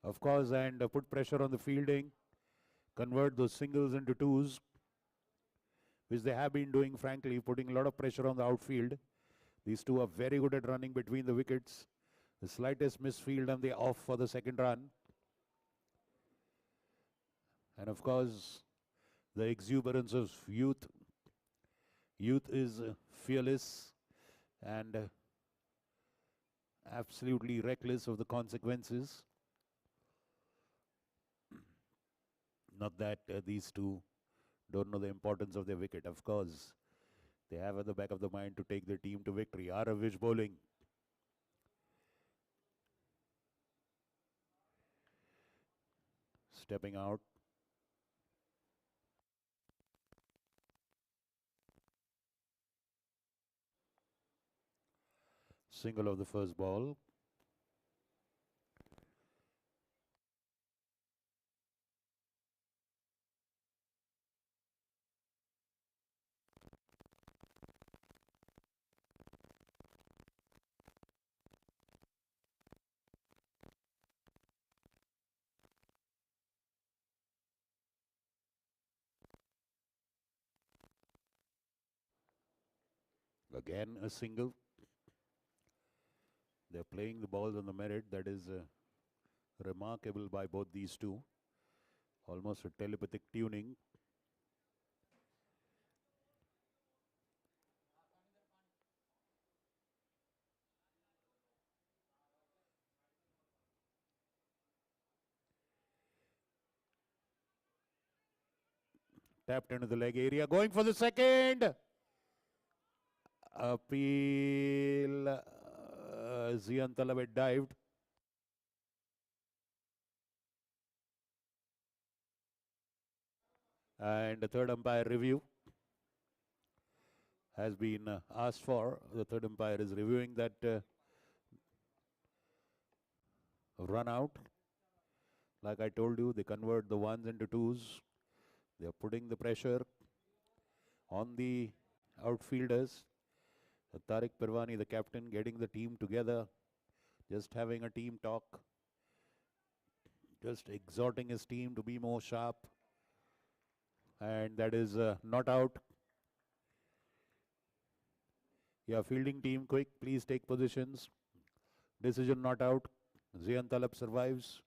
Of course, and put pressure on the fielding. Convert those singles into twos, which they have been doing, frankly, putting a lot of pressure on the outfield. These two are very good at running between the wickets. The slightest misfield and they're off for the second run. And of course, the exuberance of youth. Youth is fearless and absolutely reckless of the consequences. Not that these two don't know the importance of their wicket. Of course, they have at the back of the mind to take their team to victory. Aravish bowling. Stepping out. Single of the first ball. Again a single. They're playing the balls on the merit. That is remarkable by both these two. Almost a telepathic tuning. Tapped into the leg area. Going for the second. Appeal. Zian Talab dived. And the third umpire review has been asked for. The third umpire is reviewing that run out. Like I told you, they convert the ones into twos. They are putting the pressure on the outfielders. Tariq Pirwani, the captain, getting the team together, just having a team talk, just exhorting his team to be more sharp. And that is not out. Yeah, fielding team, quick, please take positions. Decision not out. Zian Talab survives.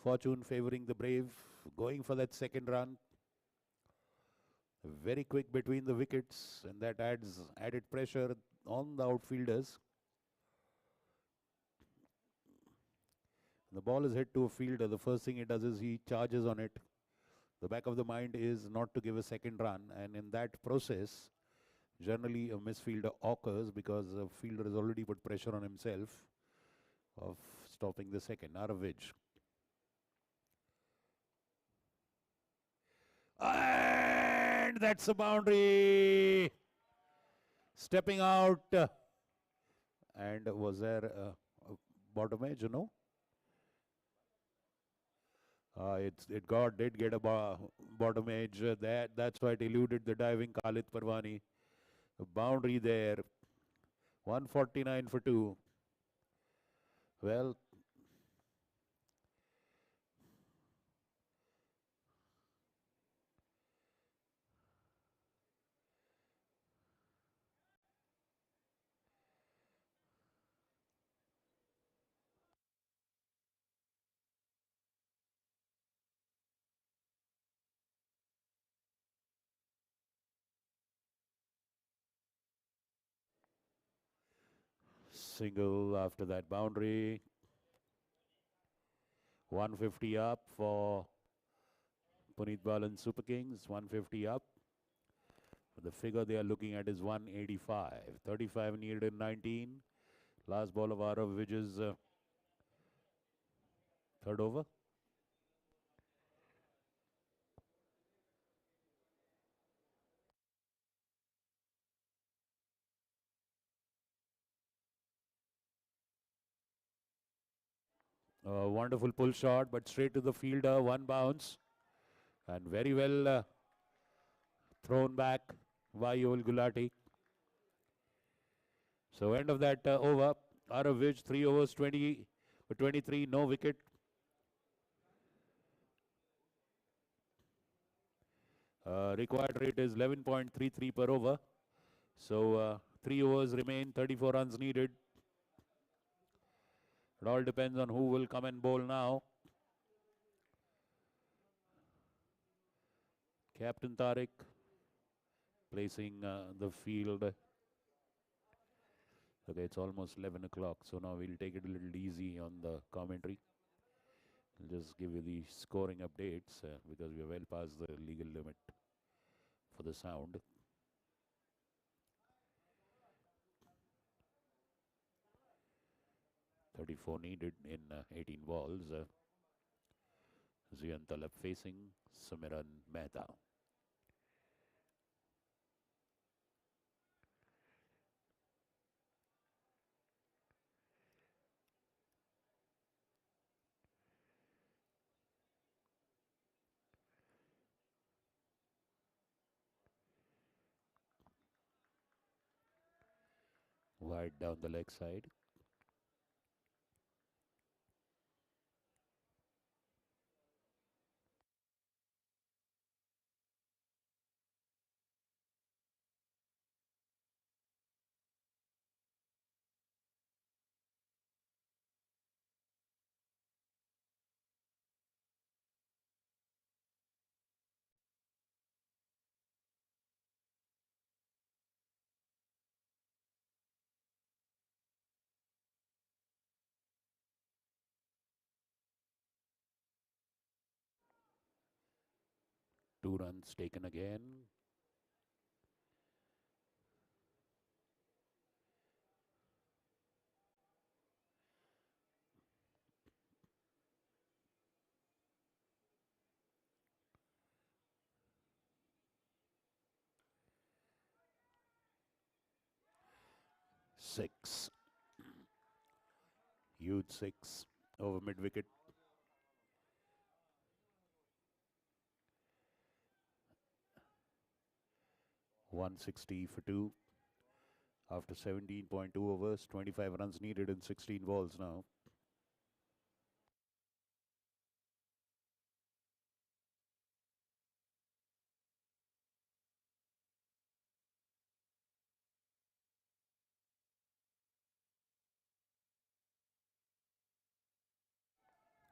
Fortune favoring the Brave, going for that second run. Very quick between the wickets, and that adds added pressure on the outfielders. The ball is hit to a fielder. The first thing he does is he charges on it. The back of the mind is not to give a second run, and in that process, generally a misfielder occurs because the fielder has already put pressure on himself of stopping the second. Aravij. And that's a boundary. Stepping out. And was there a bottom edge? No. Did get a bottom edge. That's why it eluded the diving Khalid Parwani. A boundary there. 149 for 2. Well, single after that boundary. 150 up for Punit Balan Super Kings. 150 up. The figure they are looking at is 185. 35 needed in 19. Last ball of Arav, which is third over. Wonderful pull shot, but straight to the fielder. One bounce. And very well thrown back by Yul Gulati. So end of that over. Arav, 3 overs, 23, no wicket. Required rate is 11.33 per over. So 3 overs remain, 34 runs needed. It all depends on who will come and bowl now. Captain Tariq placing the field. Okay, it's almost 11 o'clock, so now we'll take it a little easy on the commentary. I'll just give you the scoring updates because we are well past the legal limit for the sound. .34 needed in 18 balls. Zian Talab facing Sumiran Mehta. Wide down the leg side. Two runs taken again. 6. Huge 6 over mid wicket. .160 for 2 after 17.2 overs. 25 runs needed in 16 balls now.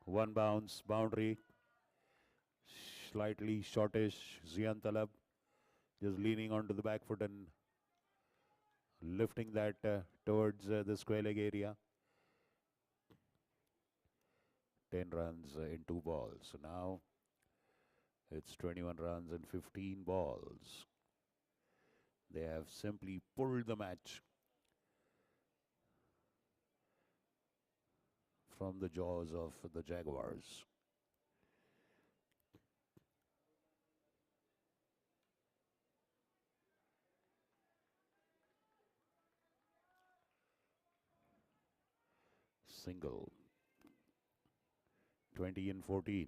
One bounce, boundary, slightly shortish. Zian Talab just leaning onto the back foot and lifting that towards the square leg area. 10 runs in 2 balls. So now it's 21 runs in 15 balls. They have simply pulled the match from the jaws of the Jaguars. Single. 20 and 14.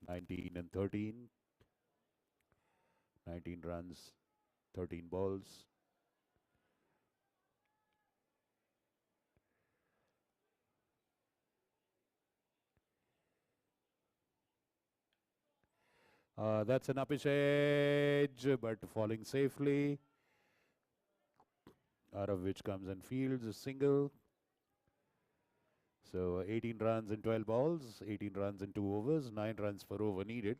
(19 and 13). 19 runs, 13 balls. That's an uppish edge, but falling safely. Out of which comes and fields a single. So 18 runs in 12 balls, 18 runs in 2 overs, 9 runs per over needed.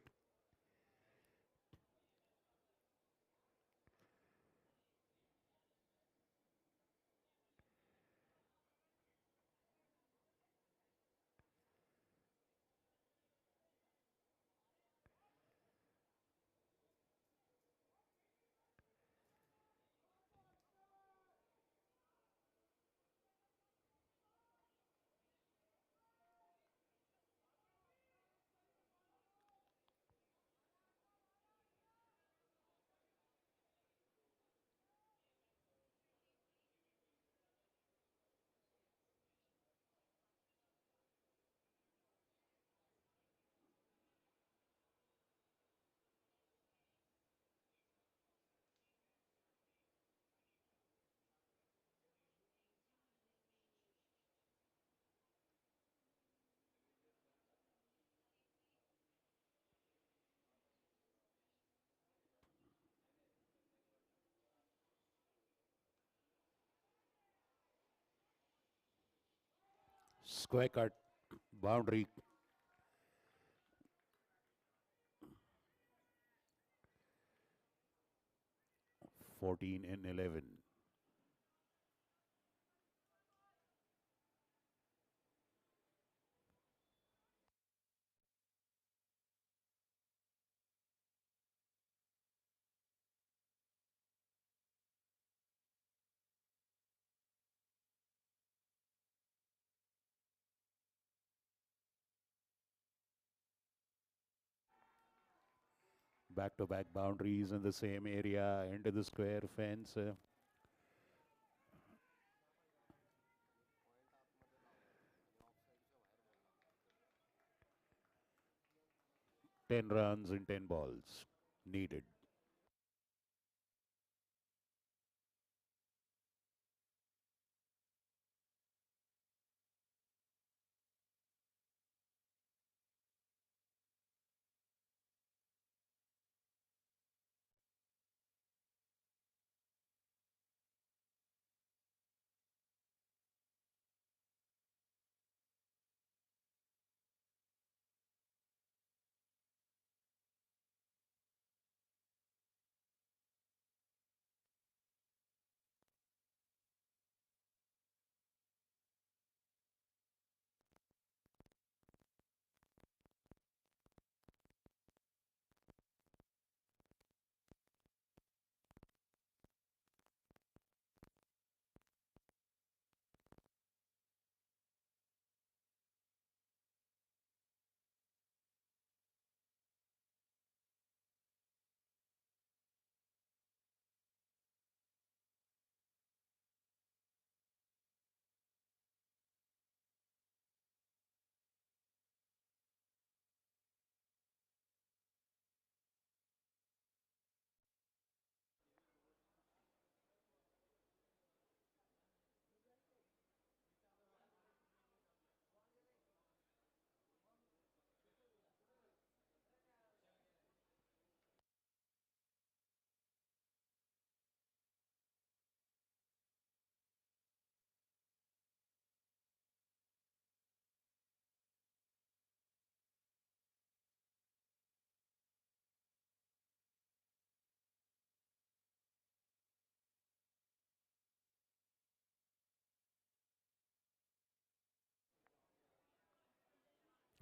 Square cut, boundary. 14 and 11. Back-to-back boundaries in the same area, into the square fence. 10 runs in 10 balls needed.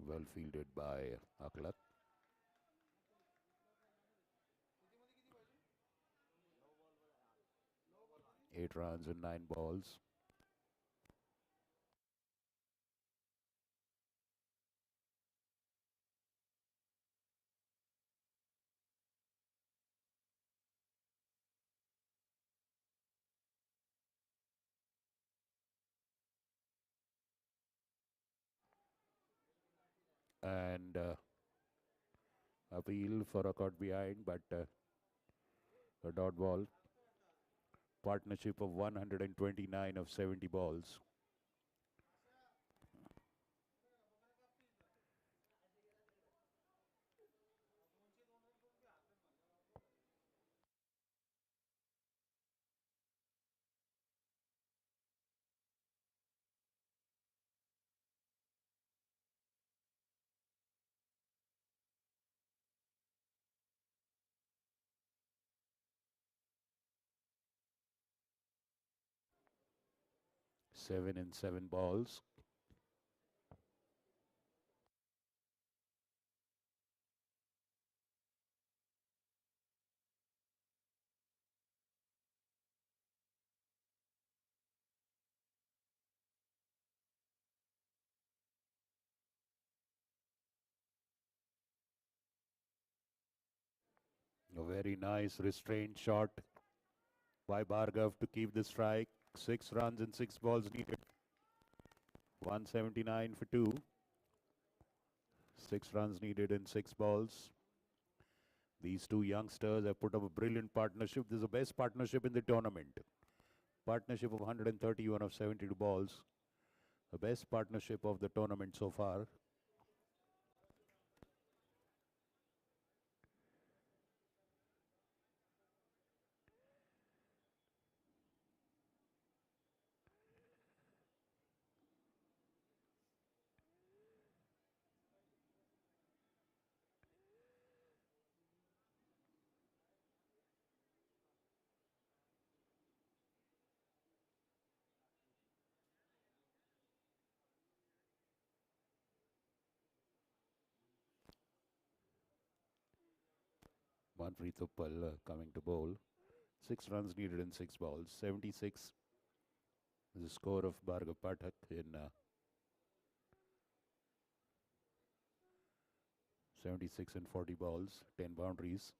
Well fielded by Aklat. 8 runs and 9 balls. And appeal for a caught behind, but a dot ball. Partnership of 129 of 70 balls. Seven and 7 balls. A very nice restrained shot by Bhargav to keep the strike. 6 runs and 6 balls needed. 179 for 2. 6 runs needed in 6 balls. These two youngsters have put up a brilliant partnership. This is the best partnership in the tournament. Partnership of 131 of 72 balls. The best partnership of the tournament so far. Manpreet Uppal coming to bowl. 6 runs needed in 6 balls. 76 is the score of Bhargav Pathak in 76 and 40 balls, 10 boundaries.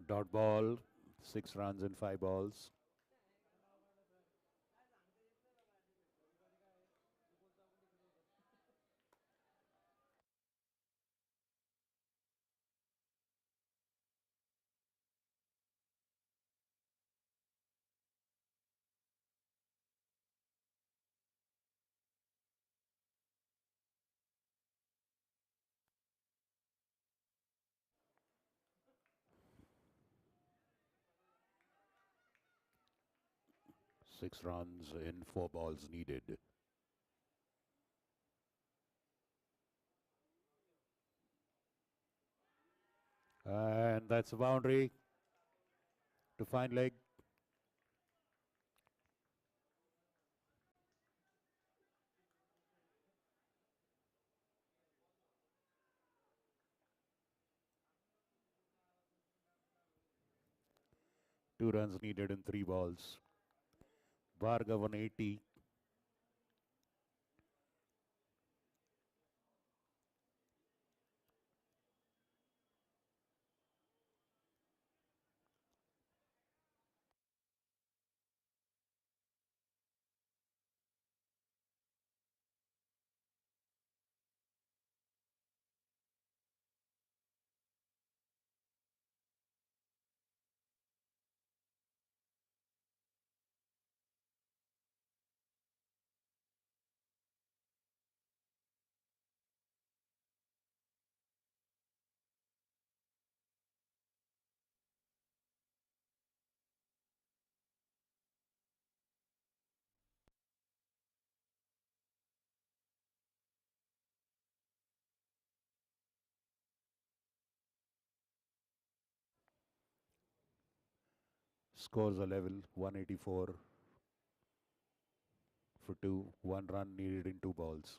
Dot ball, 6 runs and 5 balls. Six runs in 4 balls needed. And that's a boundary to find leg. Two runs needed in 3 balls. Bhargav 180. Scores are level, 184 for 2. 1 run needed in 2 balls.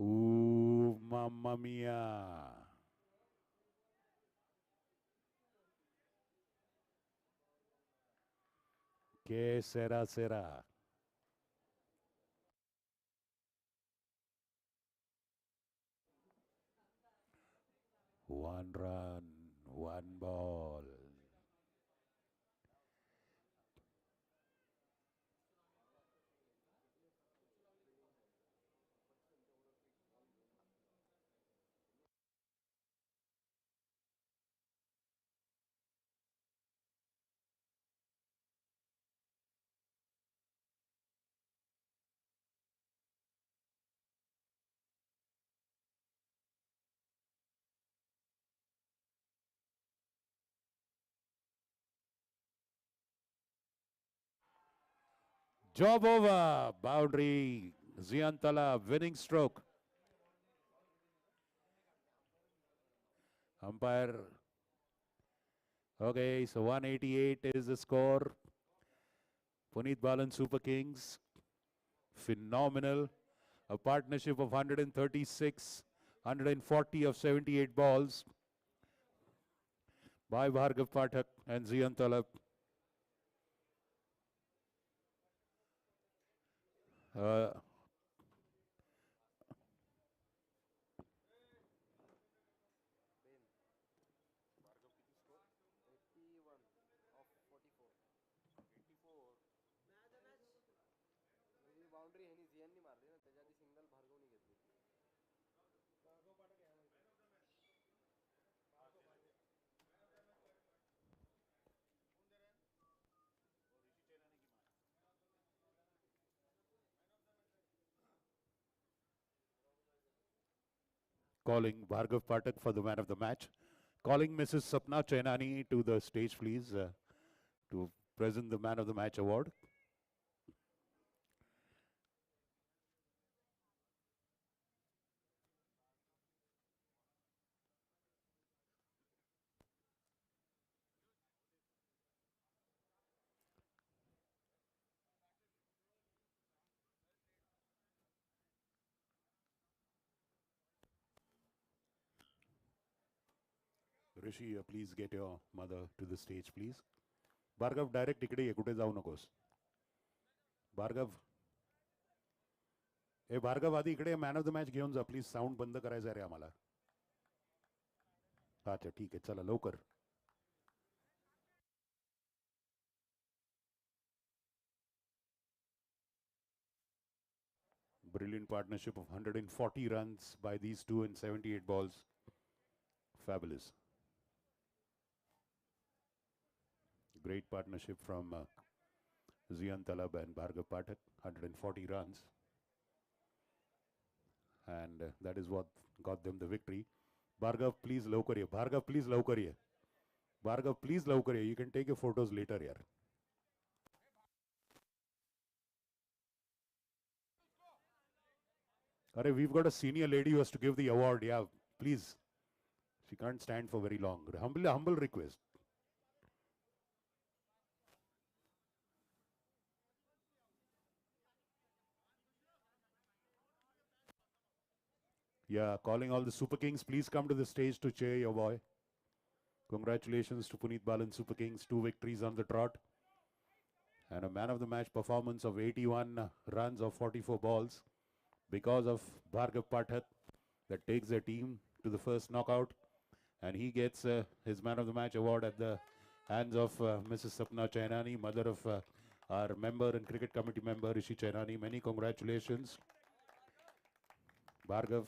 Ooh, mamma mia. Que será? 1 run, 1 ball. Job over. Boundary. Ziantala winning stroke. Umpire. Okay, so 188 is the score. Punit Balan Super Kings. Phenomenal. A partnership of 136, 140 of 78 balls by Bhargav Pathak and Ziantala. Calling Bhargav Pathak for the man of the match. Calling Mrs. Sapna Chainani to the stage, please, to present the man of the match award. Rishi, please get your mother to the stage, please. Bhargav, direct इकडे ये, कुठे जाऊ नकोस. Bhargav. ए भार्गव आधी इकडे man of the match घेऊन जा please. Sound बंद करायचा रे आम्हाला. अच्छा ठीक आहे, चला लवकर. Brilliant partnership of 140 runs by these two in 78 balls. Fabulous. Great partnership from Zian Talab and Bhargav Pathak. 140 runs. And that is what got them the victory. Bhargav, please लवकर ये. Bhargav, please लवकर ये. Bhargav, please लवकर ये. You can take your photos later, yaar. Arey, we've got a senior lady who has to give the award. Yeah, please. She can't stand for very long. Humble request. Yeah, calling all the Super Kings. Please come to the stage to cheer your boy. Congratulations to Punit Balan Super Kings. 2 victories on the trot. And a man of the match performance of 81 runs of 44 balls because of Bhargav Pathak that takes their team to the first knockout. And he gets his man of the match award at the hands of Mrs. Sapna Chainani, mother of our member and cricket committee member Rishi Chainani. Many congratulations, Bhargav.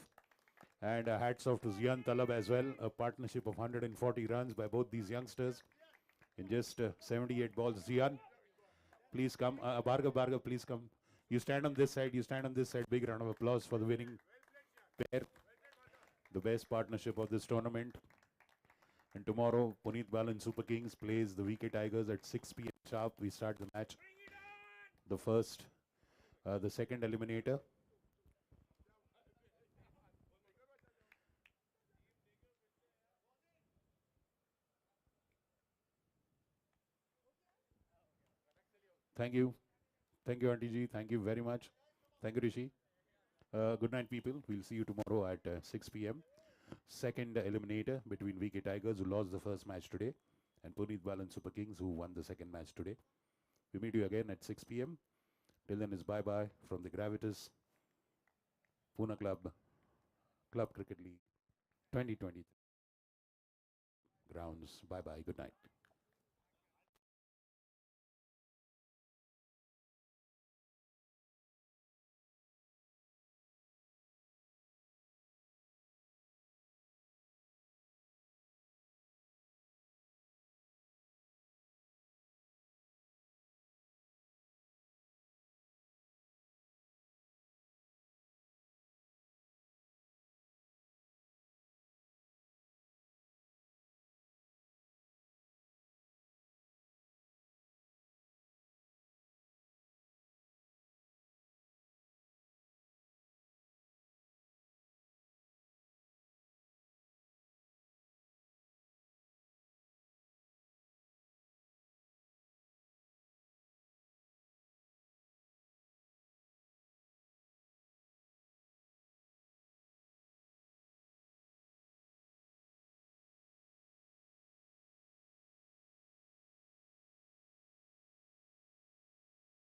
And hats off to Zian Talab as well. A partnership of 140 runs by both these youngsters in just 78 balls. Zian, please come. Bhargav, please come. You stand on this side. You stand on this side. Big round of applause for the winning pair. The best partnership of this tournament. And tomorrow, Punit Balan Super Kings plays the VK Tigers at 6 p.m. sharp. We start the match. The second eliminator. Thank you. Thank you, Auntie Ji. Thank you very much. Thank you, Rishi. Good night, people. We'll see you tomorrow at 6 p.m. Second eliminator between VK Tigers, who lost the first match today, and Punit Balan Super Kings, who won the second match today. We meet you again at 6 p.m. Till then, is bye-bye from the Gravitas Pune Club Cricket League 2020 grounds. Bye-bye. Good night.